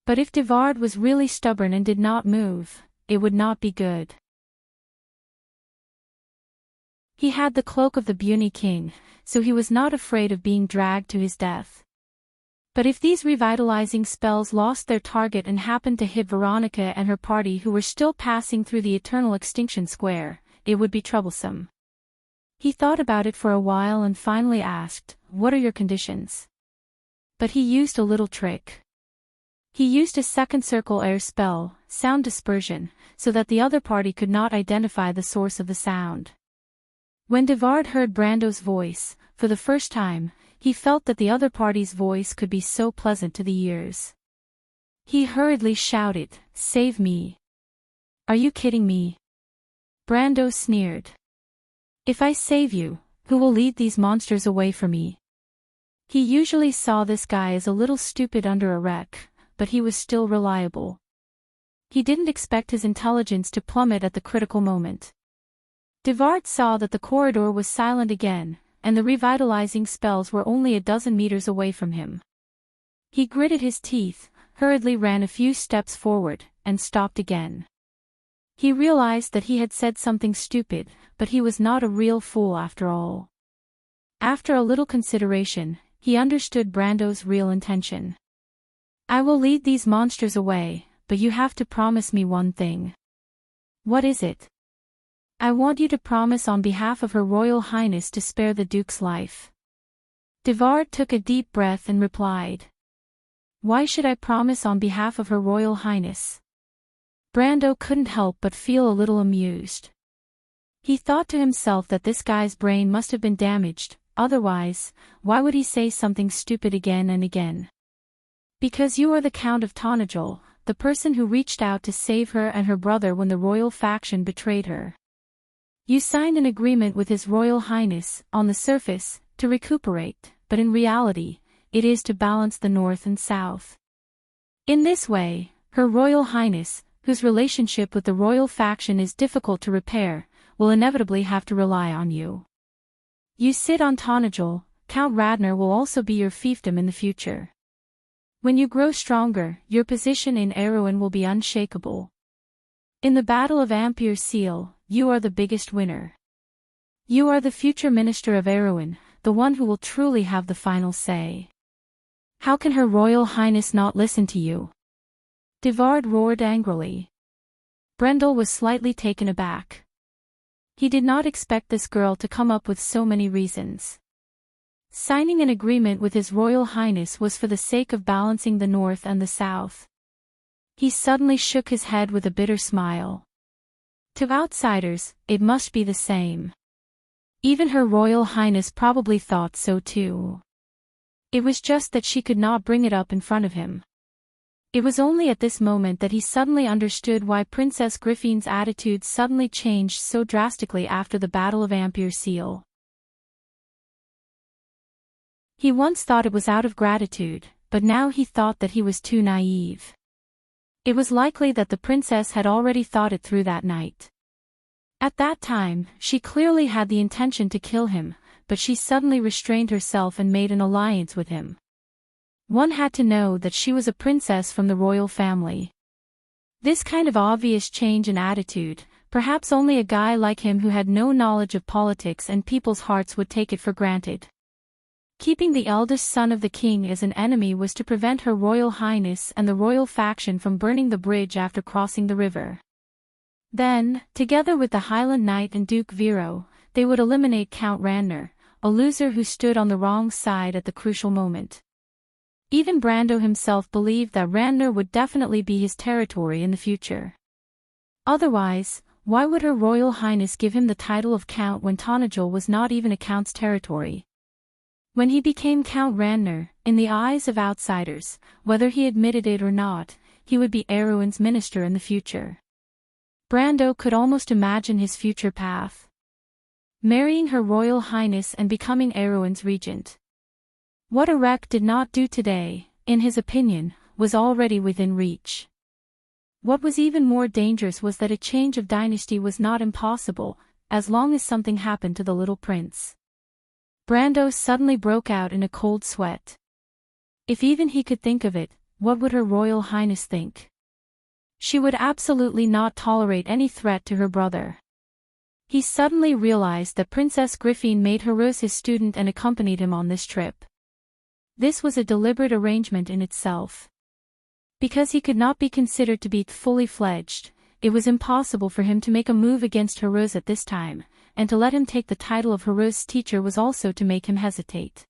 [SPEAKER 1] But if Devard was really stubborn and did not move, it would not be good. He had the cloak of the Buni King, so he was not afraid of being dragged to his death. But if these revitalizing spells lost their target and happened to hit Veronica and her party who were still passing through the Eternal Extinction Square, it would be troublesome. He thought about it for a while and finally asked, "What are your conditions?" But he used a little trick. He used a second circle air spell, sound dispersion, so that the other party could not identify the source of the sound. When Devard heard Brando's voice, for the first time, he felt that the other party's voice could be so pleasant to the ears. He hurriedly shouted, "Save me." "Are you kidding me?" Brando sneered. "If I save you, who will lead these monsters away from me?" He usually saw this guy as a little stupid under a wreck, but he was still reliable. He didn't expect his intelligence to plummet at the critical moment. Devard saw that the corridor was silent again, and the revitalizing spells were only a dozen meters away from him. He gritted his teeth, hurriedly ran a few steps forward, and stopped again. He realized that he had said something stupid, but he was not a real fool after all. After a little consideration, he understood Brando's real intention. "I will lead these monsters away, but you have to promise me one thing." "What is it?" "I want you to promise on behalf of Her Royal Highness to spare the Duke's life." Devard took a deep breath and replied. "Why should I promise on behalf of Her Royal Highness?" Brando couldn't help but feel a little amused. He thought to himself that this guy's brain must have been damaged, otherwise, why would he say something stupid again and again? "Because you are the Count of Tonagel, the person who reached out to save her and her brother when the royal faction betrayed her. You signed an agreement with His Royal Highness, on the surface, to recuperate, but in reality, it is to balance the North and South. In this way, Her Royal Highness, whose relationship with the royal faction is difficult to repair, will inevitably have to rely on you. You sit on Tonagel, Count Radner will also be your fiefdom in the future. When you grow stronger, your position in Erewhon will be unshakable. In the Battle of Ampere Seal, you are the biggest winner. You are the future Minister of Erewhon, the one who will truly have the final say. How can Her Royal Highness not listen to you?" Devard roared angrily. Brendel was slightly taken aback. He did not expect this girl to come up with so many reasons. Signing an agreement with His Royal Highness was for the sake of balancing the North and the South. He suddenly shook his head with a bitter smile. To outsiders, it must be the same. Even Her Royal Highness probably thought so too. It was just that she could not bring it up in front of him. It was only at this moment that he suddenly understood why Princess Griffine's attitude suddenly changed so drastically after the Battle of Ampere Seal. He once thought it was out of gratitude, but now he thought that he was too naive. It was likely that the princess had already thought it through that night. At that time, she clearly had the intention to kill him, but she suddenly restrained herself and made an alliance with him. One had to know that she was a princess from the royal family. This kind of obvious change in attitude, perhaps only a guy like him who had no knowledge of politics and people's hearts would take it for granted. Keeping the eldest son of the king as an enemy was to prevent Her Royal Highness and the royal faction from burning the bridge after crossing the river. Then, together with the Highland Knight and Duke Vero, they would eliminate Count Randner, a loser who stood on the wrong side at the crucial moment. Even Brando himself believed that Randner would definitely be his territory in the future. Otherwise, why would Her Royal Highness give him the title of Count when Tonajol was not even a count's territory? When he became Count Randner, in the eyes of outsiders, whether he admitted it or not, he would be Arwen's minister in the future. Brando could almost imagine his future path. Marrying Her Royal Highness and becoming Arwen's regent. What Erec did not do today, in his opinion, was already within reach. What was even more dangerous was that a change of dynasty was not impossible, as long as something happened to the little prince. Brando suddenly broke out in a cold sweat. If even he could think of it, what would Her Royal Highness think? She would absolutely not tolerate any threat to her brother. He suddenly realized that Princess Griffine made Heureuse his student and accompanied him on this trip. This was a deliberate arrangement in itself. Because he could not be considered to be fully fledged, it was impossible for him to make a move against Heureuse at this time, and to let him take the title of Heureuse teacher was also to make him hesitate.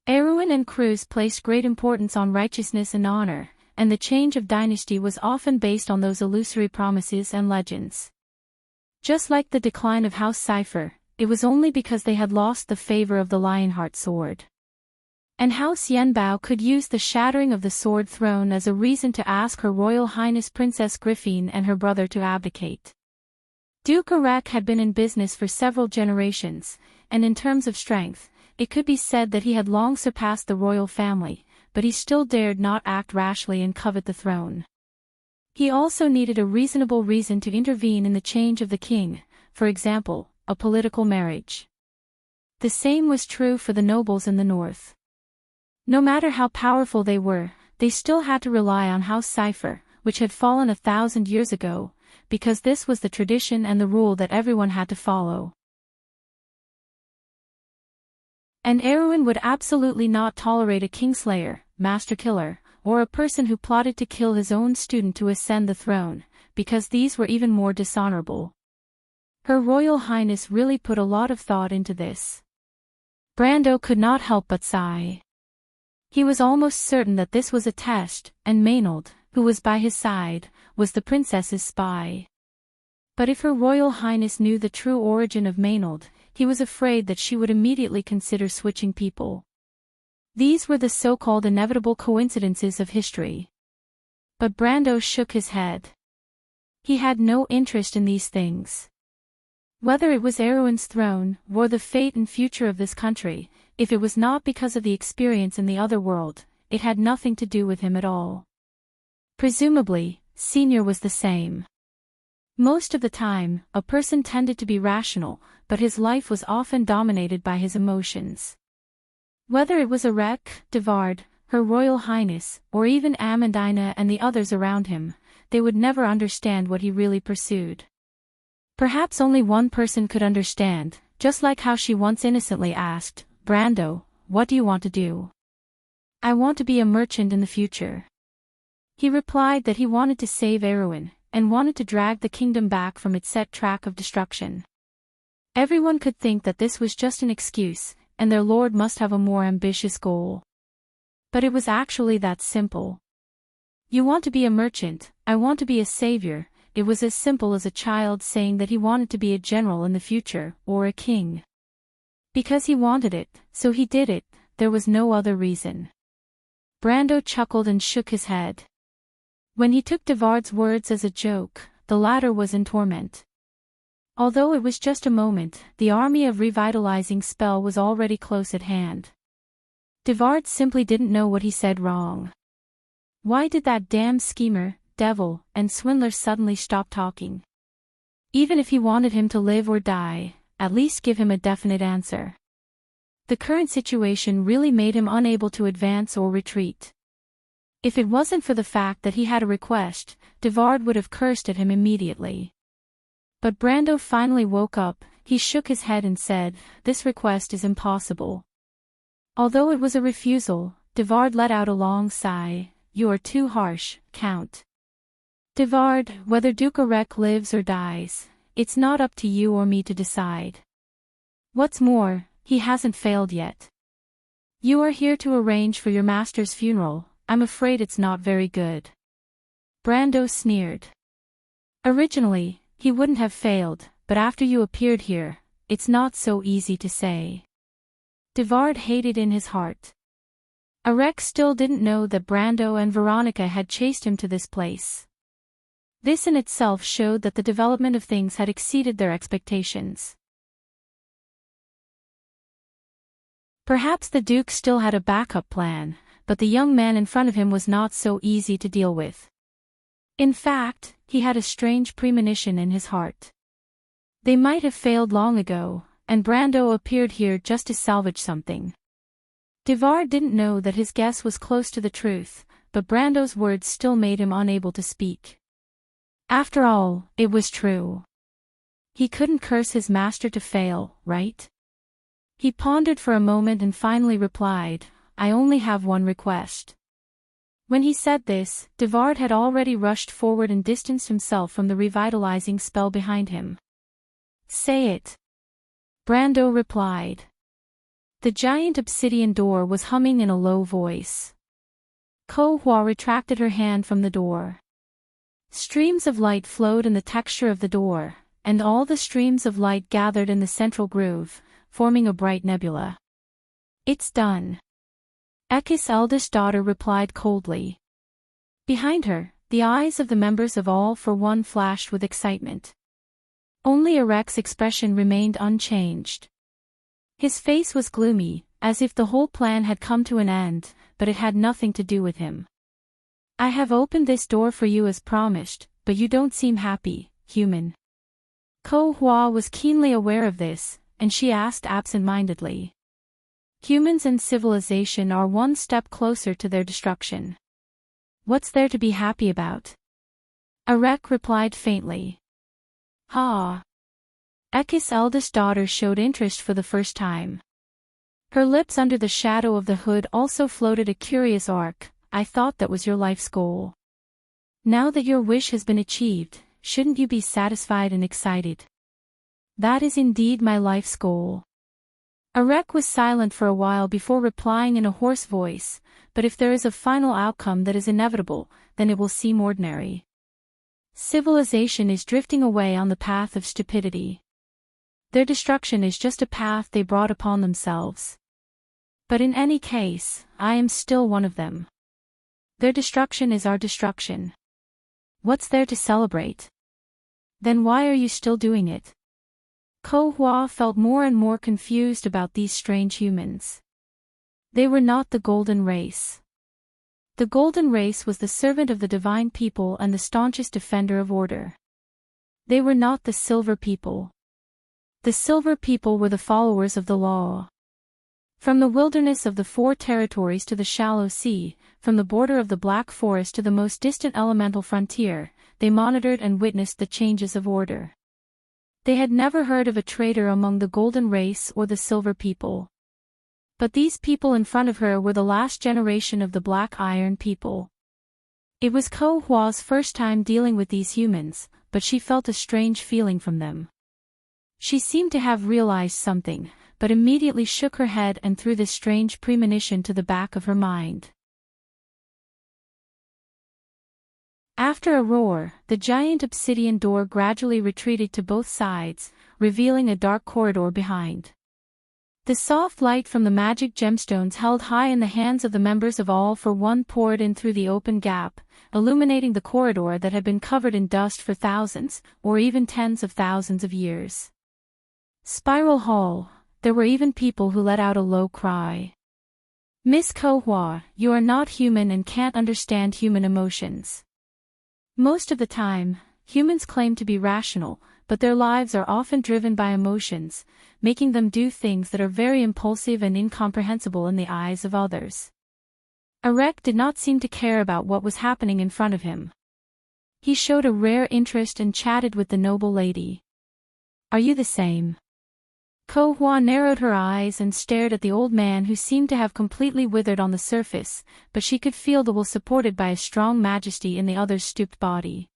[SPEAKER 1] Arwen and Cruz placed great importance on righteousness and honor, and the change of dynasty was often based on those illusory promises and legends. Just like the decline of House Cypher, it was only because they had lost the favor of the Lionheart sword. And House Yenbao could use the shattering of the Sword Throne as a reason to ask Her Royal Highness Princess Griffine and her brother to abdicate. Duke Erec had been in business for several generations, and in terms of strength, it could be said that he had long surpassed the royal family, but he still dared not act rashly and covet the throne. He also needed a reasonable reason to intervene in the change of the king, for example, a political marriage. The same was true for the nobles in the north. No matter how powerful they were, they still had to rely on House Cypher, which had fallen 1,000 years ago, because this was the tradition and the rule that everyone had to follow. And Arwen would absolutely not tolerate a kingslayer, master killer, or a person who plotted to kill his own student to ascend the throne, because these were even more dishonorable. Her Royal Highness really put a lot of thought into this. Brando could not help but sigh. He was almost certain that this was a test, and Maynard, who was by his side, was the princess's spy. But if Her Royal Highness knew the true origin of Maynard, he was afraid that she would immediately consider switching people. These were the so-called inevitable coincidences of history. But Brando shook his head. He had no interest in these things. Whether it was Arwen's throne, or the fate and future of this country, if it was not because of the experience in the other world, it had nothing to do with him at all. Presumably, Senior was the same. Most of the time, a person tended to be rational, but his life was often dominated by his emotions. Whether it was Erec, Devard, Her Royal Highness, or even Amandina and the others around him, they would never understand what he really pursued. Perhaps only one person could understand, just like how she once innocently asked, "Brando, what do you want to do?" "I want to be a merchant in the future." He replied that he wanted to save Arwen, and wanted to drag the kingdom back from its set track of destruction. Everyone could think that this was just an excuse, and their lord must have a more ambitious goal. But it was actually that simple. "You want to be a merchant, I want to be a savior." It was as simple as a child saying that he wanted to be a general in the future, or a king. Because he wanted it, so he did it, there was no other reason. Brando chuckled and shook his head. When he took Devard's words as a joke, the latter was in torment. Although it was just a moment, the army of revitalizing spell was already close at hand. Devard simply didn't know what he said wrong. Why did that damn schemer, devil, and swindler suddenly stop talking? Even if he wanted him to live or die, at least give him a definite answer. The current situation really made him unable to advance or retreat. If it wasn't for the fact that he had a request, Devard would have cursed at him immediately. But Brando finally woke up, he shook his head and said, "This request is impossible." Although it was a refusal, Devard let out a long sigh. You are too harsh, Count. Devard, whether Duke Aurec lives or dies, it's not up to you or me to decide. What's more, he hasn't failed yet. You are here to arrange for your master's funeral. I'm afraid it's not very good. Brando sneered. Originally, he wouldn't have failed, but after you appeared here, it's not so easy to say. Devard hated in his heart. Aurec still didn't know that Brando and Veronica had chased him to this place. This in itself showed that the development of things had exceeded their expectations. Perhaps the Duke still had a backup plan, but the young man in front of him was not so easy to deal with. In fact, he had a strange premonition in his heart. They might have failed long ago, and Brando appeared here just to salvage something. Devard didn't know that his guess was close to the truth, but Brando's words still made him unable to speak. After all, it was true. He couldn't curse his master to fail, right? He pondered for a moment and finally replied, I only have one request. When he said this, Devard had already rushed forward and distanced himself from the revitalizing spell behind him. Say it. Brando replied. The giant obsidian door was humming in a low voice. Ko Hua retracted her hand from the door. Streams of light flowed in the texture of the door, and all the streams of light gathered in the central groove, forming a bright nebula. It's done. Ekis' eldest daughter replied coldly. Behind her, the eyes of the members of All for One flashed with excitement. Only Aurec's expression remained unchanged. His face was gloomy, as if the whole plan had come to an end, but it had nothing to do with him. I have opened this door for you as promised, but you don't seem happy, human. Ko Hua was keenly aware of this, and she asked absent-mindedly. Humans and civilization are one step closer to their destruction. What's there to be happy about? Aurec replied faintly. Ha! Ekis' eldest daughter showed interest for the first time. Her lips under the shadow of the hood also floated a curious arc. I thought that was your life's goal. Now that your wish has been achieved, shouldn't you be satisfied and excited? That is indeed my life's goal. Aurec was silent for a while before replying in a hoarse voice, but if there is a final outcome that is inevitable, then it will seem ordinary. Civilization is drifting away on the path of stupidity. Their destruction is just a path they brought upon themselves. But in any case, I am still one of them. Their destruction is our destruction. What's there to celebrate? Then why are you still doing it? Ko Hua felt more and more confused about these strange humans. They were not the Golden Race. The Golden Race was the servant of the divine people and the staunchest defender of order. They were not the Silver People. The Silver People were the followers of the law. From the wilderness of the Four Territories to the shallow sea, from the border of the Black Forest to the most distant elemental frontier, they monitored and witnessed the changes of order. They had never heard of a traitor among the Golden Race or the Silver People. But these people in front of her were the last generation of the Black Iron People. It was Ko Hua's first time dealing with these humans, but she felt a strange feeling from them. She seemed to have realized something, but immediately shook her head and threw this strange premonition to the back of her mind. After a roar, the giant obsidian door gradually retreated to both sides, revealing a dark corridor behind. The soft light from the magic gemstones held high in the hands of the members of All for One poured in through the open gap, illuminating the corridor that had been covered in dust for thousands, or even tens of thousands of years. Spiral Hall, there were even people who let out a low cry. Miss Ko Hua, you are not human and can't understand human emotions. Most of the time, humans claim to be rational, but their lives are often driven by emotions, making them do things that are very impulsive and incomprehensible in the eyes of others. Aurec did not seem to care about what was happening in front of him. He showed a rare interest and chatted with the noble lady. Are you the same? Ko Hua narrowed her eyes and stared at the old man, who seemed to have completely withered on the surface, but she could feel the will supported by a strong majesty in the other's stooped body.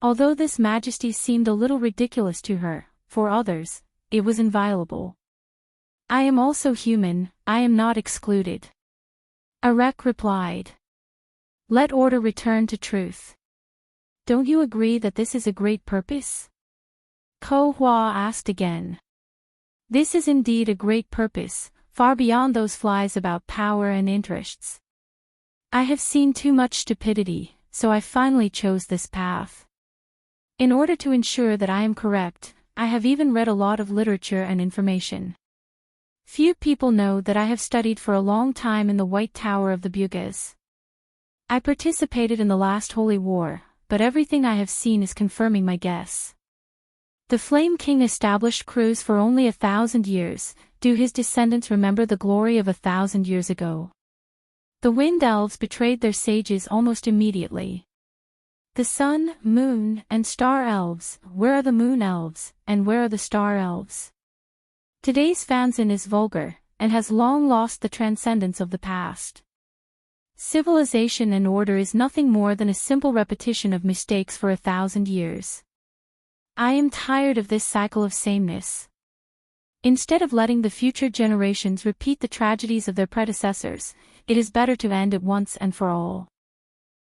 [SPEAKER 1] Although this majesty seemed a little ridiculous to her, for others, it was inviolable. I am also human, I am not excluded. Erech replied. Let order return to truth. Don't you agree that this is a great purpose? Ko Hua asked again. This is indeed a great purpose, far beyond those flies about power and interests. I have seen too much stupidity, so I finally chose this path. In order to ensure that I am correct, I have even read a lot of literature and information. Few people know that I have studied for a long time in the White Tower of the Bugis. I participated in the last Holy War, but everything I have seen is confirming my guess. The Flame King established crews for only 1,000 years. Do his descendants remember the glory of 1,000 years ago? The Wind Elves betrayed their sages almost immediately. The Sun, Moon, and Star Elves, where are the Moon Elves, and where are the Star Elves? Today's fanzine is vulgar, and has long lost the transcendence of the past. Civilization and order is nothing more than a simple repetition of mistakes for 1,000 years. I am tired of this cycle of sameness. Instead of letting the future generations repeat the tragedies of their predecessors, it is better to end it once and for all.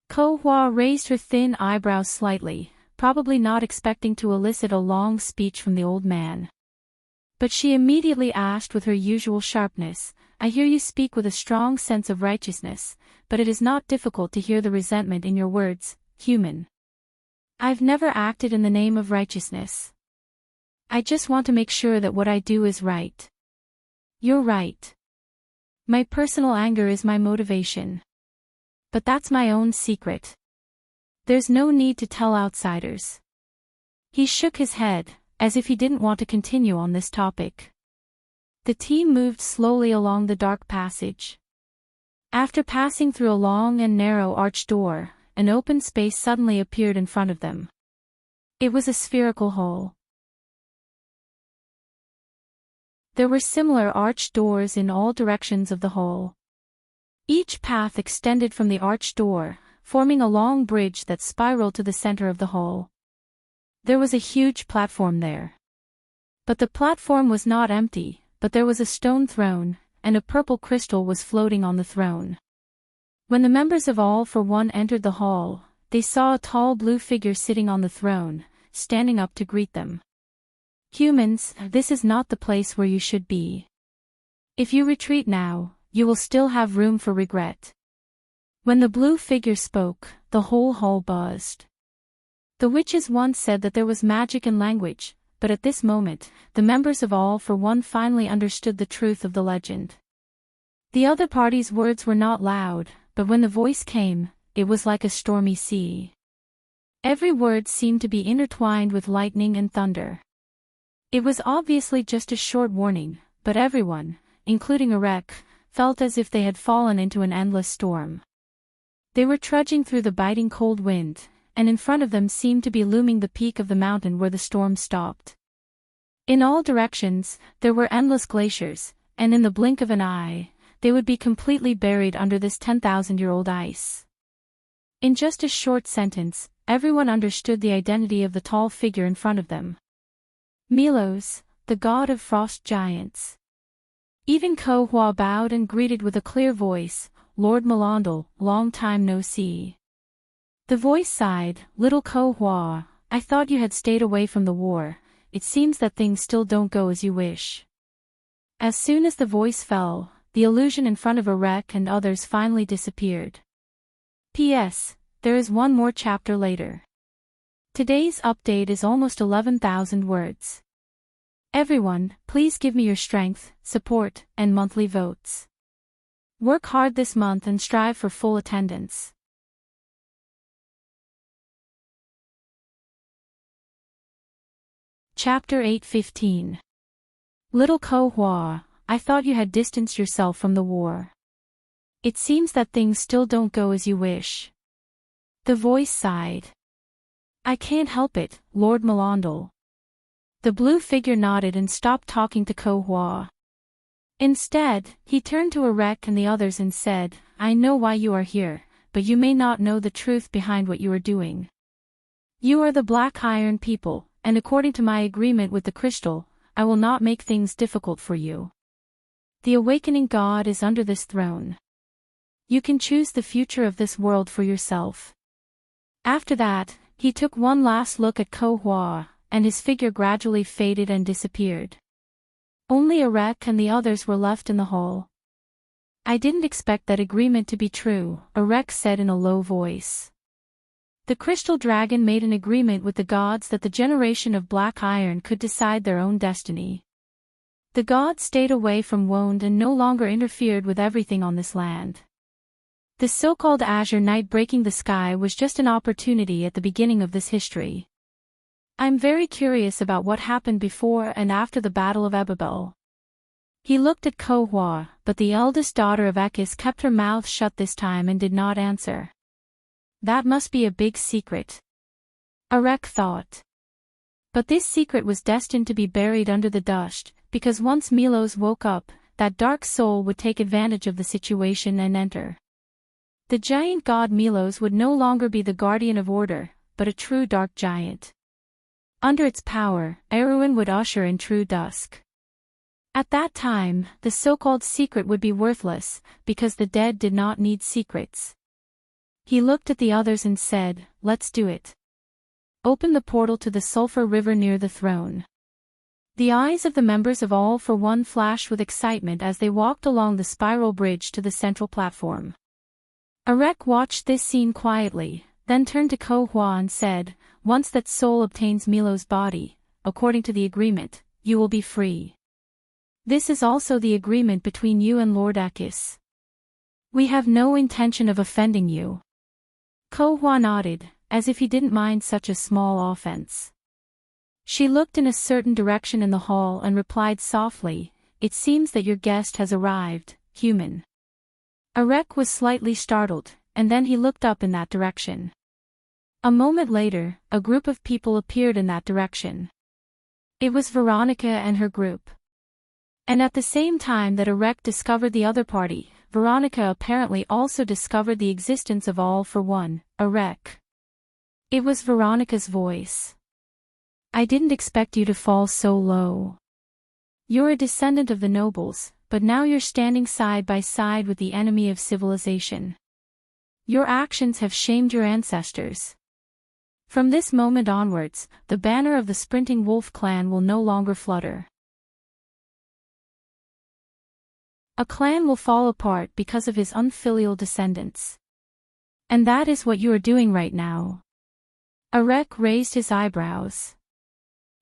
[SPEAKER 1] Ko Hua raised her thin eyebrows slightly, probably not expecting to elicit a long speech from the old man. But she immediately asked with her usual sharpness, I hear you speak with a strong sense of righteousness, but it is not difficult to hear the resentment in your words, human. I've never acted in the name of righteousness. I just want to make sure that what I do is right. You're right. My personal anger is my motivation. But that's my own secret. There's no need to tell outsiders. He shook his head, as if he didn't want to continue on this topic. The team moved slowly along the dark passage. After passing through a long and narrow arched door, an open space suddenly appeared in front of them. It was a spherical hall. There were similar arched doors in all directions of the hall. Each path extended from the arched door, forming a long bridge that spiraled to the center of the hall. There was a huge platform there. But the platform was not empty, but there was a stone throne, and a purple crystal was floating on the throne. When the members of All for One entered the hall, they saw a tall blue figure sitting on the throne, standing up to greet them. Humans, this is not the place where you should be. If you retreat now, you will still have room for regret. When the blue figure spoke, the whole hall buzzed. The witches once said that there was magic in language, but at this moment, the members of All for One finally understood the truth of the legend. The other party's words were not loud, but when the voice came, it was like a stormy sea. Every word seemed to be intertwined with lightning and thunder. It was obviously just a short warning, but everyone, including Erech, felt as if they had fallen into an endless storm. They were trudging through the biting cold wind, and in front of them seemed to be looming the peak of the mountain where the storm stopped. In all directions, there were endless glaciers, and in the blink of an eye, they would be completely buried under this 10,000-year-old ice. In just a short sentence, everyone understood the identity of the tall figure in front of them. Milos, the god of frost giants. Even Ko Hua bowed and greeted with a clear voice, Lord Melandal, long time no see. The voice sighed, Little Ko Hua, I thought you had stayed away from the war. It seems that things still don't go as you wish. As soon as the voice fell, the illusion in front of Erech and others finally disappeared. P.S. There is one more chapter later. Today's update is almost 11,000 words. Everyone, please give me your strength, support, and monthly votes. Work hard this month and strive for full attendance. Chapter 8:15. Little Ko Hua, I thought you had distanced yourself from the war. It seems that things still don't go as you wish. The voice sighed. I can't help it, Lord Melandal. The blue figure nodded and stopped talking to Ko Hua. Instead, he turned to Erek and the others and said, I know why you are here, but you may not know the truth behind what you are doing. You are the Black Iron people, and according to my agreement with the crystal, I will not make things difficult for you. The awakening god is under this throne. You can choose the future of this world for yourself. After that, he took one last look at Ko Hua, and his figure gradually faded and disappeared. Only Erek and the others were left in the hall. I didn't expect that agreement to be true, Erek said in a low voice. The crystal dragon made an agreement with the gods that the generation of Black Iron could decide their own destiny. The gods stayed away from Wonde and no longer interfered with everything on this land. The so-called Azure Knight breaking the sky was just an opportunity at the beginning of this history. I'm very curious about what happened before and after the Battle of Ebabel. He looked at Ko Hua, but the eldest daughter of Ekis kept her mouth shut this time and did not answer. That must be a big secret, Erek thought. But this secret was destined to be buried under the dust, because once Milos woke up, that dark soul would take advantage of the situation and enter. The giant god Milos would no longer be the guardian of order, but a true dark giant. Under its power, Erwin would usher in true dusk. At that time, the so-called secret would be worthless, because the dead did not need secrets. He looked at the others and said, let's do it. Open the portal to the Sulphur River near the throne. The eyes of the members of All for One flashed with excitement as they walked along the spiral bridge to the central platform. Erek watched this scene quietly, then turned to Ko Hua and said, once that soul obtains Milo's body, according to the agreement, you will be free. This is also the agreement between you and Lord Ekis. We have no intention of offending you. Ko Hua nodded, as if he didn't mind such a small offense. She looked in a certain direction in the hall and replied softly, it seems that your guest has arrived, human. Erek was slightly startled, and then he looked up in that direction. A moment later, a group of people appeared in that direction. It was Veronica and her group. And at the same time that Erek discovered the other party, Veronica apparently also discovered the existence of All for One, Erek. It was Veronica's voice. I didn't expect you to fall so low. You're a descendant of the nobles, but now you're standing side by side with the enemy of civilization. Your actions have shamed your ancestors. From this moment onwards, the banner of the Sprinting Wolf clan will no longer flutter. A clan will fall apart because of his unfilial descendants. And that is what you are doing right now. Erek raised his eyebrows.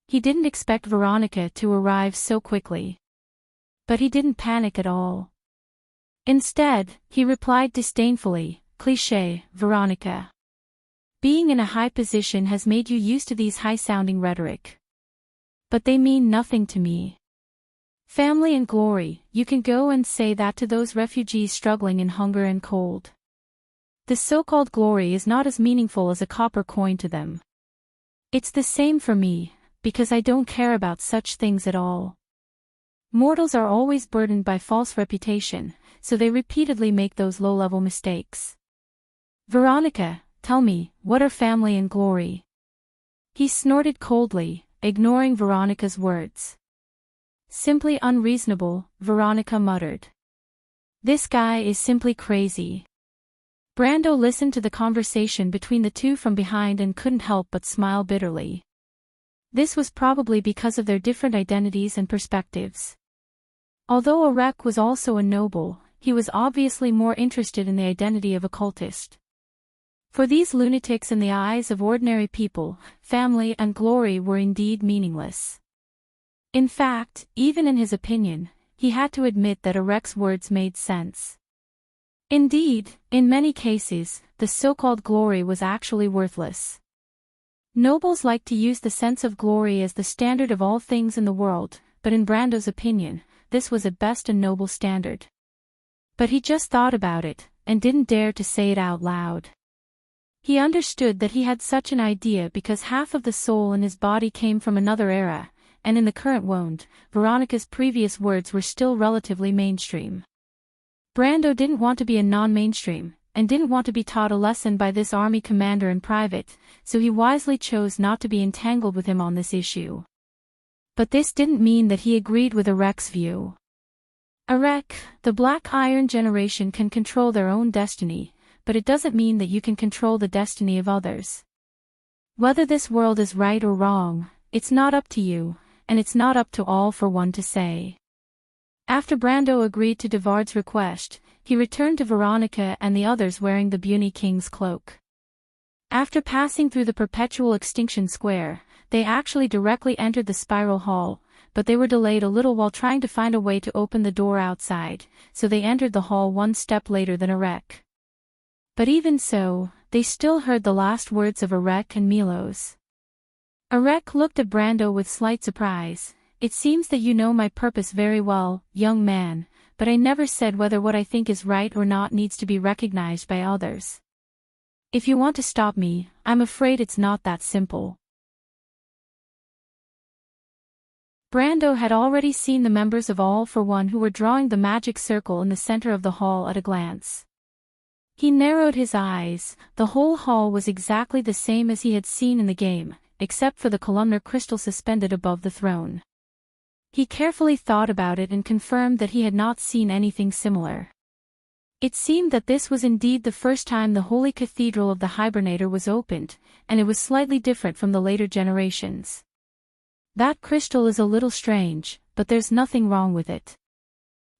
[SPEAKER 1] He didn't expect Veronica to arrive so quickly. But he didn't panic at all. Instead, he replied disdainfully, cliché, Veronica. Being in a high position has made you used to these high-sounding rhetoric. But they mean nothing to me. Family and glory, you can go and say that to those refugees struggling in hunger and cold. The so-called glory is not as meaningful as a copper coin to them. It's the same for me, because I don't care about such things at all. Mortals are always burdened by false reputation, so they repeatedly make those low-level mistakes. Veronica, tell me, what are family and glory? He snorted coldly, ignoring Veronica's words. Simply unreasonable, Veronica muttered. This guy is simply crazy. Brando listened to the conversation between the two from behind and couldn't help but smile bitterly. This was probably because of their different identities and perspectives. Although Erek was also a noble, he was obviously more interested in the identity of a cultist. For these lunatics in the eyes of ordinary people, family and glory were indeed meaningless. In fact, even in his opinion, he had to admit that Erek's words made sense. Indeed, in many cases, the so-called glory was actually worthless. Nobles like to use the sense of glory as the standard of all things in the world, but in Brando's opinion, this was at best a noble standard. But he just thought about it, and didn't dare to say it out loud. He understood that he had such an idea because half of the soul in his body came from another era, and in the current wound, Veronica's previous words were still relatively mainstream. Brando didn't want to be a non-mainstream, and didn't want to be taught a lesson by this army commander in private, so he wisely chose not to be entangled with him on this issue. But this didn't mean that he agreed with Enrich's view. Enrich, the Black Iron generation can control their own destiny, but it doesn't mean that you can control the destiny of others. Whether this world is right or wrong, it's not up to you, and it's not up to all for one to say. After Brando agreed to Devard's request, he returned to Veronica and the others wearing the Puny King's cloak. After passing through the Perpetual Extinction Square, they actually directly entered the Spiral Hall, but they were delayed a little while trying to find a way to open the door outside, so they entered the hall one step later than Enrich. But even so, they still heard the last words of Enrich and Milos. Enrich looked at Brando with slight surprise. "It seems that you know my purpose very well, young man, but I never said whether what I think is right or not needs to be recognized by others. If you want to stop me, I'm afraid it's not that simple." Brando had already seen the members of All for One who were drawing the magic circle in the center of the hall at a glance. He narrowed his eyes. The whole hall was exactly the same as he had seen in the game, except for the columnar crystal suspended above the throne. He carefully thought about it and confirmed that he had not seen anything similar. It seemed that this was indeed the first time the Holy Cathedral of the Hibernator was opened, and it was slightly different from the later generations. "That crystal is a little strange, but there's nothing wrong with it.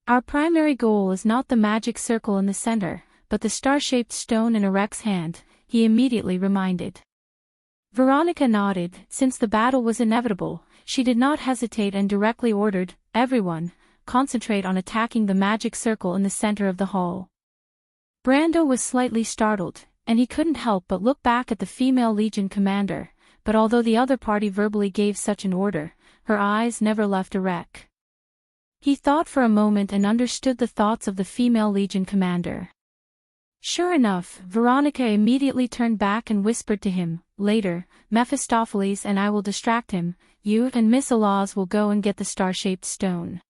[SPEAKER 1] Our primary goal is not the magic circle in the center, but the star-shaped stone in Enrich's hand," he immediately reminded. Veronica nodded. Since the battle was inevitable, she did not hesitate and directly ordered, "Everyone, concentrate on attacking the magic circle in the center of the hall." Brando was slightly startled, and he couldn't help but look back at the female Legion commander, but although the other party verbally gave such an order, her eyes never left Enrich. He thought for a moment and understood the thoughts of the female Legion commander. Sure enough, Veronica immediately turned back and whispered to him, "Later, Mephistopheles and I will distract him, you and Miss Alaz will go and get the star-shaped stone."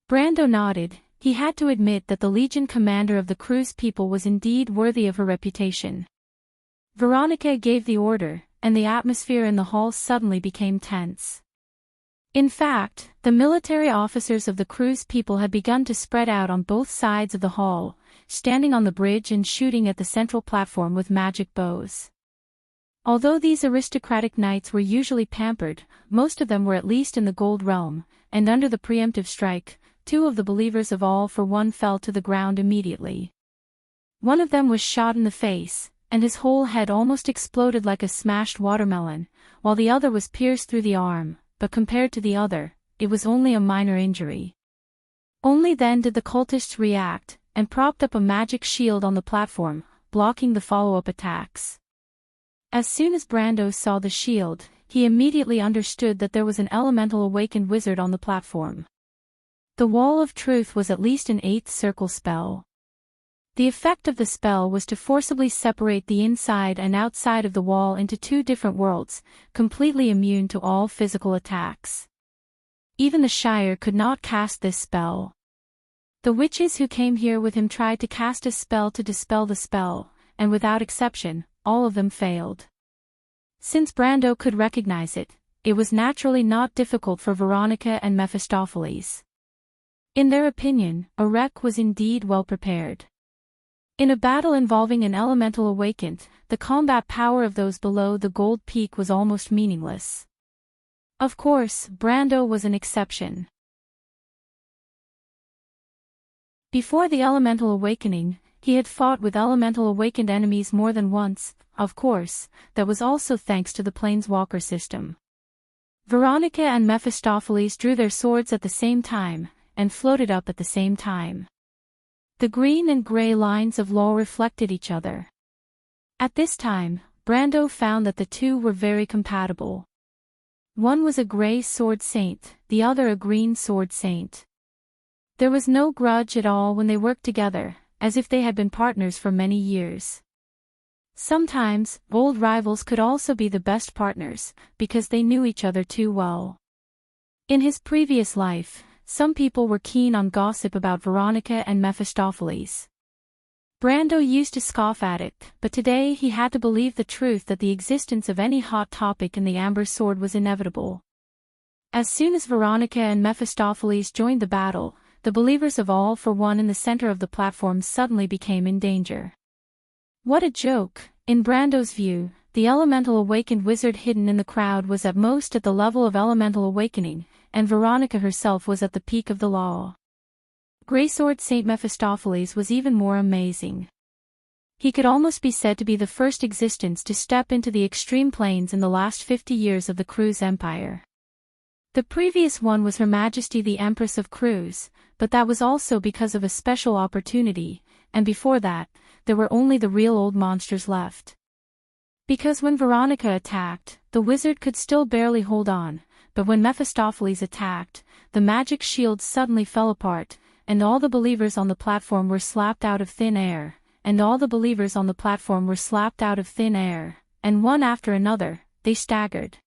[SPEAKER 1] Brando nodded. He had to admit that the Legion commander of the crew's people was indeed worthy of her reputation. Veronica gave the order, and the atmosphere in the hall suddenly became tense. In fact, the military officers of the crew's people had begun to spread out on both sides of the hall, standing on the bridge and shooting at the central platform with magic bows. Although these aristocratic knights were usually pampered, most of them were at least in the gold realm, and under the preemptive strike, 2 of the believers of All for One fell to the ground immediately. One of them was shot in the face, and his whole head almost exploded like a smashed watermelon, while the other was pierced through the arm, but compared to the other, it was only a minor injury. Only then did the cultists react, and propped up a magic shield on the platform, blocking the follow-up attacks. As soon as Brando saw the shield, he immediately understood that there was an elemental awakened wizard on the platform. The Wall of Truth was at least an 8th circle spell. The effect of the spell was to forcibly separate the inside and outside of the wall into 2 different worlds, completely immune to all physical attacks. Even the Shire could not cast this spell. The witches who came here with him tried to cast a spell to dispel the spell, and without exception, all of them failed. Since Brando could recognize it, it was naturally not difficult for Veronica and Mephistopheles. In their opinion, Enrich was indeed well prepared. In a battle involving an elemental awakened, the combat power of those below the gold peak was almost meaningless. Of course, Brando was an exception. Before the elemental awakening, he had fought with elemental awakened enemies more than once. Of course, that was also thanks to the Planeswalker system. Veronica and Mephistopheles drew their swords at the same time, and floated up at the same time. The green and gray lines of law reflected each other. At this time, Brando found that the 2 were very compatible. One was a gray sword saint, the other a green sword saint. There was no grudge at all when they worked together, as if they had been partners for many years. Sometimes, old rivals could also be the best partners, because they knew each other too well. In his previous life, some people were keen on gossip about Veronica and Mephistopheles. Brando used to scoff at it, but today he had to believe the truth that the existence of any hot topic in the Amber Sword was inevitable. As soon as Veronica and Mephistopheles joined the battle, the believers of All for One in the center of the platform suddenly became in danger. What a joke! In Brando's view, the elemental awakened wizard hidden in the crowd was at most at the level of elemental awakening, and Veronica herself was at the peak of the law. Greysword Saint Mephistopheles was even more amazing. He could almost be said to be the first existence to step into the extreme planes in the last 50 years of the Cruz Empire. The previous one was Her Majesty the Empress of Cruz, but that was also because of a special opportunity, and before that, there were only the real old monsters left. Because when Veronica attacked, the wizard could still barely hold on, but when Mephistopheles attacked, the magic shield suddenly fell apart, and all the believers on the platform were slapped out of thin air, and one after another, they staggered.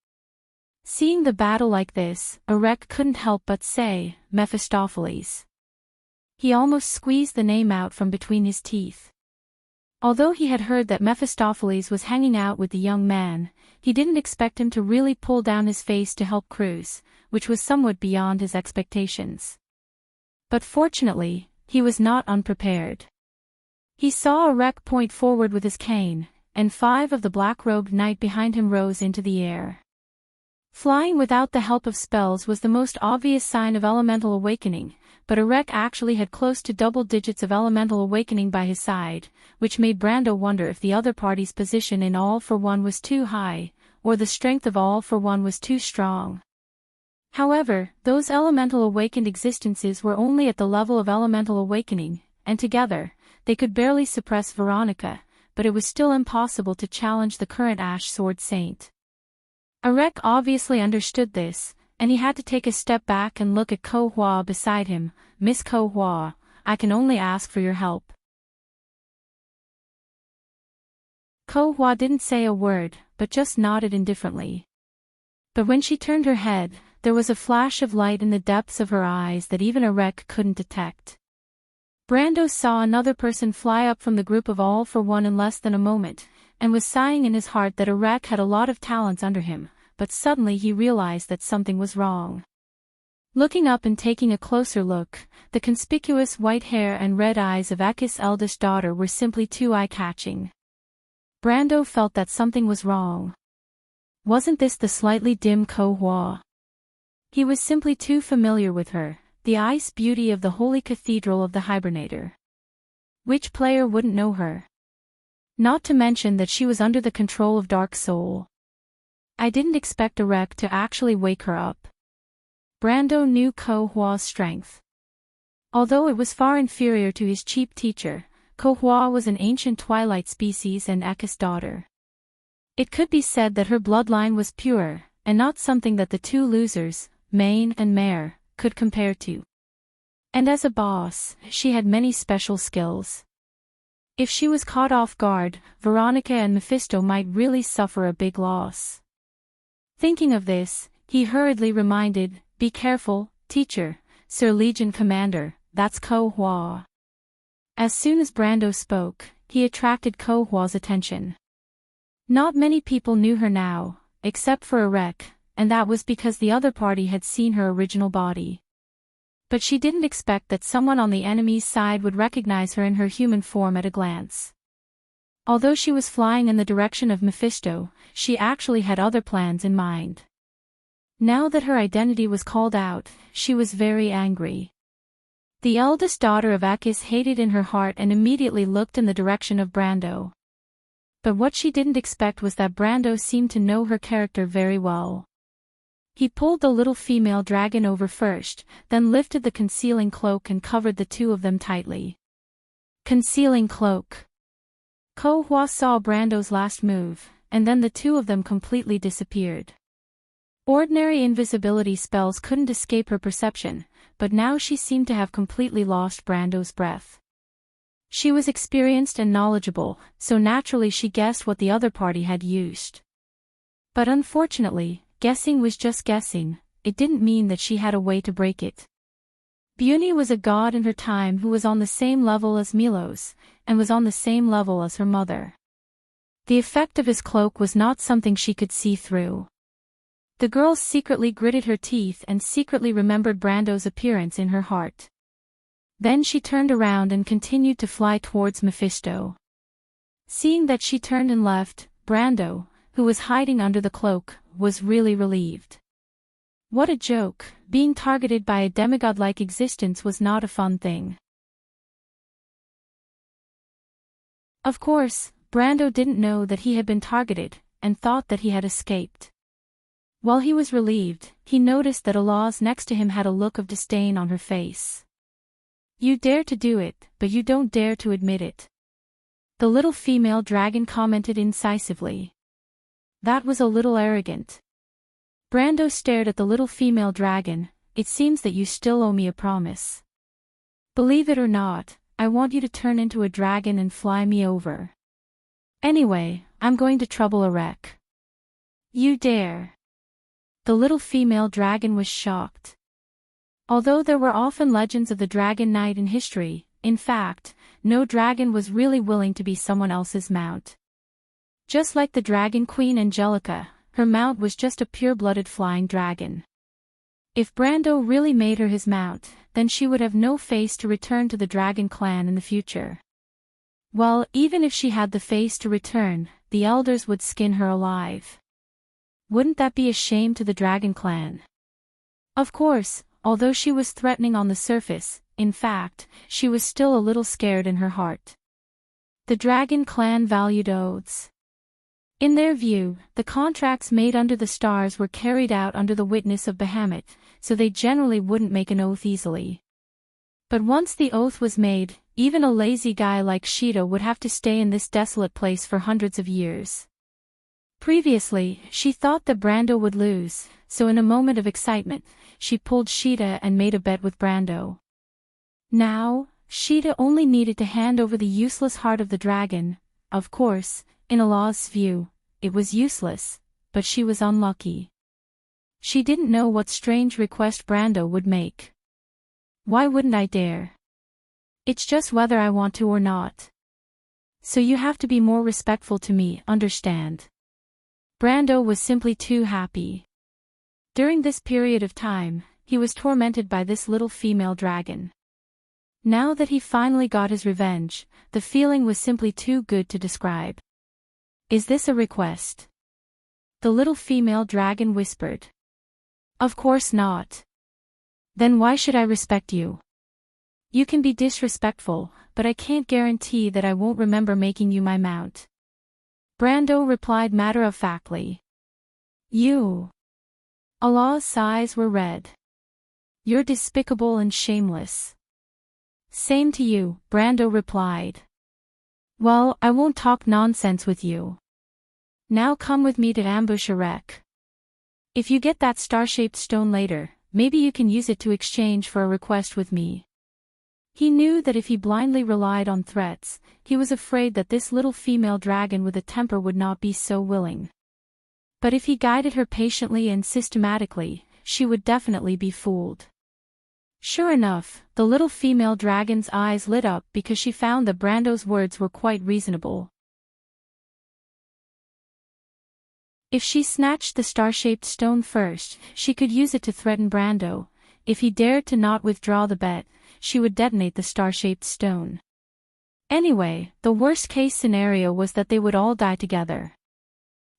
[SPEAKER 1] Seeing the battle like this, Erek couldn't help but say, Mephistopheles. He almost squeezed the name out from between his teeth. Although he had heard that Mephistopheles was hanging out with the young man, he didn't expect him to really pull down his face to help Cruz, which was somewhat beyond his expectations. But fortunately, he was not unprepared. He saw Erek point forward with his cane, and 5 of the black-robed knight behind him rose into the air. Flying without the help of spells was the most obvious sign of elemental awakening, but Erek actually had close to double digits of elemental awakening by his side, which made Brando wonder if the other party's position in All for One was too high, or the strength of All for One was too strong. However, those elemental awakened existences were only at the level of elemental awakening, and together, they could barely suppress Veronica, but it was still impossible to challenge the current Ash Sword Saint. Erek obviously understood this, and he had to take a step back and look at Ko Hua beside him. Miss Ko Hua, I can only ask for your help. Ko Hua didn't say a word, but just nodded indifferently. But when she turned her head, there was a flash of light in the depths of her eyes that even Erek couldn't detect. Brando saw another person fly up from the group of All for One in less than a moment, and was sighing in his heart that Erek had a lot of talents under him, but suddenly he realized that something was wrong. Looking up and taking a closer look, the conspicuous white hair and red eyes of Ekis' eldest daughter were simply too eye-catching. Brando felt that something was wrong. Wasn't this the slightly dim Ko Hua? He was simply too familiar with her, the ice beauty of the holy cathedral of the Hibernator. Which player wouldn't know her? Not to mention that she was under the control of Dark Soul. I didn't expect Erek to actually wake her up. Brando knew Ko Hua's strength. Although it was far inferior to his cheap teacher, Ko Hua was an ancient twilight species and Ekis' daughter. It could be said that her bloodline was pure, and not something that the two losers, Main and Mare, could compare to. And as a boss, she had many special skills. If she was caught off guard, Veronica and Mephisto might really suffer a big loss. Thinking of this, he hurriedly reminded, "Be careful, teacher, Sir Legion Commander, that's Ko Hua." As soon as Brando spoke, he attracted Ko Hua's attention. Not many people knew her now, except for Erek, and that was because the other party had seen her original body. But she didn't expect that someone on the enemy's side would recognize her in her human form at a glance. Although she was flying in the direction of Mephisto, she actually had other plans in mind. Now that her identity was called out, she was very angry. The eldest daughter of Ekis hated in her heart and immediately looked in the direction of Brando. But what she didn't expect was that Brando seemed to know her character very well. He pulled the little female dragon over first, then lifted the concealing cloak and covered the two of them tightly. Concealing cloak. Ko Hua saw Brando's last move, and then the two of them completely disappeared. Ordinary invisibility spells couldn't escape her perception, but now she seemed to have completely lost Brando's breath. She was experienced and knowledgeable, so naturally she guessed what the other party had used. But unfortunately, guessing was just guessing, it didn't mean that she had a way to break it. Buni was a god in her time who was on the same level as Milos, and was on the same level as her mother. The effect of his cloak was not something she could see through. The girl secretly gritted her teeth and secretly remembered Brando's appearance in her heart. Then she turned around and continued to fly towards Mephisto. Seeing that she turned and left, Brando, who was hiding under the cloak, was really relieved. What a joke, being targeted by a demigod-like existence was not a fun thing. Of course, Brando didn't know that he had been targeted, and thought that he had escaped. While he was relieved, he noticed that Alaz next to him had a look of disdain on her face. "You dare to do it, but you don't dare to admit it," the little female dragon commented incisively. "That was a little arrogant." Brando stared at the little female dragon. "It seems that you still owe me a promise. Believe it or not, I want you to turn into a dragon and fly me over. Anyway, I'm going to trouble a wreck." "You dare?" The little female dragon was shocked. Although there were often legends of the Dragon Knight in history, in fact, no dragon was really willing to be someone else's mount. Just like the Dragon Queen Angelica, her mount was just a pure-blooded flying dragon. If Brando really made her his mount, then she would have no face to return to the Dragon Clan in the future. Well, even if she had the face to return, the elders would skin her alive. Wouldn't that be a shame to the Dragon Clan? Of course, although she was threatening on the surface, in fact, she was still a little scared in her heart. The Dragon Clan valued oaths. In their view, the contracts made under the stars were carried out under the witness of Bahamut, so they generally wouldn't make an oath easily. But once the oath was made, even a lazy guy like Sheeta would have to stay in this desolate place for hundreds of years. Previously, she thought that Brando would lose, so in a moment of excitement, she pulled Sheeta and made a bet with Brando. Now, Sheeta only needed to hand over the useless heart of the dragon. Of course, in Allah's view, it was useless, but she was unlucky. She didn't know what strange request Brando would make. "Why wouldn't I dare? It's just whether I want to or not. So you have to be more respectful to me, understand?" Brando was simply too happy. During this period of time, he was tormented by this little female dragon. Now that he finally got his revenge, the feeling was simply too good to describe. "Is this a request?" the little female dragon whispered. "Of course not. Then why should I respect you? You can be disrespectful, but I can't guarantee that I won't remember making you my mount." Brando replied matter-of-factly. "You." Allah's eyes were red. "You're despicable and shameless." "Same to you," Brando replied. "Well, I won't talk nonsense with you. Now come with me to ambush a wreck. If you get that star-shaped stone later, maybe you can use it to exchange for a request with me." He knew that if he blindly relied on threats, he was afraid that this little female dragon with a temper would not be so willing. But if he guided her patiently and systematically, she would definitely be fooled. Sure enough, the little female dragon's eyes lit up because she found that Brando's words were quite reasonable. If she snatched the star-shaped stone first, she could use it to threaten Brando. If he dared to not withdraw the bet, she would detonate the star-shaped stone. Anyway, the worst-case scenario was that they would all die together.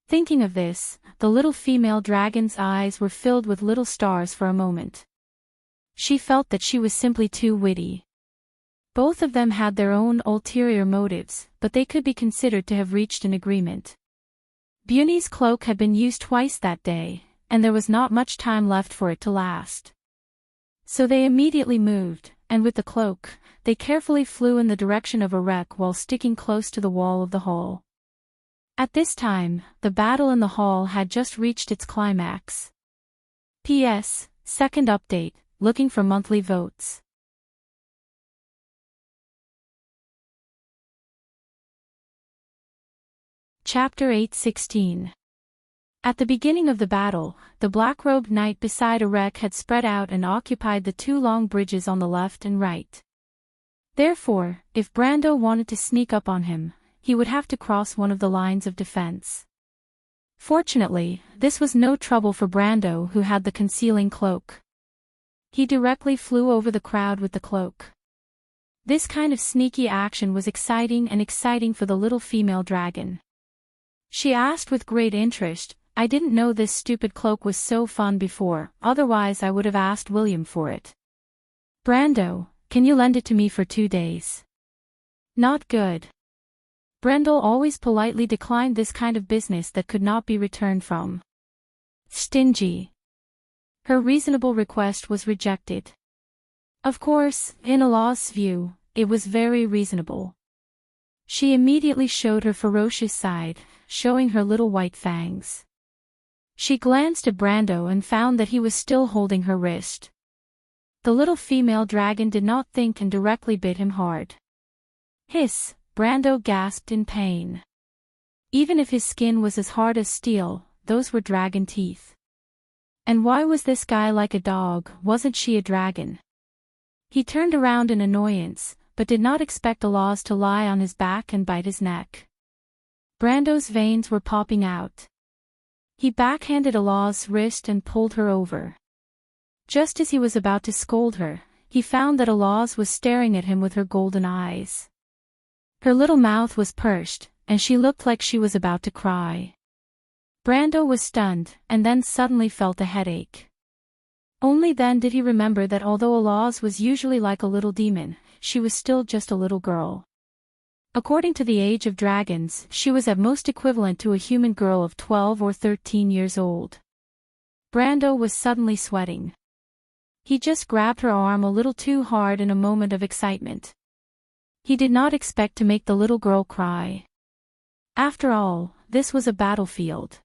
[SPEAKER 1] Thinking of this, the little female dragon's eyes were filled with little stars for a moment. She felt that she was simply too witty. Both of them had their own ulterior motives, but they could be considered to have reached an agreement. Buni's cloak had been used twice that day, and there was not much time left for it to last. So they immediately moved, and with the cloak, they carefully flew in the direction of a wreck while sticking close to the wall of the hall. At this time, the battle in the hall had just reached its climax. P.S. Second update, looking for monthly votes. Chapter 8:16. At the beginning of the battle, the black-robed knight beside Erech had spread out and occupied the two long bridges on the left and right. Therefore, if Brando wanted to sneak up on him, he would have to cross one of the lines of defense. Fortunately, this was no trouble for Brando, who had the concealing cloak. He directly flew over the crowd with the cloak. This kind of sneaky action was exciting for the little female dragon. She asked with great interest, "I didn't know this stupid cloak was so fun before, otherwise I would have asked William for it." "Brando, can you lend it to me for 2 days?" "Not good." Brendel always politely declined this kind of business that could not be returned from. Stingy. Her reasonable request was rejected. Of course, in Allah's view, it was very reasonable. She immediately showed her ferocious side, showing her little white fangs. She glanced at Brando and found that he was still holding her wrist. The little female dragon did not think and directly bit him hard. "Hiss!" Brando gasped in pain. Even if his skin was as hard as steel, those were dragon teeth. And why was this guy like a dog? Wasn't she a dragon? He turned around in annoyance, but did not expect Alaz to lie on his back and bite his neck. Brando's veins were popping out. He backhanded Alaz's wrist and pulled her over. Just as he was about to scold her, he found that Alaz was staring at him with her golden eyes. Her little mouth was pursed, and she looked like she was about to cry. Brando was stunned, and then suddenly felt a headache. Only then did he remember that although Alaz was usually like a little demon, she was still just a little girl. According to the age of dragons, she was at most equivalent to a human girl of 12 or 13 years old. Brando was suddenly sweating. He just grabbed her arm a little too hard in a moment of excitement. He did not expect to make the little girl cry. After all, this was a battlefield.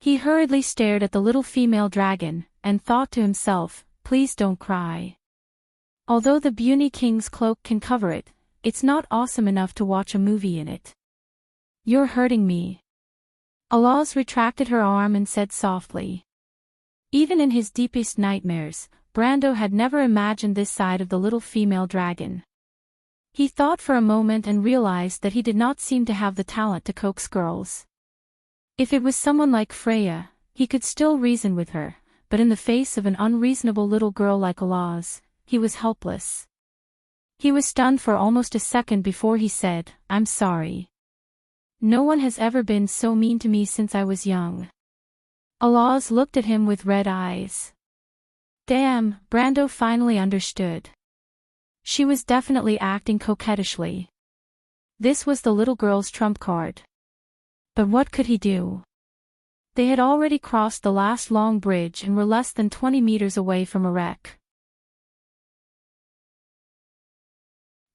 [SPEAKER 1] He hurriedly stared at the little female dragon, and thought to himself, "Please don't cry. Although the Beauty King's cloak can cover it, it's not awesome enough to watch a movie in it. You're hurting me." Alaz retracted her arm and said softly. Even in his deepest nightmares, Brando had never imagined this side of the little female dragon. He thought for a moment and realized that he did not seem to have the talent to coax girls. If it was someone like Freya, he could still reason with her, but in the face of an unreasonable little girl like Alaz, he was helpless. He was stunned for almost a second before he said, "I'm sorry. No one has ever been so mean to me since I was young." Alaz looked at him with red eyes. Damn, Brando finally understood. She was definitely acting coquettishly. This was the little girl's trump card. But what could he do? They had already crossed the last long bridge and were less than 20 meters away from Erech.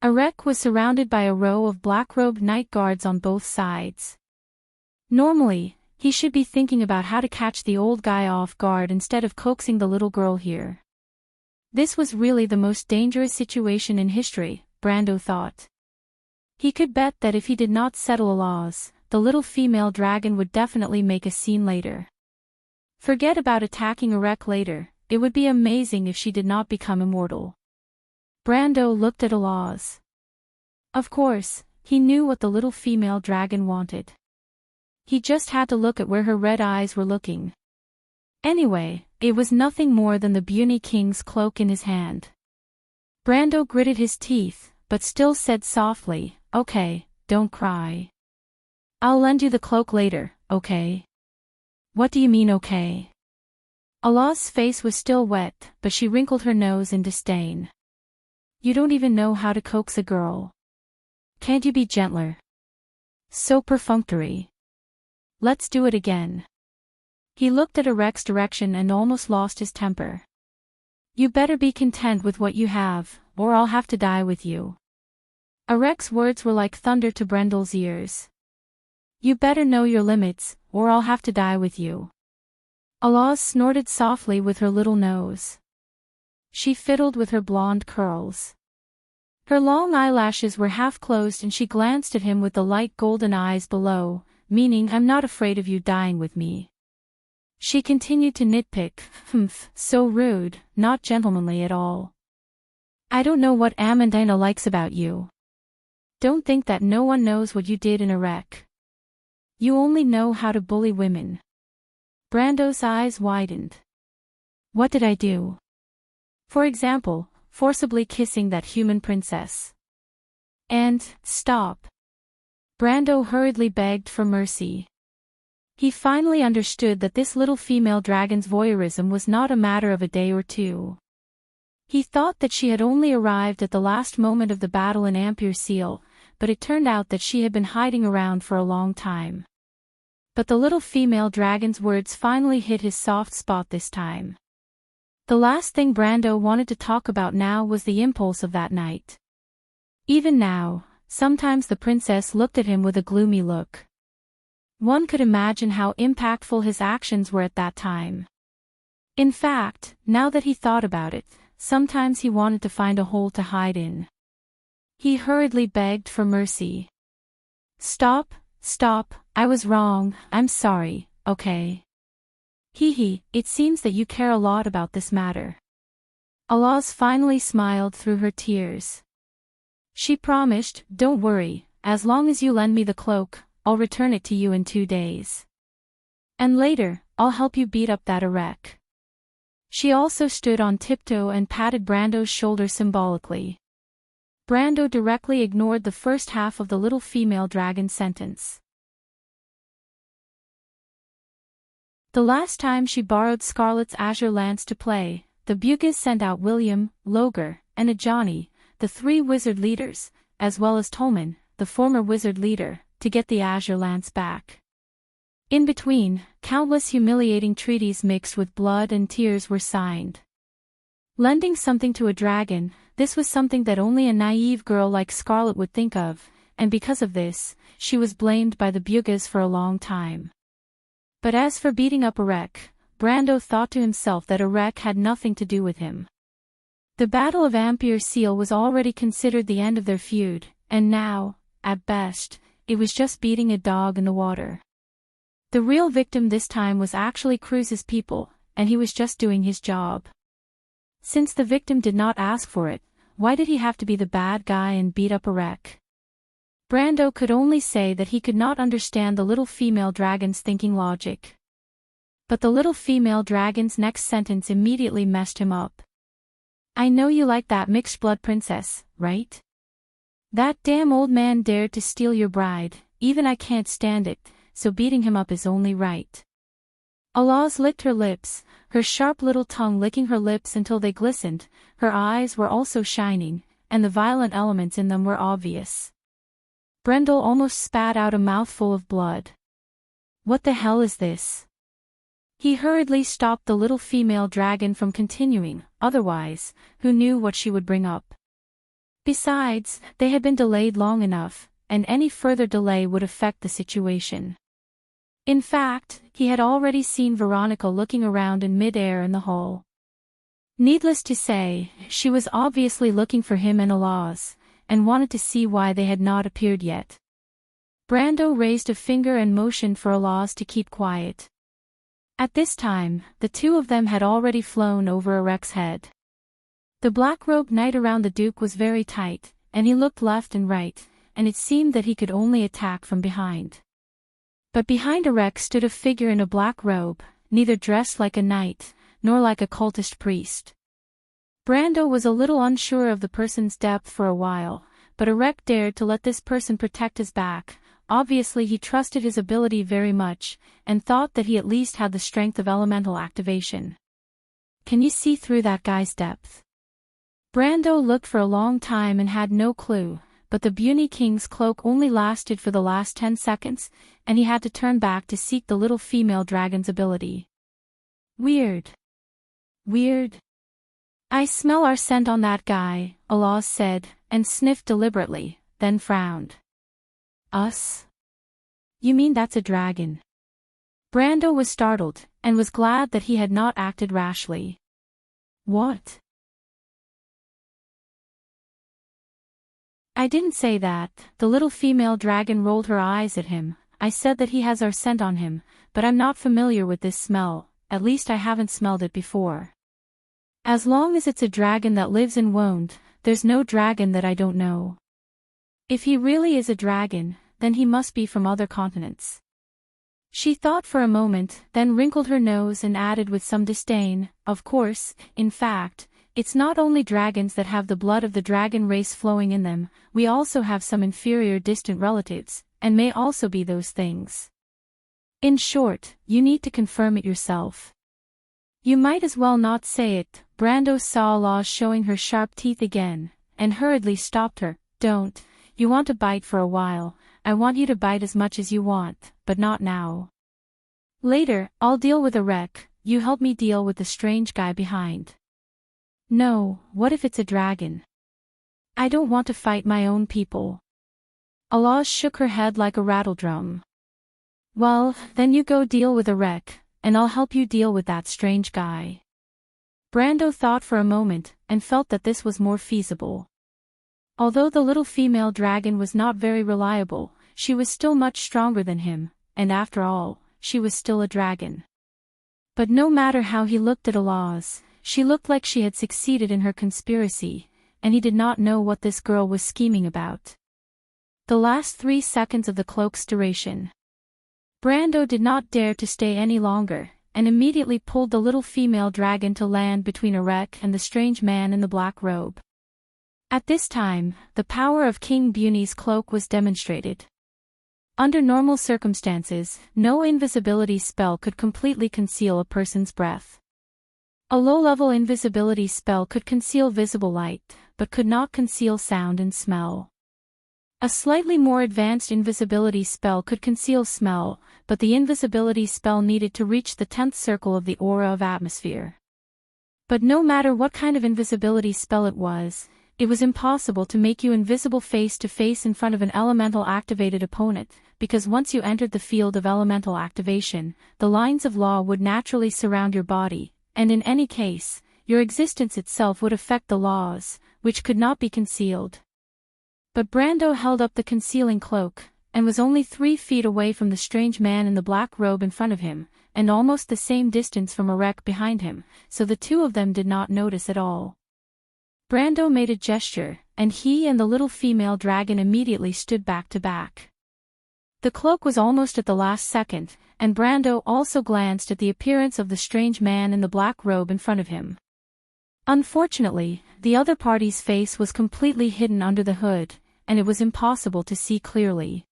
[SPEAKER 1] Erech was surrounded by a row of black-robed night guards on both sides. Normally, he should be thinking about how to catch the old guy off guard instead of coaxing the little girl here. This was really the most dangerous situation in history, Brando thought. He could bet that if he did not settle Alaz, the little female dragon would definitely make a scene later. Forget about attacking Erech later, it would be amazing if she did not become immortal. Brando looked at Alaz. Of course, he knew what the little female dragon wanted. He just had to look at where her red eyes were looking. Anyway, it was nothing more than the Beauty King's cloak in his hand. Brando gritted his teeth, but still said softly, "Okay, don't cry. I'll lend you the cloak later, okay?" "What do you mean okay?" Alaz's face was still wet, but she wrinkled her nose in disdain. "You don't even know how to coax a girl. Can't you be gentler? So perfunctory. Let's do it again." He looked at Erech's direction and almost lost his temper. "You better be content with what you have, or I'll have to die with you." Erech's words were like thunder to Brendel's ears. "You better know your limits, or I'll have to die with you." Alaz snorted softly with her little nose. She fiddled with her blonde curls. Her long eyelashes were half closed and she glanced at him with the light golden eyes below, meaning, "I'm not afraid of you dying with me. She continued to nitpick. Humph, so rude, not gentlemanly at all. I don't know what Amandina likes about you. Don't think that no one knows what you did in Iraq. You only know how to bully women. Brando's eyes widened. What did I do? For example, forcibly kissing that human princess. And, stop. Brando hurriedly begged for mercy. He finally understood that this little female dragon's voyeurism was not a matter of a day or two. He thought that she had only arrived at the last moment of the battle in Ampere Seal, but it turned out that she had been hiding around for a long time. But the little female dragon's words finally hit his soft spot this time. The last thing Brando wanted to talk about now was the impulse of that night. Even now, sometimes the princess looked at him with a gloomy look. One could imagine how impactful his actions were at that time. In fact, now that he thought about it, sometimes he wanted to find a hole to hide in. He hurriedly begged for mercy. Stop, I was wrong, I'm sorry, okay? It seems that you care a lot about this matter. Alaz finally smiled through her tears. She promised, don't worry, as long as you lend me the cloak, I'll return it to you in 2 days. And later, I'll help you beat up that Iraq. She also stood on tiptoe and patted Brando's shoulder symbolically. Brando directly ignored the first half of the little female dragon's sentence. The last time she borrowed Scarlet's azure lance to play, the Bugis sent out William, Logar, and Ajani, the 3 wizard leaders, as well as Tolman, the former wizard leader, to get the azure lance back. In between, countless humiliating treaties mixed with blood and tears were signed. Lending something to a dragon, this was something that only a naive girl like Scarlet would think of, and because of this, she was blamed by the Bugis for a long time. But as for beating up Iraq, Brando thought to himself that Iraq had nothing to do with him. The Battle of Ampere Seal was already considered the end of their feud, and now, at best, it was just beating a dog in the water. The real victim this time was actually Cruz's people, and he was just doing his job. Since the victim did not ask for it, why did he have to be the bad guy and beat up Iraq? Brando could only say that he could not understand the little female dragon's thinking logic. But the little female dragon's next sentence immediately messed him up. I know you like that mixed-blood princess, right? That damn old man dared to steal your bride, even I can't stand it, so beating him up is only right. Alaz licked her lips, her sharp little tongue licking her lips until they glistened, her eyes were also shining, and the violent elements in them were obvious. Brendel almost spat out a mouthful of blood. What the hell is this? He hurriedly stopped the little female dragon from continuing, otherwise, who knew what she would bring up. Besides, they had been delayed long enough, and any further delay would affect the situation. In fact, he had already seen Veronica looking around in mid-air in the hall. Needless to say, she was obviously looking for him and Alaz, and wanted to see why they had not appeared yet. Brando raised a finger and motioned for Alaz to keep quiet. At this time, the 2 of them had already flown over Iraq's head. The black-robed knight around the Duke was very tight, and he looked left and right, and it seemed that he could only attack from behind. But behind Iraq stood a figure in a black robe, neither dressed like a knight, nor like a cultist priest. Brando was a little unsure of the person's depth for a while, but Iraq dared to let this person protect his back. Obviously he trusted his ability very much, and thought that he at least had the strength of elemental activation. Can you see through that guy's depth? Brando looked for a long time and had no clue, but the Beauty King's cloak only lasted for the last 10 seconds, and he had to turn back to seek the little female dragon's ability. Weird. I smell our scent on that guy, Alaz said, and sniffed deliberately, then frowned. Us? You mean that's a dragon? Brando was startled, and was glad that he had not acted rashly. What? I didn't say that, the little female dragon rolled her eyes at him. I said that he has our scent on him, but I'm not familiar with this smell, at least I haven't smelled it before. As long as it's a dragon that lives and won't, there's no dragon that I don't know. If he really is a dragon, then he must be from other continents. She thought for a moment, then wrinkled her nose and added with some disdain, of course, in fact, it's not only dragons that have the blood of the dragon race flowing in them, we also have some inferior distant relatives, and may also be those things. In short, you need to confirm it yourself. You might as well not say it. Brando saw Laws showing her sharp teeth again, and hurriedly stopped her. Don't. You want to bite for a while. I want you to bite as much as you want, but not now. Later, I'll deal with a wreck, you help me deal with the strange guy behind. No, what if it's a dragon? I don't want to fight my own people. Alaz shook her head like a rattledrum. Well, then you go deal with a wreck, and I'll help you deal with that strange guy. Brando thought for a moment, and felt that this was more feasible. Although the little female dragon was not very reliable, she was still much stronger than him, and after all, she was still a dragon. But no matter how he looked at Alaz, she looked like she had succeeded in her conspiracy, and he did not know what this girl was scheming about. The last 3 seconds of the cloak's duration. Brando did not dare to stay any longer, and immediately pulled the little female dragon to land between Erek and the strange man in the black robe. At this time, the power of King Buni's cloak was demonstrated. Under normal circumstances, no invisibility spell could completely conceal a person's breath. A low-level invisibility spell could conceal visible light, but could not conceal sound and smell. A slightly more advanced invisibility spell could conceal smell, but the invisibility spell needed to reach the 10th circle of the aura of atmosphere. But no matter what kind of invisibility spell it was impossible to make you invisible face to face in front of an elemental activated opponent, because once you entered the field of elemental activation, the lines of law would naturally surround your body, and in any case, your existence itself would affect the laws, which could not be concealed. But Brando held up the concealing cloak, and was only 3 feet away from the strange man in the black robe in front of him, and almost the same distance from Erek behind him, so the two of them did not notice at all. Brando made a gesture, and he and the little female dragon immediately stood back to back. The cloak was almost at the last second, and Brando also glanced at the appearance of the strange man in the black robe in front of him. Unfortunately, the other party's face was completely hidden under the hood, and it was impossible to see clearly.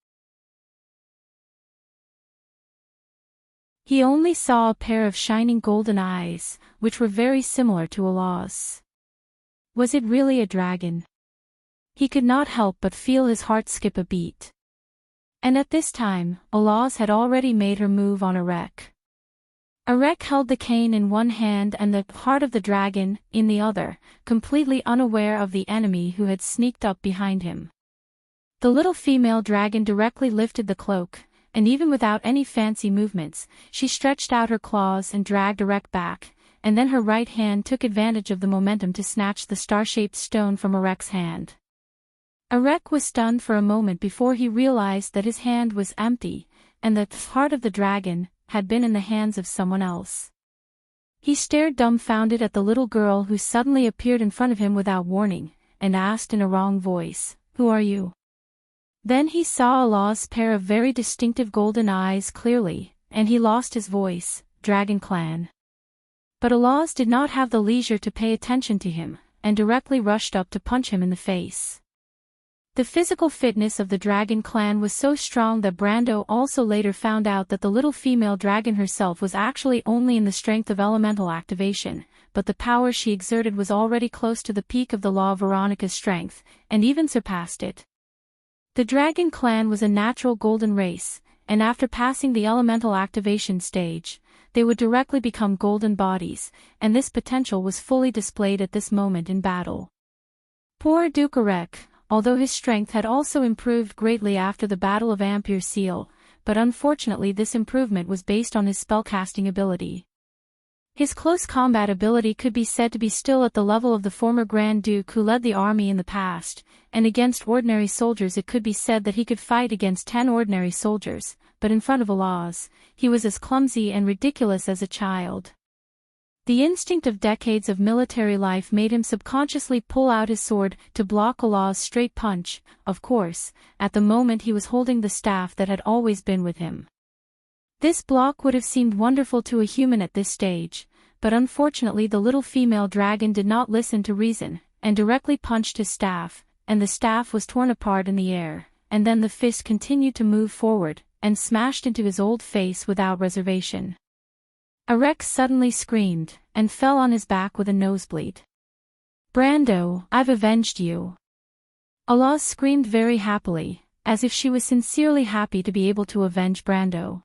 [SPEAKER 1] He only saw a pair of shining golden eyes, which were very similar to Alaz. Was it really a dragon? He could not help but feel his heart skip a beat. And at this time, Alaz had already made her move on Erek. Erek held the cane in one hand and the heart of the dragon in the other, completely unaware of the enemy who had sneaked up behind him. The little female dragon directly lifted the cloak, and even without any fancy movements, she stretched out her claws and dragged Erek back, and then her right hand took advantage of the momentum to snatch the star-shaped stone from Erek's hand. Erek was stunned for a moment before he realized that his hand was empty, and that the heart of the dragon had been in the hands of someone else. He stared dumbfounded at the little girl who suddenly appeared in front of him without warning, and asked in a wrong voice, "Who are you?" Then he saw Alaz's pair of very distinctive golden eyes clearly, and he lost his voice, "Dragon Clan." But Alaz did not have the leisure to pay attention to him, and directly rushed up to punch him in the face. The physical fitness of the Dragon Clan was so strong that Brando also later found out that the little female dragon herself was actually only in the strength of elemental activation, but the power she exerted was already close to the peak of the law of Veronica's strength, and even surpassed it. The Dragon Clan was a natural golden race, and after passing the elemental activation stage, they would directly become golden bodies, and this potential was fully displayed at this moment in battle. Poor Duke Erek, although his strength had also improved greatly after the Battle of Ampere Seal, but unfortunately this improvement was based on his spellcasting ability. His close combat ability could be said to be still at the level of the former Grand Duke who led the army in the past, and against ordinary soldiers it could be said that he could fight against 10 ordinary soldiers, but in front of Allah's, he was as clumsy and ridiculous as a child. The instinct of decades of military life made him subconsciously pull out his sword to block Allah's straight punch. Of course, at the moment he was holding the staff that had always been with him. This block would have seemed wonderful to a human at this stage, but unfortunately the little female dragon did not listen to reason, and directly punched his staff, and the staff was torn apart in the air, and then the fist continued to move forward, and smashed into his old face without reservation. Enrich suddenly screamed, and fell on his back with a nosebleed. "Brando, I've avenged you!" Allah screamed very happily, as if she was sincerely happy to be able to avenge Brando.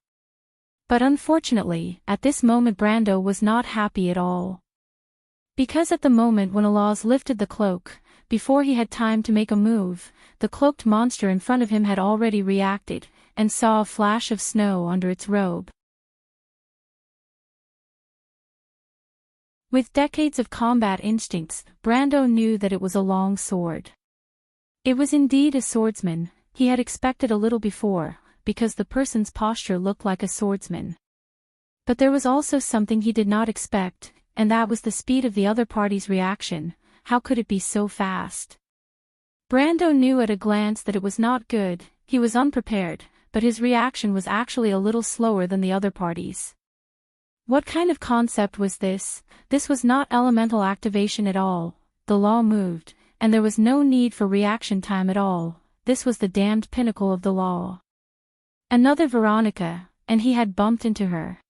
[SPEAKER 1] But unfortunately, at this moment Brando was not happy at all. Because at the moment when Allah lifted the cloak, before he had time to make a move, the cloaked monster in front of him had already reacted, and saw a flash of snow under its robe. With decades of combat instincts, Brando knew that it was a long sword. It was indeed a swordsman. He had expected a little before, because the person's posture looked like a swordsman. But there was also something he did not expect, and that was the speed of the other party's reaction. How could it be so fast? Brando knew at a glance that it was not good. He was unprepared, but his reaction was actually a little slower than the other party's. What kind of concept was this? This was not elemental activation at all. The law moved, and there was no need for reaction time at all. This was the damned pinnacle of the law. Another Veronica, and he had bumped into her.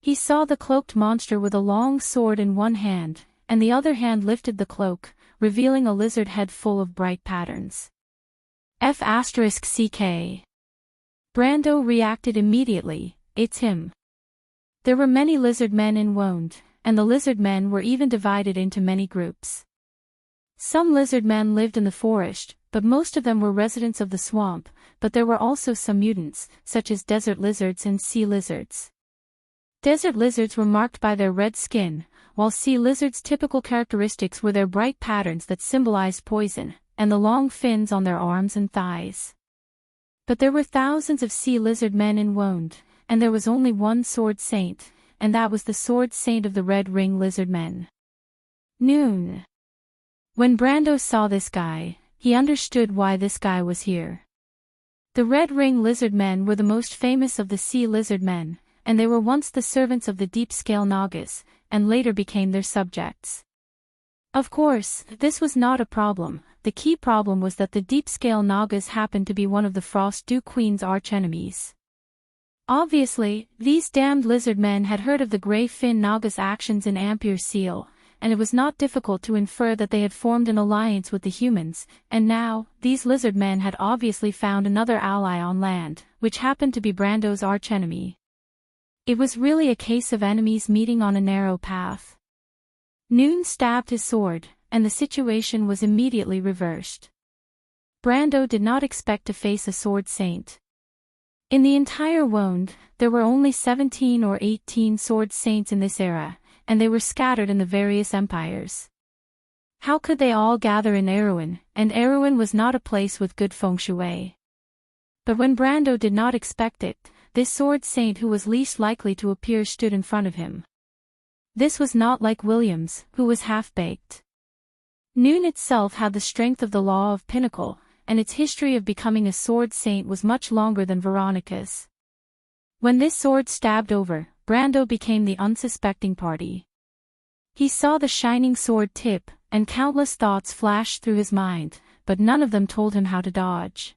[SPEAKER 1] He saw the cloaked monster with a long sword in one hand, and the other hand lifted the cloak, revealing a lizard head full of bright patterns. F***ck. Brando reacted immediately. It's him. There were many lizard men in Wound, and the lizard men were even divided into many groups. Some lizard men lived in the forest, but most of them were residents of the swamp, but there were also some mutants, such as desert lizards and sea lizards. Desert lizards were marked by their red skin, while sea lizards' typical characteristics were their bright patterns that symbolized poison, and the long fins on their arms and thighs. But there were thousands of sea lizard men in Wound, and there was only one sword saint, and that was the sword saint of the Red Ring lizard men. Noon. When Brando saw this guy, he understood why this guy was here. The Red Ring lizard men were the most famous of the sea lizard men, and they were once the servants of the deep-scale Nagas, and later became their subjects. Of course, this was not a problem. The key problem was that the deep-scale Nagas happened to be one of the Frost Dew Queen's archenemies. Obviously, these damned lizard men had heard of the Grey Fin Nagas' actions in Ampere Seal, and it was not difficult to infer that they had formed an alliance with the humans, and now, these lizard men had obviously found another ally on land, which happened to be Brando's archenemy. It was really a case of enemies meeting on a narrow path. Noon stabbed his sword, and the situation was immediately reversed. Brando did not expect to face a sword saint. In the entire Wound, there were only 17 or 18 sword saints in this era, and they were scattered in the various empires. How could they all gather in Erewhon? And Erewhon was not a place with good feng shui. But when Brando did not expect it, this sword saint who was least likely to appear stood in front of him. This was not like Williams, who was half-baked. Noon itself had the strength of the law of Pinnacle, and its history of becoming a sword saint was much longer than Veronica's. When this sword stabbed over, Brando became the unsuspecting party. He saw the shining sword tip, and countless thoughts flashed through his mind, but none of them told him how to dodge.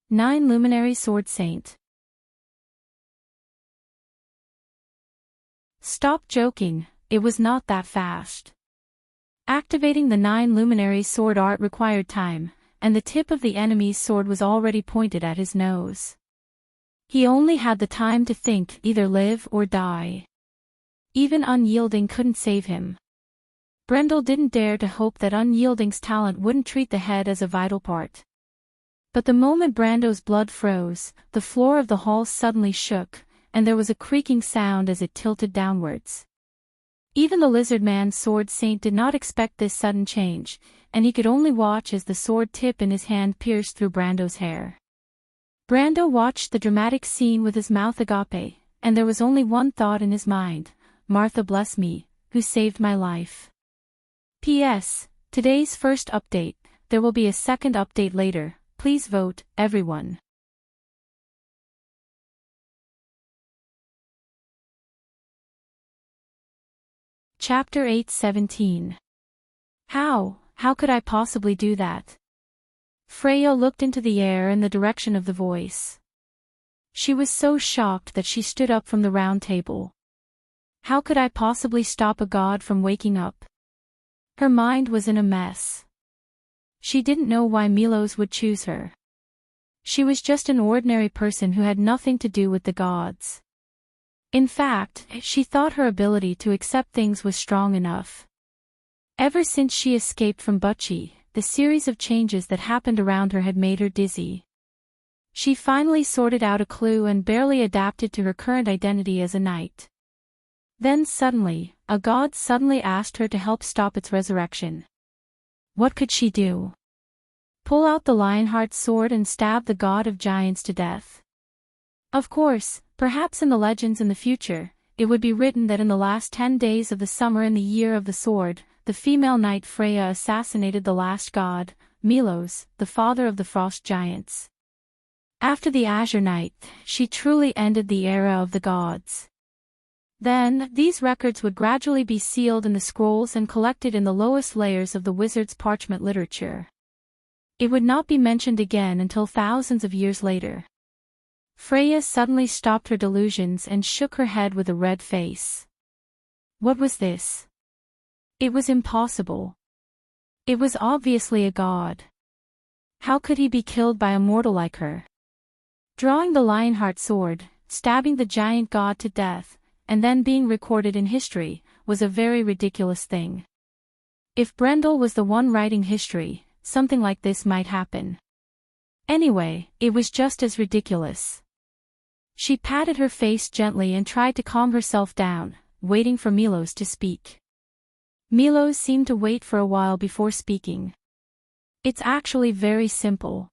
[SPEAKER 1] 9 Luminary Sword Saint. Stop joking, it was not that fast. Activating the 9 Luminary sword art required time, and the tip of the enemy's sword was already pointed at his nose. He only had the time to think, either live or die. Even Unyielding couldn't save him. Brendel didn't dare to hope that Unyielding's talent wouldn't treat the head as a vital part. But the moment Brando's blood froze, the floor of the hall suddenly shook, and there was a creaking sound as it tilted downwards. Even the lizard man's sword saint did not expect this sudden change, and he could only watch as the sword tip in his hand pierced through Brando's hair. Brando watched the dramatic scene with his mouth agape, and there was only one thought in his mind: Martha bless me, who saved my life. P.S. Today's first update, there will be a second update later, please vote, everyone. Chapter 8:17. How could I possibly do that? Freya looked into the air in the direction of the voice. She was so shocked that she stood up from the round table. How could I possibly stop a god from waking up? Her mind was in a mess. She didn't know why Milos would choose her. She was just an ordinary person who had nothing to do with the gods. In fact, she thought her ability to accept things was strong enough. Ever since she escaped from Butchie, the series of changes that happened around her had made her dizzy. She finally sorted out a clue and barely adapted to her current identity as a knight. Then suddenly, a god suddenly asked her to help stop its resurrection. What could she do? Pull out the Lionheart sword and stab the god of giants to death? Of course, perhaps in the legends in the future, it would be written that in the last 10 days of the summer in the year of the sword, the female knight Freya assassinated the last god, Milos, the father of the frost giants. After the Azure Night, she truly ended the era of the gods. Then, these records would gradually be sealed in the scrolls and collected in the lowest layers of the wizard's parchment literature. It would not be mentioned again until thousands of years later. Freya suddenly stopped her delusions and shook her head with a red face. What was this? It was impossible. It was obviously a god. How could he be killed by a mortal like her? Drawing the Lionheart sword, stabbing the giant god to death, and then being recorded in history, was a very ridiculous thing. If Brendel was the one writing history, something like this might happen. Anyway, it was just as ridiculous. She patted her face gently and tried to calm herself down, waiting for Milos to speak. Milos seemed to wait for a while before speaking. It's actually very simple.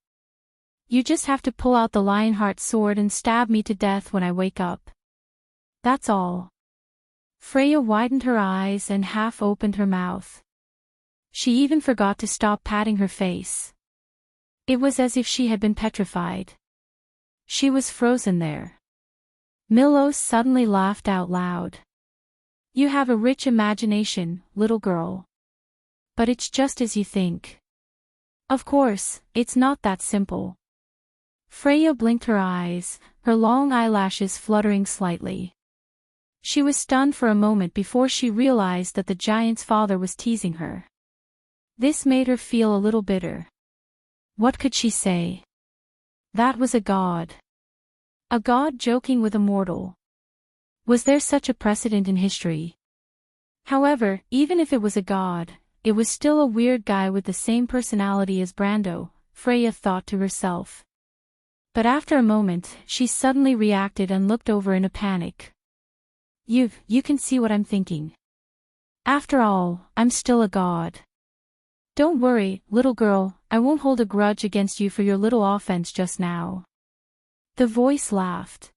[SPEAKER 1] You just have to pull out the Lionheart sword and stab me to death when I wake up. That's all. Freya widened her eyes and half opened her mouth. She even forgot to stop patting her face. It was as if she had been petrified. She was frozen there. Milos suddenly laughed out loud. You have a rich imagination, little girl. But it's just as you think. Of course, it's not that simple. Freya blinked her eyes, her long eyelashes fluttering slightly. She was stunned for a moment before she realized that the giant's father was teasing her. This made her feel a little bitter. What could she say? That was a god. A god joking with a mortal. Was there such a precedent in history? However, even if it was a god, it was still a weird guy with the same personality as Brando, Freya thought to herself. But after a moment, she suddenly reacted and looked over in a panic. You can see what I'm thinking. After all, I'm still a god. Don't worry, little girl, I won't hold a grudge against you for your little offense just now. The voice laughed.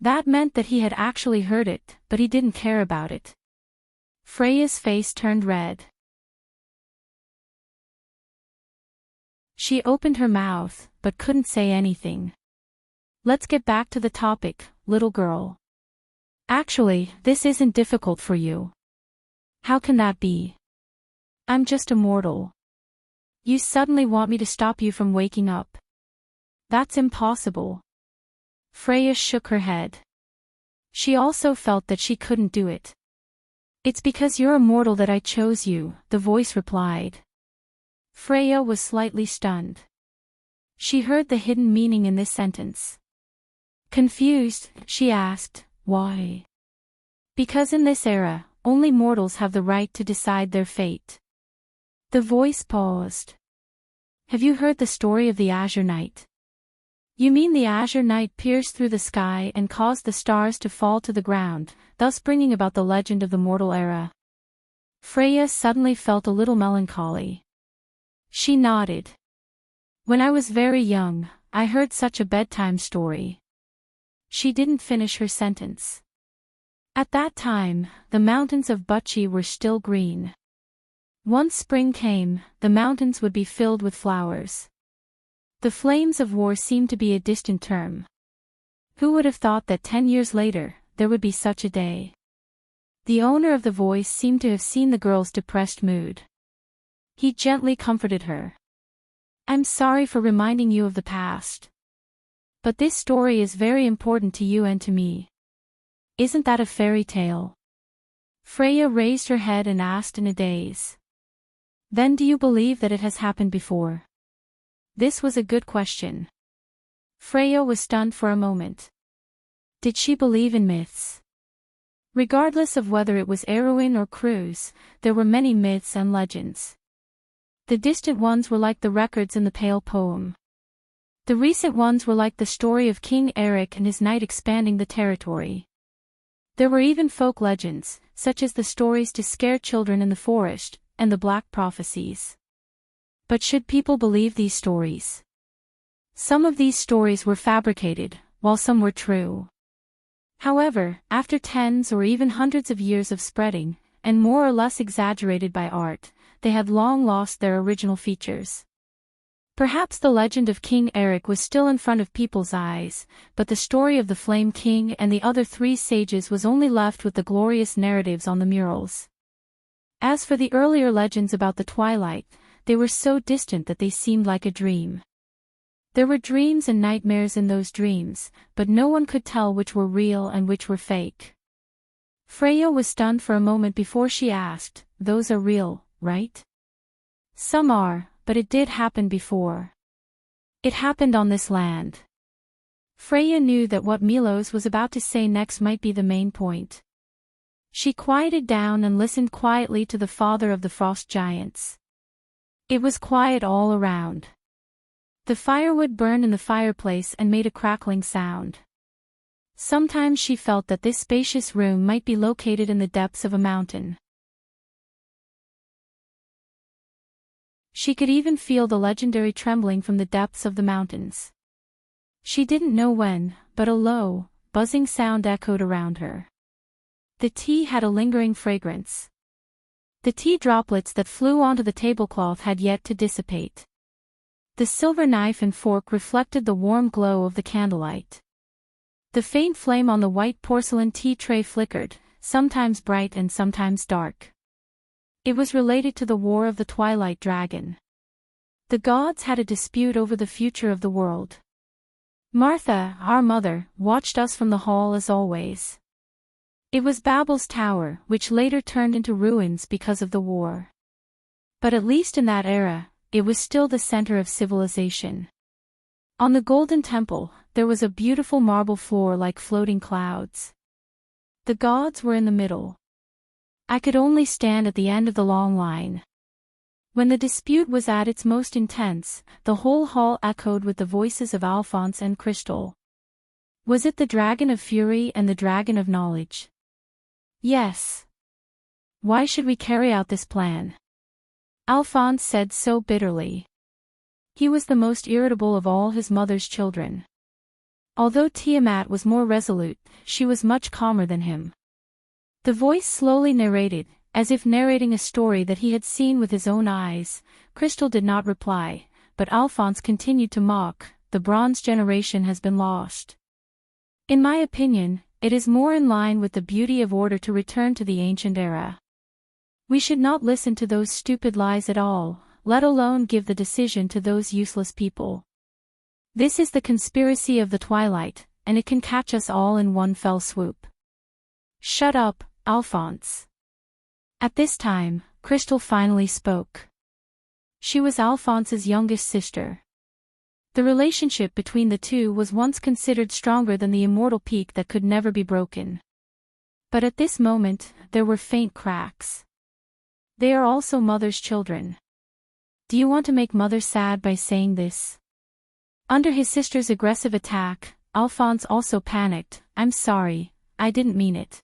[SPEAKER 1] That meant that he had actually heard it, but he didn't care about it. Freya's face turned red. She opened her mouth, but couldn't say anything. Let's get back to the topic, little girl. Actually, this isn't difficult for you. How can that be? I'm just a mortal. You suddenly want me to stop you from waking up. That's impossible. Freya shook her head. She also felt that she couldn't do it. It's because you're a mortal that I chose you, the voice replied. Freya was slightly stunned. She heard the hidden meaning in this sentence. Confused, she asked, why? Because in this era, only mortals have the right to decide their fate. The voice paused. Have you heard the story of the Azure Night? You mean the Azure Night pierced through the sky and caused the stars to fall to the ground, thus bringing about the legend of the mortal era? Freya suddenly felt a little melancholy. She nodded. When I was very young, I heard such a bedtime story." She didn't finish her sentence. At that time, the mountains of Buchi were still green. Once spring came, the mountains would be filled with flowers. The flames of war seemed to be a distant term. Who would have thought that 10 years later, there would be such a day? The owner of the voice seemed to have seen the girl's depressed mood. He gently comforted her. "I'm sorry for reminding you of the past. But this story is very important to you and to me. Isn't that a fairy tale?" Freya raised her head and asked in a daze. "Then do you believe that it has happened before?" This was a good question. Freya was stunned for a moment. Did she believe in myths? Regardless of whether it was Erwin or Cruz, there were many myths and legends. The distant ones were like the records in the Pale poem. The recent ones were like the story of King Eric and his knight expanding the territory. There were even folk legends, such as the stories to scare children in the forest, and the black prophecies. But should people believe these stories? Some of these stories were fabricated, while some were true. However, after tens or even hundreds of years of spreading, and more or less exaggerated by art, they had long lost their original features. Perhaps the legend of King Eric was still in front of people's eyes, but the story of the Flame King and the other 3 sages was only left with the glorious narratives on the murals. As for the earlier legends about the twilight, they were so distant that they seemed like a dream. There were dreams and nightmares in those dreams, but no one could tell which were real and which were fake. Freya was stunned for a moment before she asked, "Those are real, right?" "Some are, but it did happen before. It happened on this land." Freya knew that what Milos was about to say next might be the main point. She quieted down and listened quietly to the father of the frost giants. It was quiet all around. The firewood burned in the fireplace and made a crackling sound. Sometimes she felt that this spacious room might be located in the depths of a mountain. She could even feel the legendary trembling from the depths of the mountains. She didn't know when, but a low, buzzing sound echoed around her. The tea had a lingering fragrance. The tea droplets that flew onto the tablecloth had yet to dissipate. The silver knife and fork reflected the warm glow of the candlelight. The faint flame on the white porcelain tea tray flickered, sometimes bright and sometimes dark. It was related to the War of the Twilight Dragon. The gods had a dispute over the future of the world. Martha, our mother, watched us from the hall as always. It was Babel's tower, which later turned into ruins because of the war. But at least in that era, it was still the center of civilization. On the Golden Temple, there was a beautiful marble floor like floating clouds. The gods were in the middle. I could only stand at the end of the long line. When the dispute was at its most intense, the whole hall echoed with the voices of Alphonse and Crystal. Was it the Dragon of Fury and the Dragon of Knowledge? Yes. Why should we carry out this plan? Alphonse said so bitterly. He was the most irritable of all his mother's children. Although Tiamat was more resolute, she was much calmer than him. The voice slowly narrated, as if narrating a story that he had seen with his own eyes. Crystal did not reply, but Alphonse continued to mock, "The Bronze generation has been lost. In my opinion, it is more in line with the beauty of order to return to the ancient era. We should not listen to those stupid lies at all, let alone give the decision to those useless people. This is the conspiracy of the twilight, and it can catch us all in one fell swoop." "Shut up, Alphonse." At this time, Crystal finally spoke. She was Alphonse's youngest sister. The relationship between the two was once considered stronger than the immortal peak that could never be broken. But at this moment, there were faint cracks. They are also Mother's children. Do you want to make Mother sad by saying this? Under his sister's aggressive attack, Alphonse also panicked. "I'm sorry, I didn't mean it."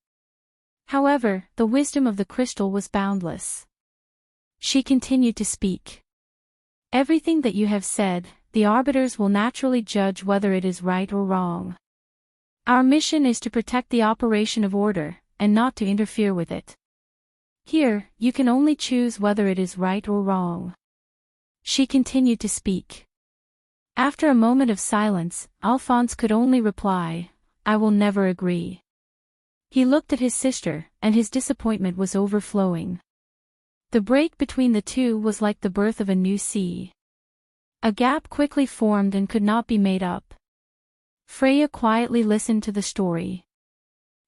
[SPEAKER 1] However, the wisdom of the crystal was boundless. She continued to speak. "Everything that you have said, the arbiters will naturally judge whether it is right or wrong. Our mission is to protect the operation of order, and not to interfere with it. Here, you can only choose whether it is right or wrong. She continued to speak. After a moment of silence, Alphonse could only reply, "I will never agree." He looked at his sister, and his disappointment was overflowing. The break between the two was like the birth of a new sea. A gap quickly formed and could not be made up. Freya quietly listened to the story.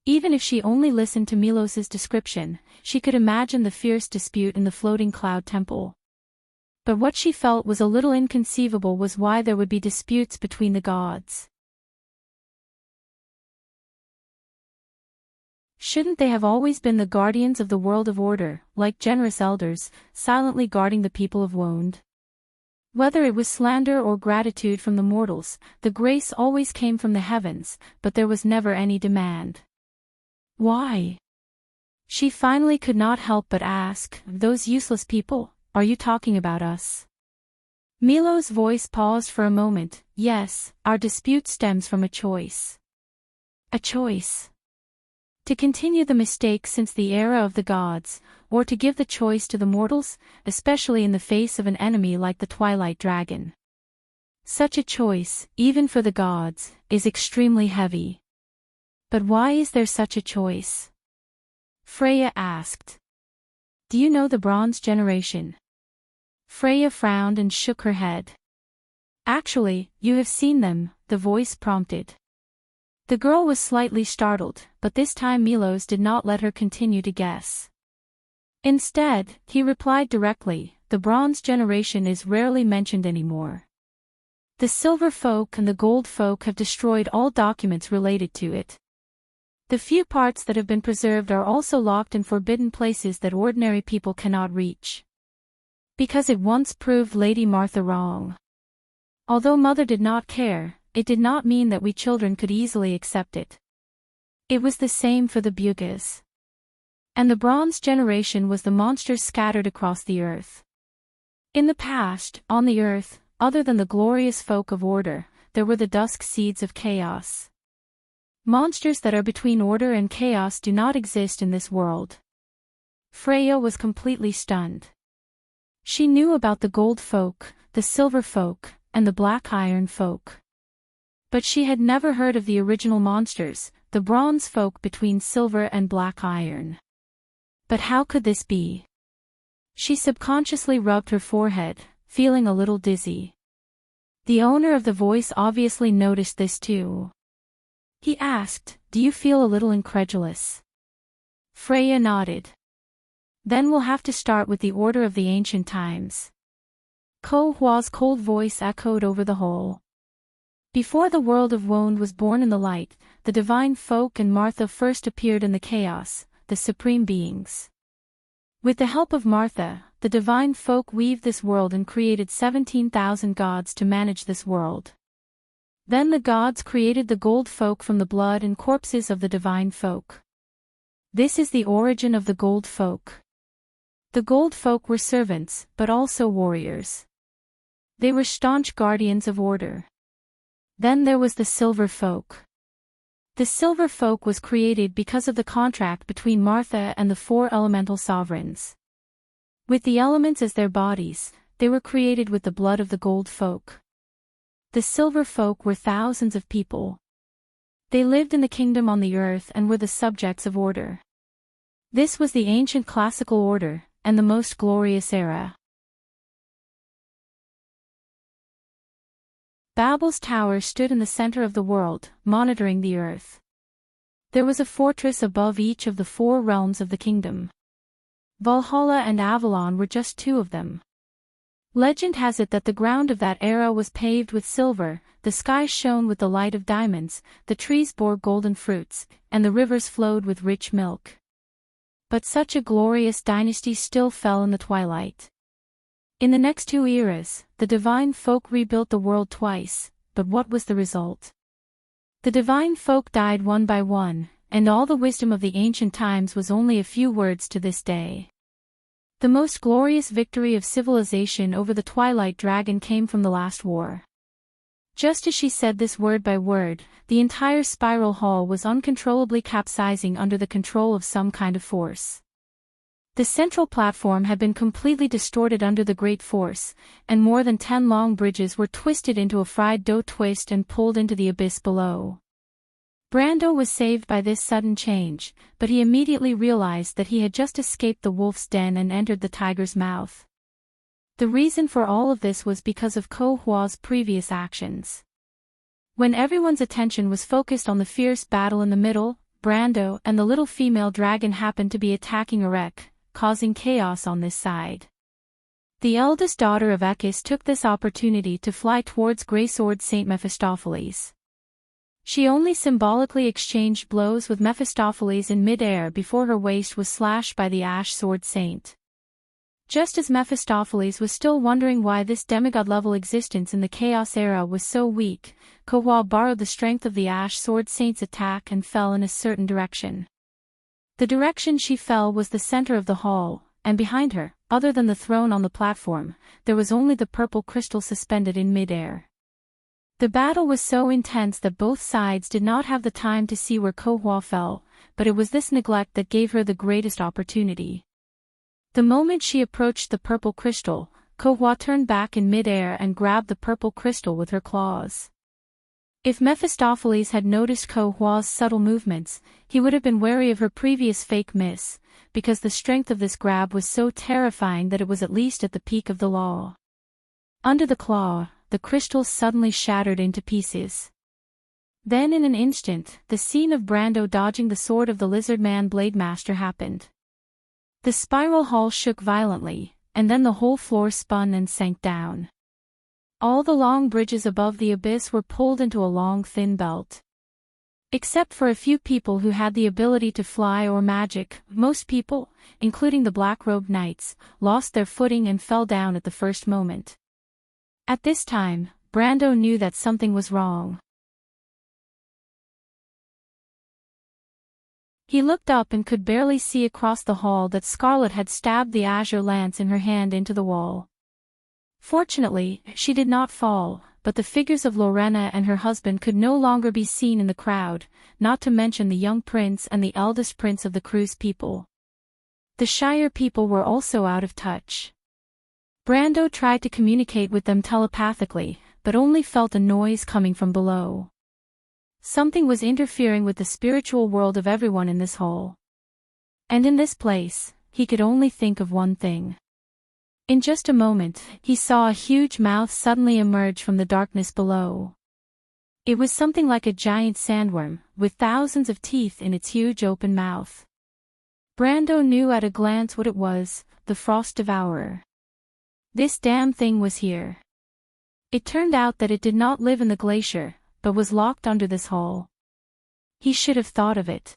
[SPEAKER 1] Even if she only listened to Milos's description, she could imagine the fierce dispute in the floating cloud temple. But what she felt was a little inconceivable was why there would be disputes between the gods. Shouldn't they have always been the guardians of the world of order, like generous elders, silently guarding the people of Wonde? Whether it was slander or gratitude from the mortals, the grace always came from the heavens, but there was never any demand. Why? She finally could not help but ask, "Those useless people, are you talking about us?" Milo's voice paused for a moment. "Yes, our dispute stems from a choice." A choice. To continue the mistake since the era of the gods, or to give the choice to the mortals, especially in the face of an enemy like the Twilight Dragon. Such a choice, even for the gods, is extremely heavy. But why is there such a choice? Freya asked. "Do you know the Bronze Generation?" Freya frowned and shook her head. "Actually, you have seen them," the voice prompted. The girl was slightly startled, but this time Milos did not let her continue to guess. Instead, he replied directly, "The Bronze Generation is rarely mentioned anymore. The Silver Folk and the Gold Folk have destroyed all documents related to it. The few parts that have been preserved are also locked in forbidden places that ordinary people cannot reach. Because it once proved Lady Martha wrong. Although Mother did not care, it did not mean that we children could easily accept it. It was the same for the Bugas. And the Bronze Generation was the monsters scattered across the earth. In the past, on the earth, other than the glorious folk of order, there were the dusk seeds of chaos. Monsters that are between order and chaos do not exist in this world." Freya was completely stunned. She knew about the Gold Folk, the Silver Folk, and the Black Iron Folk. But she had never heard of the original monsters, the Bronze Folk between Silver and Black Iron. But how could this be? She subconsciously rubbed her forehead, feeling a little dizzy. The owner of the voice obviously noticed this too. He asked, "Do you feel a little incredulous?" Freya nodded. "Then we'll have to start with the order of the ancient times." Ko Hua's cold voice echoed over the whole. Before the world of Wonde was born in the light, the divine folk and Martha first appeared in the chaos, the supreme beings. With the help of Martha, the divine folk weaved this world and created 17,000 gods to manage this world. Then the gods created the Gold Folk from the blood and corpses of the divine folk. This is the origin of the Gold Folk. The Gold Folk were servants, but also warriors. They were staunch guardians of order. Then there was the Silver Folk. The Silver Folk was created because of the contract between Martha and the four elemental sovereigns. With the elements as their bodies, they were created with the blood of the Gold Folk. The Silver Folk were thousands of people. They lived in the kingdom on the earth and were the subjects of order. This was the ancient classical order, and the most glorious era. Babel's tower stood in the center of the world, monitoring the earth. There was a fortress above each of the four realms of the kingdom. Valhalla and Avalon were just two of them. Legend has it that the ground of that era was paved with silver, the sky shone with the light of diamonds, the trees bore golden fruits, and the rivers flowed with rich milk. But such a glorious dynasty still fell in the twilight. In the next two eras, the divine folk rebuilt the world twice, but what was the result? The divine folk died one by one, and all the wisdom of the ancient times was only a few words to this day. The most glorious victory of civilization over the Twilight Dragon came from the last war. Just as she said this word by word, the entire spiral hall was uncontrollably capsizing under the control of some kind of force. The central platform had been completely distorted under the great force, and more than 10 long bridges were twisted into a fried dough twist and pulled into the abyss below. Brando was saved by this sudden change, but he immediately realized that he had just escaped the wolf's den and entered the tiger's mouth. The reason for all of this was because of Ko Hua's previous actions. When everyone's attention was focused on the fierce battle in the middle, Brando and the little female dragon happened to be attacking Erech, causing chaos on this side. The eldest daughter of Echius took this opportunity to fly towards Greysword Saint Mephistopheles. She only symbolically exchanged blows with Mephistopheles in mid-air before her waist was slashed by the Ash Sword Saint. Just as Mephistopheles was still wondering why this demigod-level existence in the Chaos era was so weak, Ko Hua borrowed the strength of the Ash Sword Saint's attack and fell in a certain direction. The direction she fell was the center of the hall, and behind her, other than the throne on the platform, there was only the purple crystal suspended in mid-air. The battle was so intense that both sides did not have the time to see where Ko Hua fell, but it was this neglect that gave her the greatest opportunity. The moment she approached the purple crystal, Ko Hua turned back in mid-air and grabbed the purple crystal with her claws. If Mephistopheles had noticed Ko Hua's subtle movements, he would have been wary of her previous fake miss, because the strength of this grab was so terrifying that it was at least at the peak of the law. Under the claw, the crystal suddenly shattered into pieces. Then in an instant, the scene of Brando dodging the sword of the lizard man Blade Master happened. The spiral hall shook violently, and then the whole floor spun and sank down. All the long bridges above the abyss were pulled into a long thin belt. Except for a few people who had the ability to fly or magic, most people, including the black-robed knights, lost their footing and fell down at the first moment. At this time, Brando knew that something was wrong. He looked up and could barely see across the hall that Scarlet had stabbed the azure lance in her hand into the wall. Fortunately, she did not fall, but the figures of Lorena and her husband could no longer be seen in the crowd, not to mention the young prince and the eldest prince of the crew's people. The Shire people were also out of touch. Brando tried to communicate with them telepathically, but only felt a noise coming from below. Something was interfering with the spiritual world of everyone in this hall. And in this place, he could only think of one thing. In just a moment, he saw a huge mouth suddenly emerge from the darkness below. It was something like a giant sandworm, with thousands of teeth in its huge open mouth. Brando knew at a glance what it was, the Frost Devourer. This damn thing was here. It turned out that it did not live in the glacier, but was locked under this hall. He should have thought of it.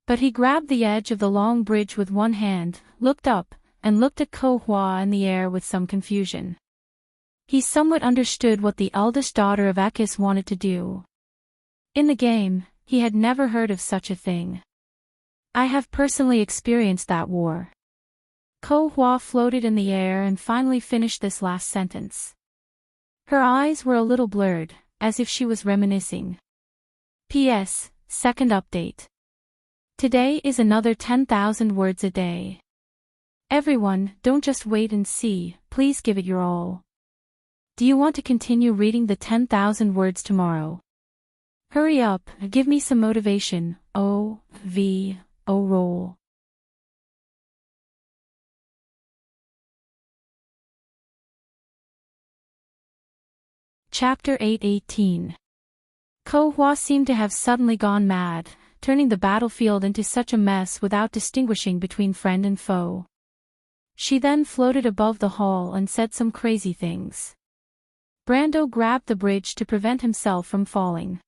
[SPEAKER 1] But he grabbed the edge of the long bridge with one hand, looked up, and looked at Ko Hua in the air with some confusion. He somewhat understood what the eldest daughter of Echius wanted to do. In the game, he had never heard of such a thing. I have personally experienced that war. Ko Hua floated in the air and finally finished this last sentence. Her eyes were a little blurred, as if she was reminiscing. P.S. Second update. Today is another 10,000 words a day. Everyone, don't just wait and see, please give it your all. Do you want to continue reading the 10,000 words tomorrow? Hurry up, give me some motivation, roll. Chapter 8:18. Ko Hua seemed to have suddenly gone mad, turning the battlefield into such a mess without distinguishing between friend and foe. She then floated above the hall and said some crazy things. Brando grabbed the bridge to prevent himself from falling.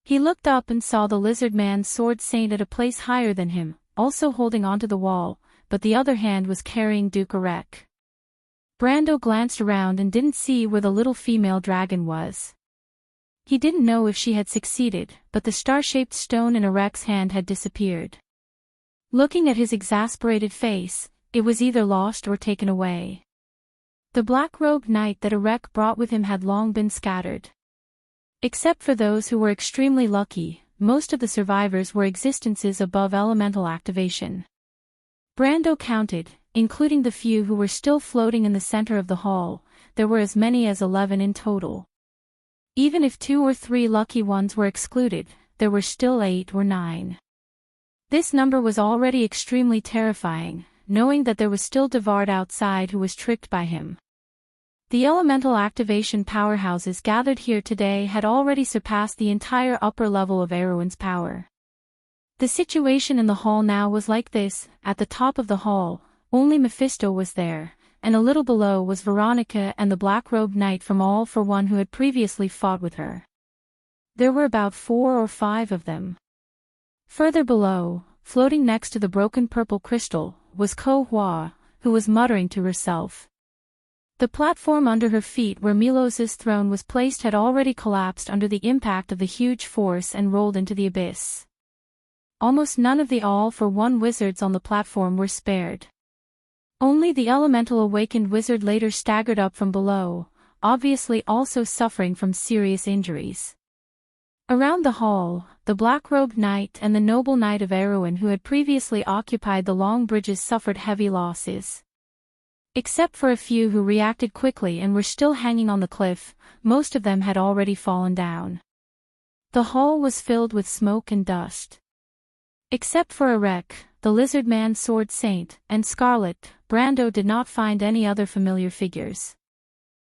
[SPEAKER 1] He looked up and saw the lizard man's sword saint at a place higher than him, also holding onto the wall, but the other hand was carrying Duke Erech. Brando glanced around and didn't see where the little female dragon was. He didn't know if she had succeeded, but the star-shaped stone in Erech's hand had disappeared. Looking at his exasperated face, it was either lost or taken away. The black-robed knight that Erech brought with him had long been scattered. Except for those who were extremely lucky, most of the survivors were existences above elemental activation. Brando counted, including the few who were still floating in the center of the hall, there were as many as 11 in total. Even if 2 or 3 lucky ones were excluded, there were still 8 or 9. This number was already extremely terrifying, knowing that there was still Devard outside who was tricked by him. The elemental activation powerhouses gathered here today had already surpassed the entire upper level of Erwin's power. The situation in the hall now was like this: at the top of the hall, only Mephisto was there, and a little below was Veronica and the black-robed knight from All for One who had previously fought with her. There were about 4 or 5 of them. Further below, floating next to the broken purple crystal, was Ko Hua, who was muttering to herself. The platform under her feet where Milos's throne was placed had already collapsed under the impact of the huge force and rolled into the abyss. Almost none of the All for One wizards on the platform were spared. Only the elemental awakened wizard later staggered up from below, obviously also suffering from serious injuries. Around the hall, the black-robed knight and the noble knight of Erwin who had previously occupied the long bridges suffered heavy losses. Except for a few who reacted quickly and were still hanging on the cliff, most of them had already fallen down. The hall was filled with smoke and dust. Except for Erech, the lizard man sword saint, and Scarlet, Brando did not find any other familiar figures.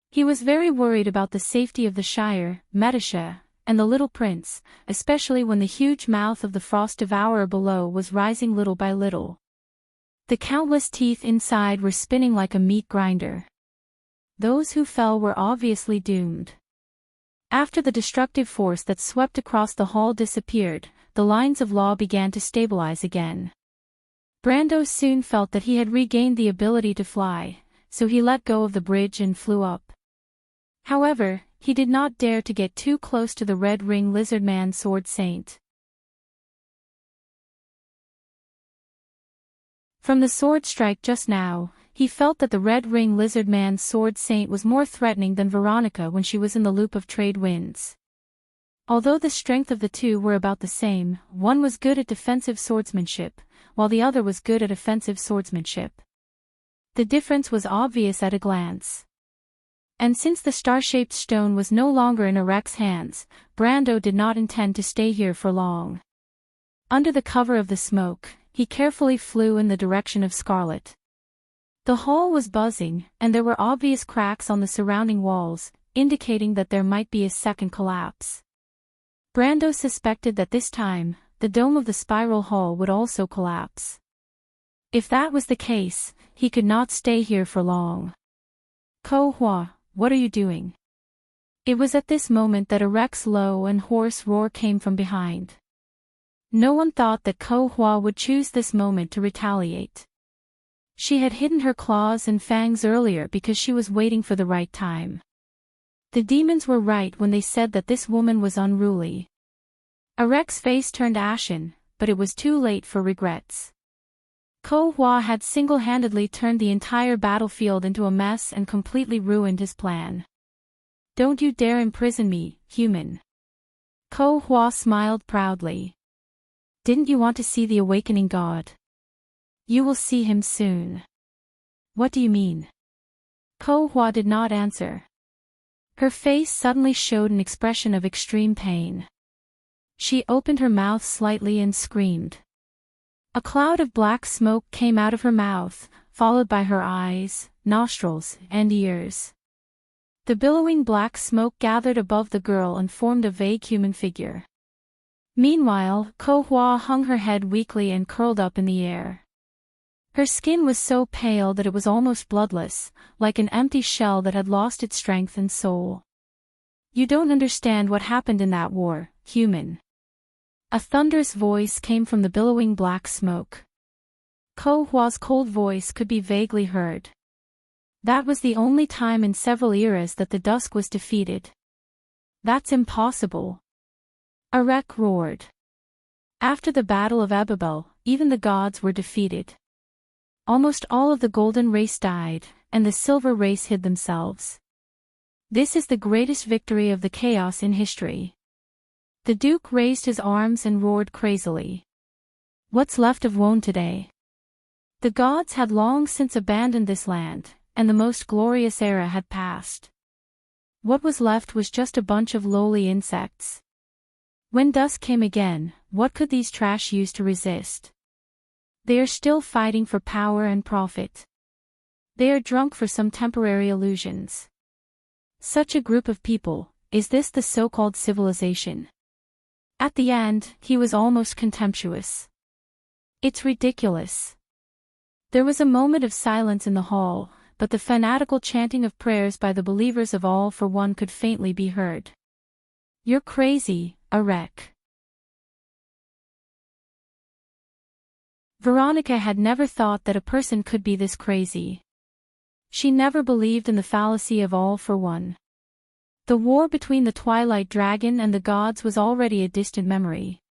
[SPEAKER 1] He was very worried about the safety of the Shire, Metasha, and the little prince, especially when the huge mouth of the frost devourer below was rising little by little. The countless teeth inside were spinning like a meat grinder. Those who fell were obviously doomed. After the destructive force that swept across the hall disappeared, the lines of law began to stabilize again. Brando soon felt that he had regained the ability to fly, so he let go of the bridge and flew up. However, he did not dare to get too close to the Red Ring Lizard Man Sword Saint. From the sword strike just now, he felt that the Red Ring Lizard Man's Sword Saint was more threatening than Veronica when she was in the loop of trade winds. Although the strength of the two were about the same, one was good at defensive swordsmanship, while the other was good at offensive swordsmanship. The difference was obvious at a glance. And since the star-shaped stone was no longer in Erech's hands, Brando did not intend to stay here for long. Under the cover of the smoke, he carefully flew in the direction of Scarlet. The hall was buzzing, and there were obvious cracks on the surrounding walls, indicating that there might be a second collapse. Brando suspected that this time, the dome of the spiral hall would also collapse. If that was the case, he could not stay here for long. Ko Hua, what are you doing? It was at this moment that Erech's low and hoarse roar came from behind. No one thought that Ko Hua would choose this moment to retaliate. She had hidden her claws and fangs earlier because she was waiting for the right time. The demons were right when they said that this woman was unruly. Erech's face turned ashen, but it was too late for regrets. Ko Hua had single-handedly turned the entire battlefield into a mess and completely ruined his plan. Don't you dare imprison me, human. Ko Hua smiled proudly. Didn't you want to see the awakening god? You will see him soon. What do you mean? Ko Hua did not answer. Her face suddenly showed an expression of extreme pain. She opened her mouth slightly and screamed. A cloud of black smoke came out of her mouth, followed by her eyes, nostrils, and ears. The billowing black smoke gathered above the girl and formed a vague human figure. Meanwhile, Ko Hua hung her head weakly and curled up in the air. Her skin was so pale that it was almost bloodless, like an empty shell that had lost its strength and soul. You don't understand what happened in that war, human. A thunderous voice came from the billowing black smoke. Ko Hua's cold voice could be vaguely heard. That was the only time in several eras that the dusk was defeated. That's impossible. Erech roared. After the Battle of Ebabel, even the gods were defeated. Almost all of the golden race died, and the silver race hid themselves. This is the greatest victory of the chaos in history. The Duke raised his arms and roared crazily. What's left of Wone today? The gods had long since abandoned this land, and the most glorious era had passed. What was left was just a bunch of lowly insects. When dusk came again, what could these trash use to resist? They are still fighting for power and profit. They are drunk for some temporary illusions. Such a group of people, is this the so-called civilization? At the end, he was almost contemptuous. It's ridiculous. There was a moment of silence in the hall, but the fanatical chanting of prayers by the believers of All for One could faintly be heard. You're crazy, a wreck. Veronica had never thought that a person could be this crazy. She never believed in the fallacy of All for One. The war between the Twilight Dragon and the gods was already a distant memory.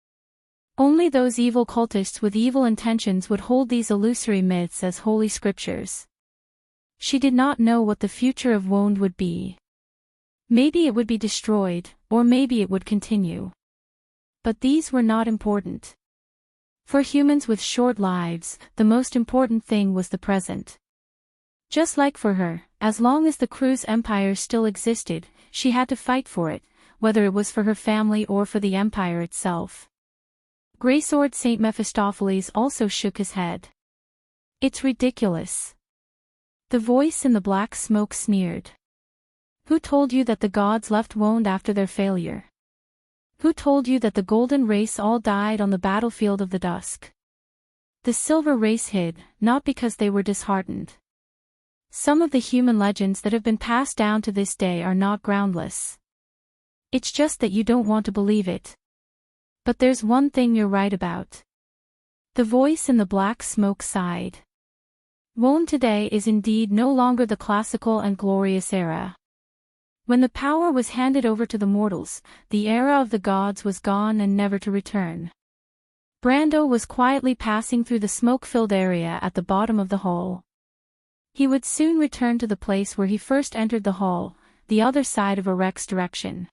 [SPEAKER 1] Only those evil cultists with evil intentions would hold these illusory myths as holy scriptures. She did not know what the future of Wone would be. Maybe it would be destroyed, or maybe it would continue. But these were not important. For humans with short lives, the most important thing was the present. Just like for her, as long as the Cruz Empire still existed, she had to fight for it, whether it was for her family or for the Empire itself. Greysword Saint Mephistopheles also shook his head. It's ridiculous. The voice in the black smoke sneered. Who told you that the gods left Wone after their failure? Who told you that the golden race all died on the battlefield of the dusk? The silver race hid, not because they were disheartened. Some of the human legends that have been passed down to this day are not groundless. It's just that you don't want to believe it. But there's one thing you're right about. The voice in the black smoke sighed. Wone today is indeed no longer the classical and glorious era. When the power was handed over to the mortals, the era of the gods was gone and never to return. Brando was quietly passing through the smoke-filled area at the bottom of the hall. He would soon return to the place where he first entered the hall, the other side of Erech's direction.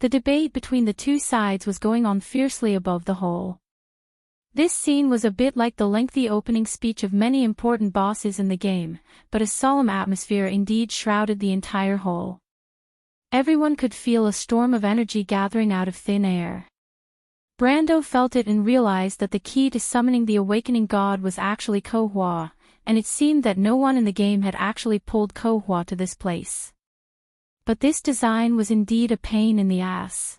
[SPEAKER 1] The debate between the two sides was going on fiercely above the hall. This scene was a bit like the lengthy opening speech of many important bosses in the game, but a solemn atmosphere indeed shrouded the entire hall. Everyone could feel a storm of energy gathering out of thin air. Brando felt it and realized that the key to summoning the awakening god was actually Ko-Hua, and it seemed that no one in the game had actually pulled Ko-Hua to this place. But this design was indeed a pain in the ass.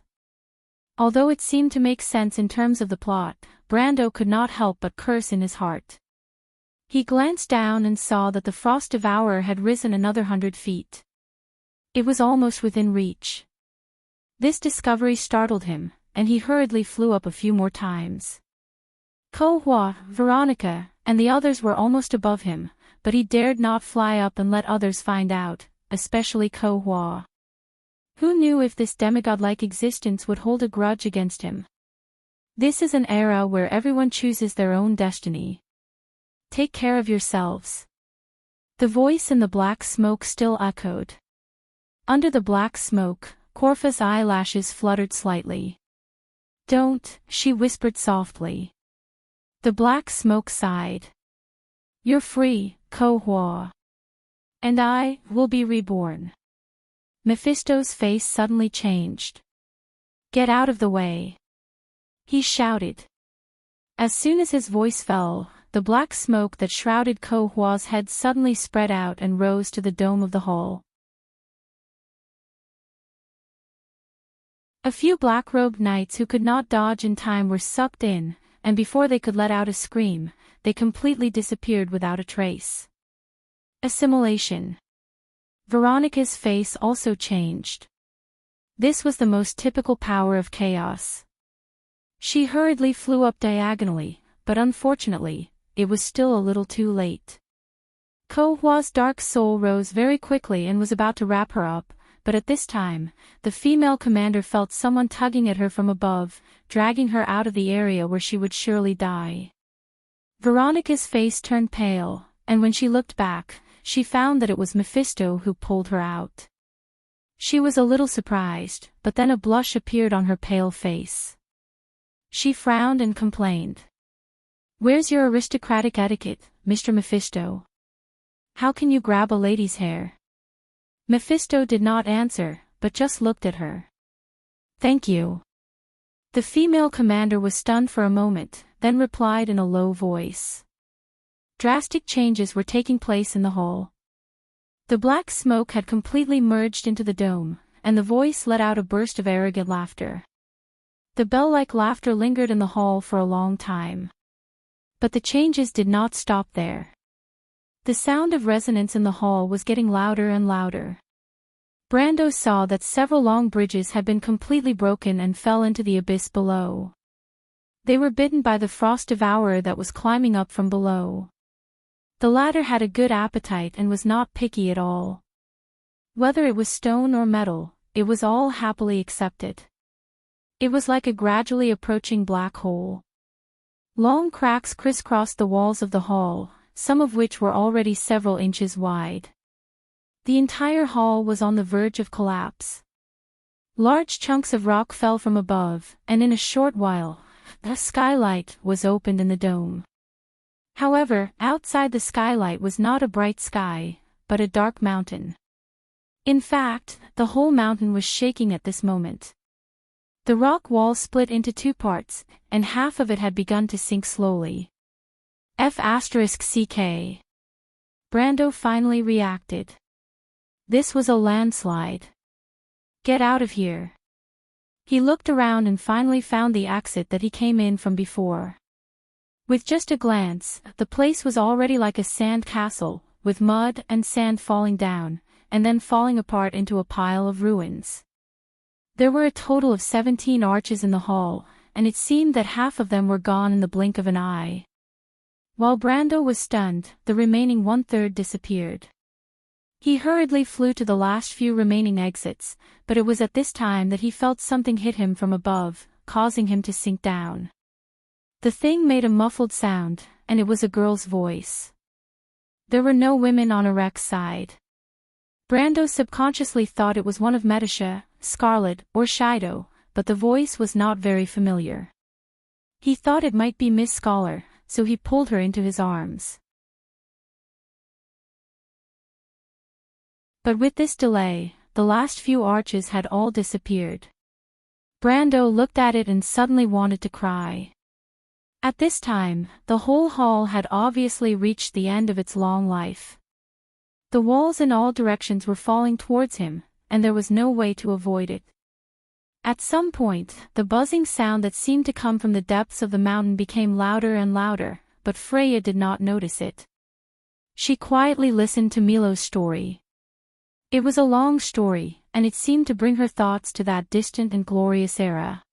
[SPEAKER 1] Although it seemed to make sense in terms of the plot, Brando could not help but curse in his heart. He glanced down and saw that the Frost Devourer had risen another 100 feet. It was almost within reach. This discovery startled him, and he hurriedly flew up a few more times. Ko-Hua, Veronica, and the others were almost above him, but he dared not fly up and let others find out, especially Ko-Hua. Who knew if this demigod-like existence would hold a grudge against him? This is an era where everyone chooses their own destiny. Take care of yourselves. The voice in the black smoke still echoed. Under the black smoke, Corfa's eyelashes fluttered slightly. Don't, she whispered softly. The black smoke sighed. You're free, Ko-Hua. And I will be reborn. Mephisto's face suddenly changed. Get out of the way. He shouted. As soon as his voice fell, the black smoke that shrouded Ko-Hua's head suddenly spread out and rose to the dome of the hall. A few black-robed knights who could not dodge in time were sucked in, and before they could let out a scream, they completely disappeared without a trace. Assimilation. Veronica's face also changed. This was the most typical power of chaos. She hurriedly flew up diagonally, but unfortunately, it was still a little too late. Ko-Hua's dark soul rose very quickly and was about to wrap her up, but at this time, the female commander felt someone tugging at her from above, dragging her out of the area where she would surely die. Veronica's face turned pale, and when she looked back, she found that it was Mephisto who pulled her out. She was a little surprised, but then a blush appeared on her pale face. She frowned and complained. "Where's your aristocratic etiquette, Mr. Mephisto? How can you grab a lady's hair?" Mephisto did not answer, but just looked at her. "Thank you." The female commander was stunned for a moment, then replied in a low voice. Drastic changes were taking place in the hall. The black smoke had completely merged into the dome, and the voice let out a burst of arrogant laughter. The bell-like laughter lingered in the hall for a long time. But the changes did not stop there. The sound of resonance in the hall was getting louder and louder. Brando saw that several long bridges had been completely broken and fell into the abyss below. They were bitten by the frost devourer that was climbing up from below. The latter had a good appetite and was not picky at all. Whether it was stone or metal, it was all happily accepted. It was like a gradually approaching black hole. Long cracks crisscrossed the walls of the hall, some of which were already several inches wide. The entire hall was on the verge of collapse. Large chunks of rock fell from above, and in a short while, a skylight was opened in the dome. However, outside the skylight was not a bright sky, but a dark mountain. In fact, the whole mountain was shaking at this moment. The rock wall split into two parts, and half of it had begun to sink slowly. F***CK. Brando finally reacted. This was a landslide. Get out of here. He looked around and finally found the exit that he came in from before. With just a glance, the place was already like a sand castle, with mud and sand falling down, and then falling apart into a pile of ruins. There were a total of 17 arches in the hall, and it seemed that half of them were gone in the blink of an eye. While Brando was stunned, the remaining one-third disappeared. He hurriedly flew to the last few remaining exits, but it was at this time that he felt something hit him from above, causing him to sink down. The thing made a muffled sound, and it was a girl's voice. There were no women on Eric's side. Brando subconsciously thought it was one of Metasha, Scarlet, or Shido, but the voice was not very familiar. He thought it might be Miss Scholar, so he pulled her into his arms. But with this delay, the last few arches had all disappeared. Brando looked at it and suddenly wanted to cry. At this time, the whole hall had obviously reached the end of its long life. The walls in all directions were falling towards him, and there was no way to avoid it. At some point, the buzzing sound that seemed to come from the depths of the mountain became louder and louder, but Freya did not notice it. She quietly listened to Milo's story. It was a long story, and it seemed to bring her thoughts to that distant and glorious era.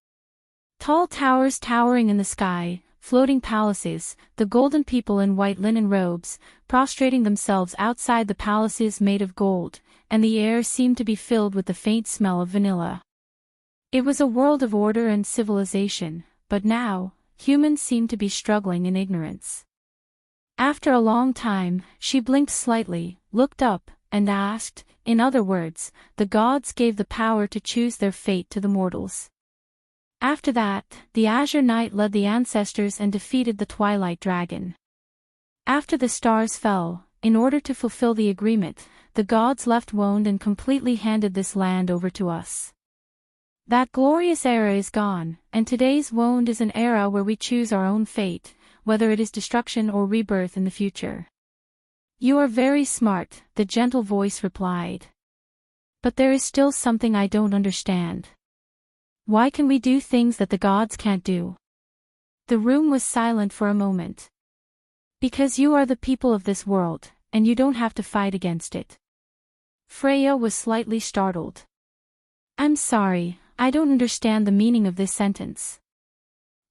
[SPEAKER 1] Tall towers towering in the sky, floating palaces, the golden people in white linen robes, prostrating themselves outside the palaces made of gold, and the air seemed to be filled with the faint smell of vanilla. It was a world of order and civilization, but now, humans seemed to be struggling in ignorance. After a long time, she blinked slightly, looked up, and asked, in other words, the gods gave the power to choose their fate to the mortals. After that, the Azure Knight led the ancestors and defeated the Twilight Dragon. After the stars fell, in order to fulfill the agreement, the gods left Wonde and completely handed this land over to us. That glorious era is gone, and today's Wonde is an era where we choose our own fate, whether it is destruction or rebirth in the future. You are very smart, the gentle voice replied. But there is still something I don't understand. Why can we do things that the gods can't do? The room was silent for a moment. Because you are the people of this world, and you don't have to fight against it. Freya was slightly startled. I'm sorry, I don't understand the meaning of this sentence.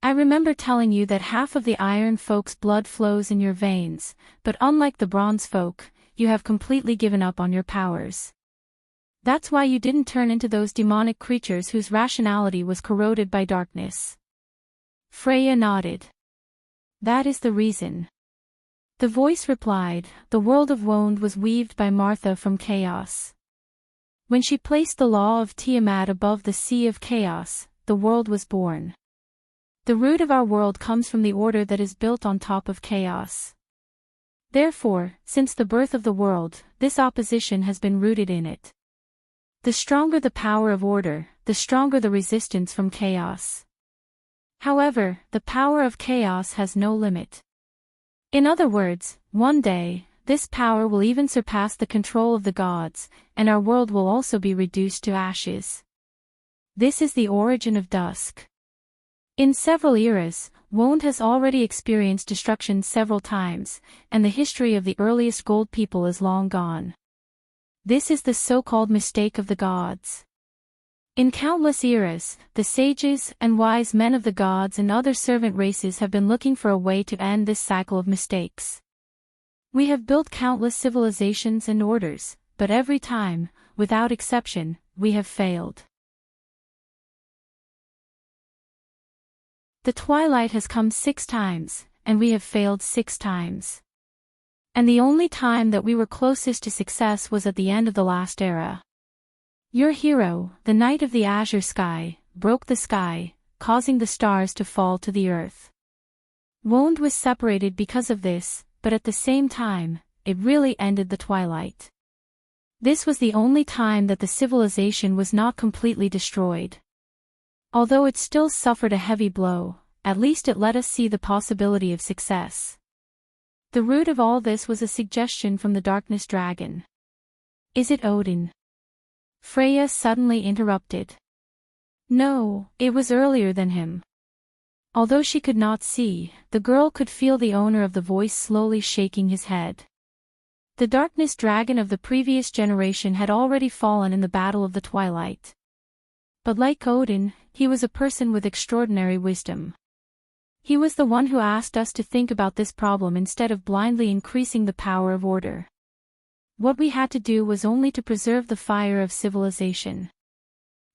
[SPEAKER 1] I remember telling you that half of the Iron folk's blood flows in your veins, but unlike the Bronze folk, you have completely given up on your powers. That's why you didn't turn into those demonic creatures whose rationality was corroded by darkness. Freya nodded. That is the reason. The voice replied, the world of Wonde was weaved by Martha from chaos. When she placed the law of Tiamat above the sea of chaos, the world was born. The root of our world comes from the order that is built on top of chaos. Therefore, since the birth of the world, this opposition has been rooted in it. The stronger the power of order, the stronger the resistance from chaos. However, the power of chaos has no limit. In other words, one day, this power will even surpass the control of the gods, and our world will also be reduced to ashes. This is the origin of dusk. In several eras, Wond has already experienced destruction several times, and the history of the earliest gold people is long gone. This is the so-called mistake of the gods. In countless eras, the sages and wise men of the gods and other servant races have been looking for a way to end this cycle of mistakes. We have built countless civilizations and orders, but every time, without exception, we have failed. The twilight has come 6 times, and we have failed 6 times. And the only time that we were closest to success was at the end of the last era. Your hero, the Knight of the Azure Sky, broke the sky, causing the stars to fall to the earth. Wond was separated because of this, but at the same time, it really ended the twilight. This was the only time that the civilization was not completely destroyed. Although it still suffered a heavy blow, at least it let us see the possibility of success. The root of all this was a suggestion from the Darkness Dragon. Is it Odin? Freya suddenly interrupted. No, it was earlier than him. Although she could not see, the girl could feel the owner of the voice slowly shaking his head. The Darkness Dragon of the previous generation had already fallen in the Battle of the Twilight. But like Odin, he was a person with extraordinary wisdom. He was the one who asked us to think about this problem instead of blindly increasing the power of order. What we had to do was only to preserve the fire of civilization.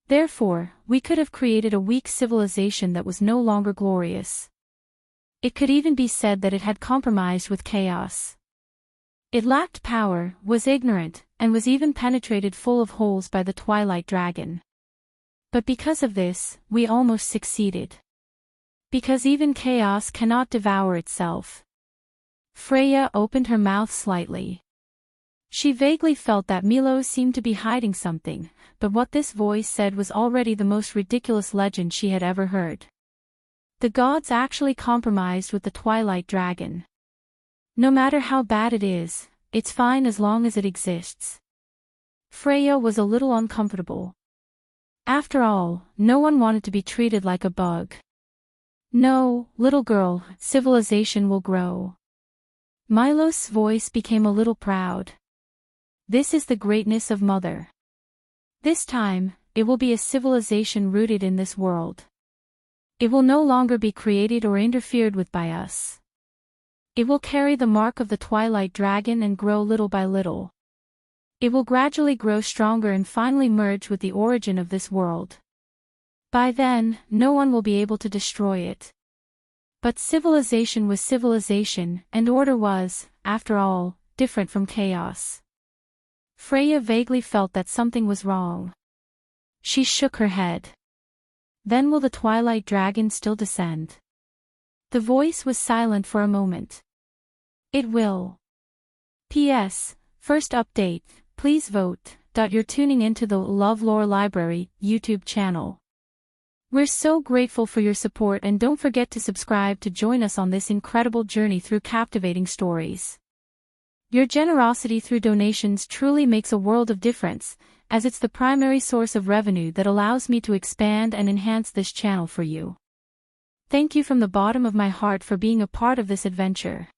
[SPEAKER 1] Therefore, we could have created a weak civilization that was no longer glorious. It could even be said that it had compromised with chaos. It lacked power, was ignorant, and was even penetrated full of holes by the Twilight Dragon. But because of this, we almost succeeded. Because even chaos cannot devour itself. Freya opened her mouth slightly. She vaguely felt that Milo seemed to be hiding something, but what this voice said was already the most ridiculous legend she had ever heard. The gods actually compromised with the Twilight Dragon. No matter how bad it is, it's fine as long as it exists. Freya was a little uncomfortable. After all, no one wanted to be treated like a bug. No, little girl, civilization will grow. Milo's voice became a little proud. This is the greatness of Mother. This time, it will be a civilization rooted in this world. It will no longer be created or interfered with by us. It will carry the mark of the Twilight Dragon and grow little by little. It will gradually grow stronger and finally merge with the origin of this world. By then, no one will be able to destroy it. But civilization was civilization, and order was, after all, different from chaos. Freya vaguely felt that something was wrong. She shook her head. Then will the Twilight Dragon still descend? The voice was silent for a moment. It will. P.S. First update, please vote. You're tuning into the LoveLore Library YouTube channel. We're so grateful for your support, and don't forget to subscribe to join us on this incredible journey through captivating stories. Your generosity through donations truly makes a world of difference, as it's the primary source of revenue that allows me to expand and enhance this channel for you. Thank you from the bottom of my heart for being a part of this adventure.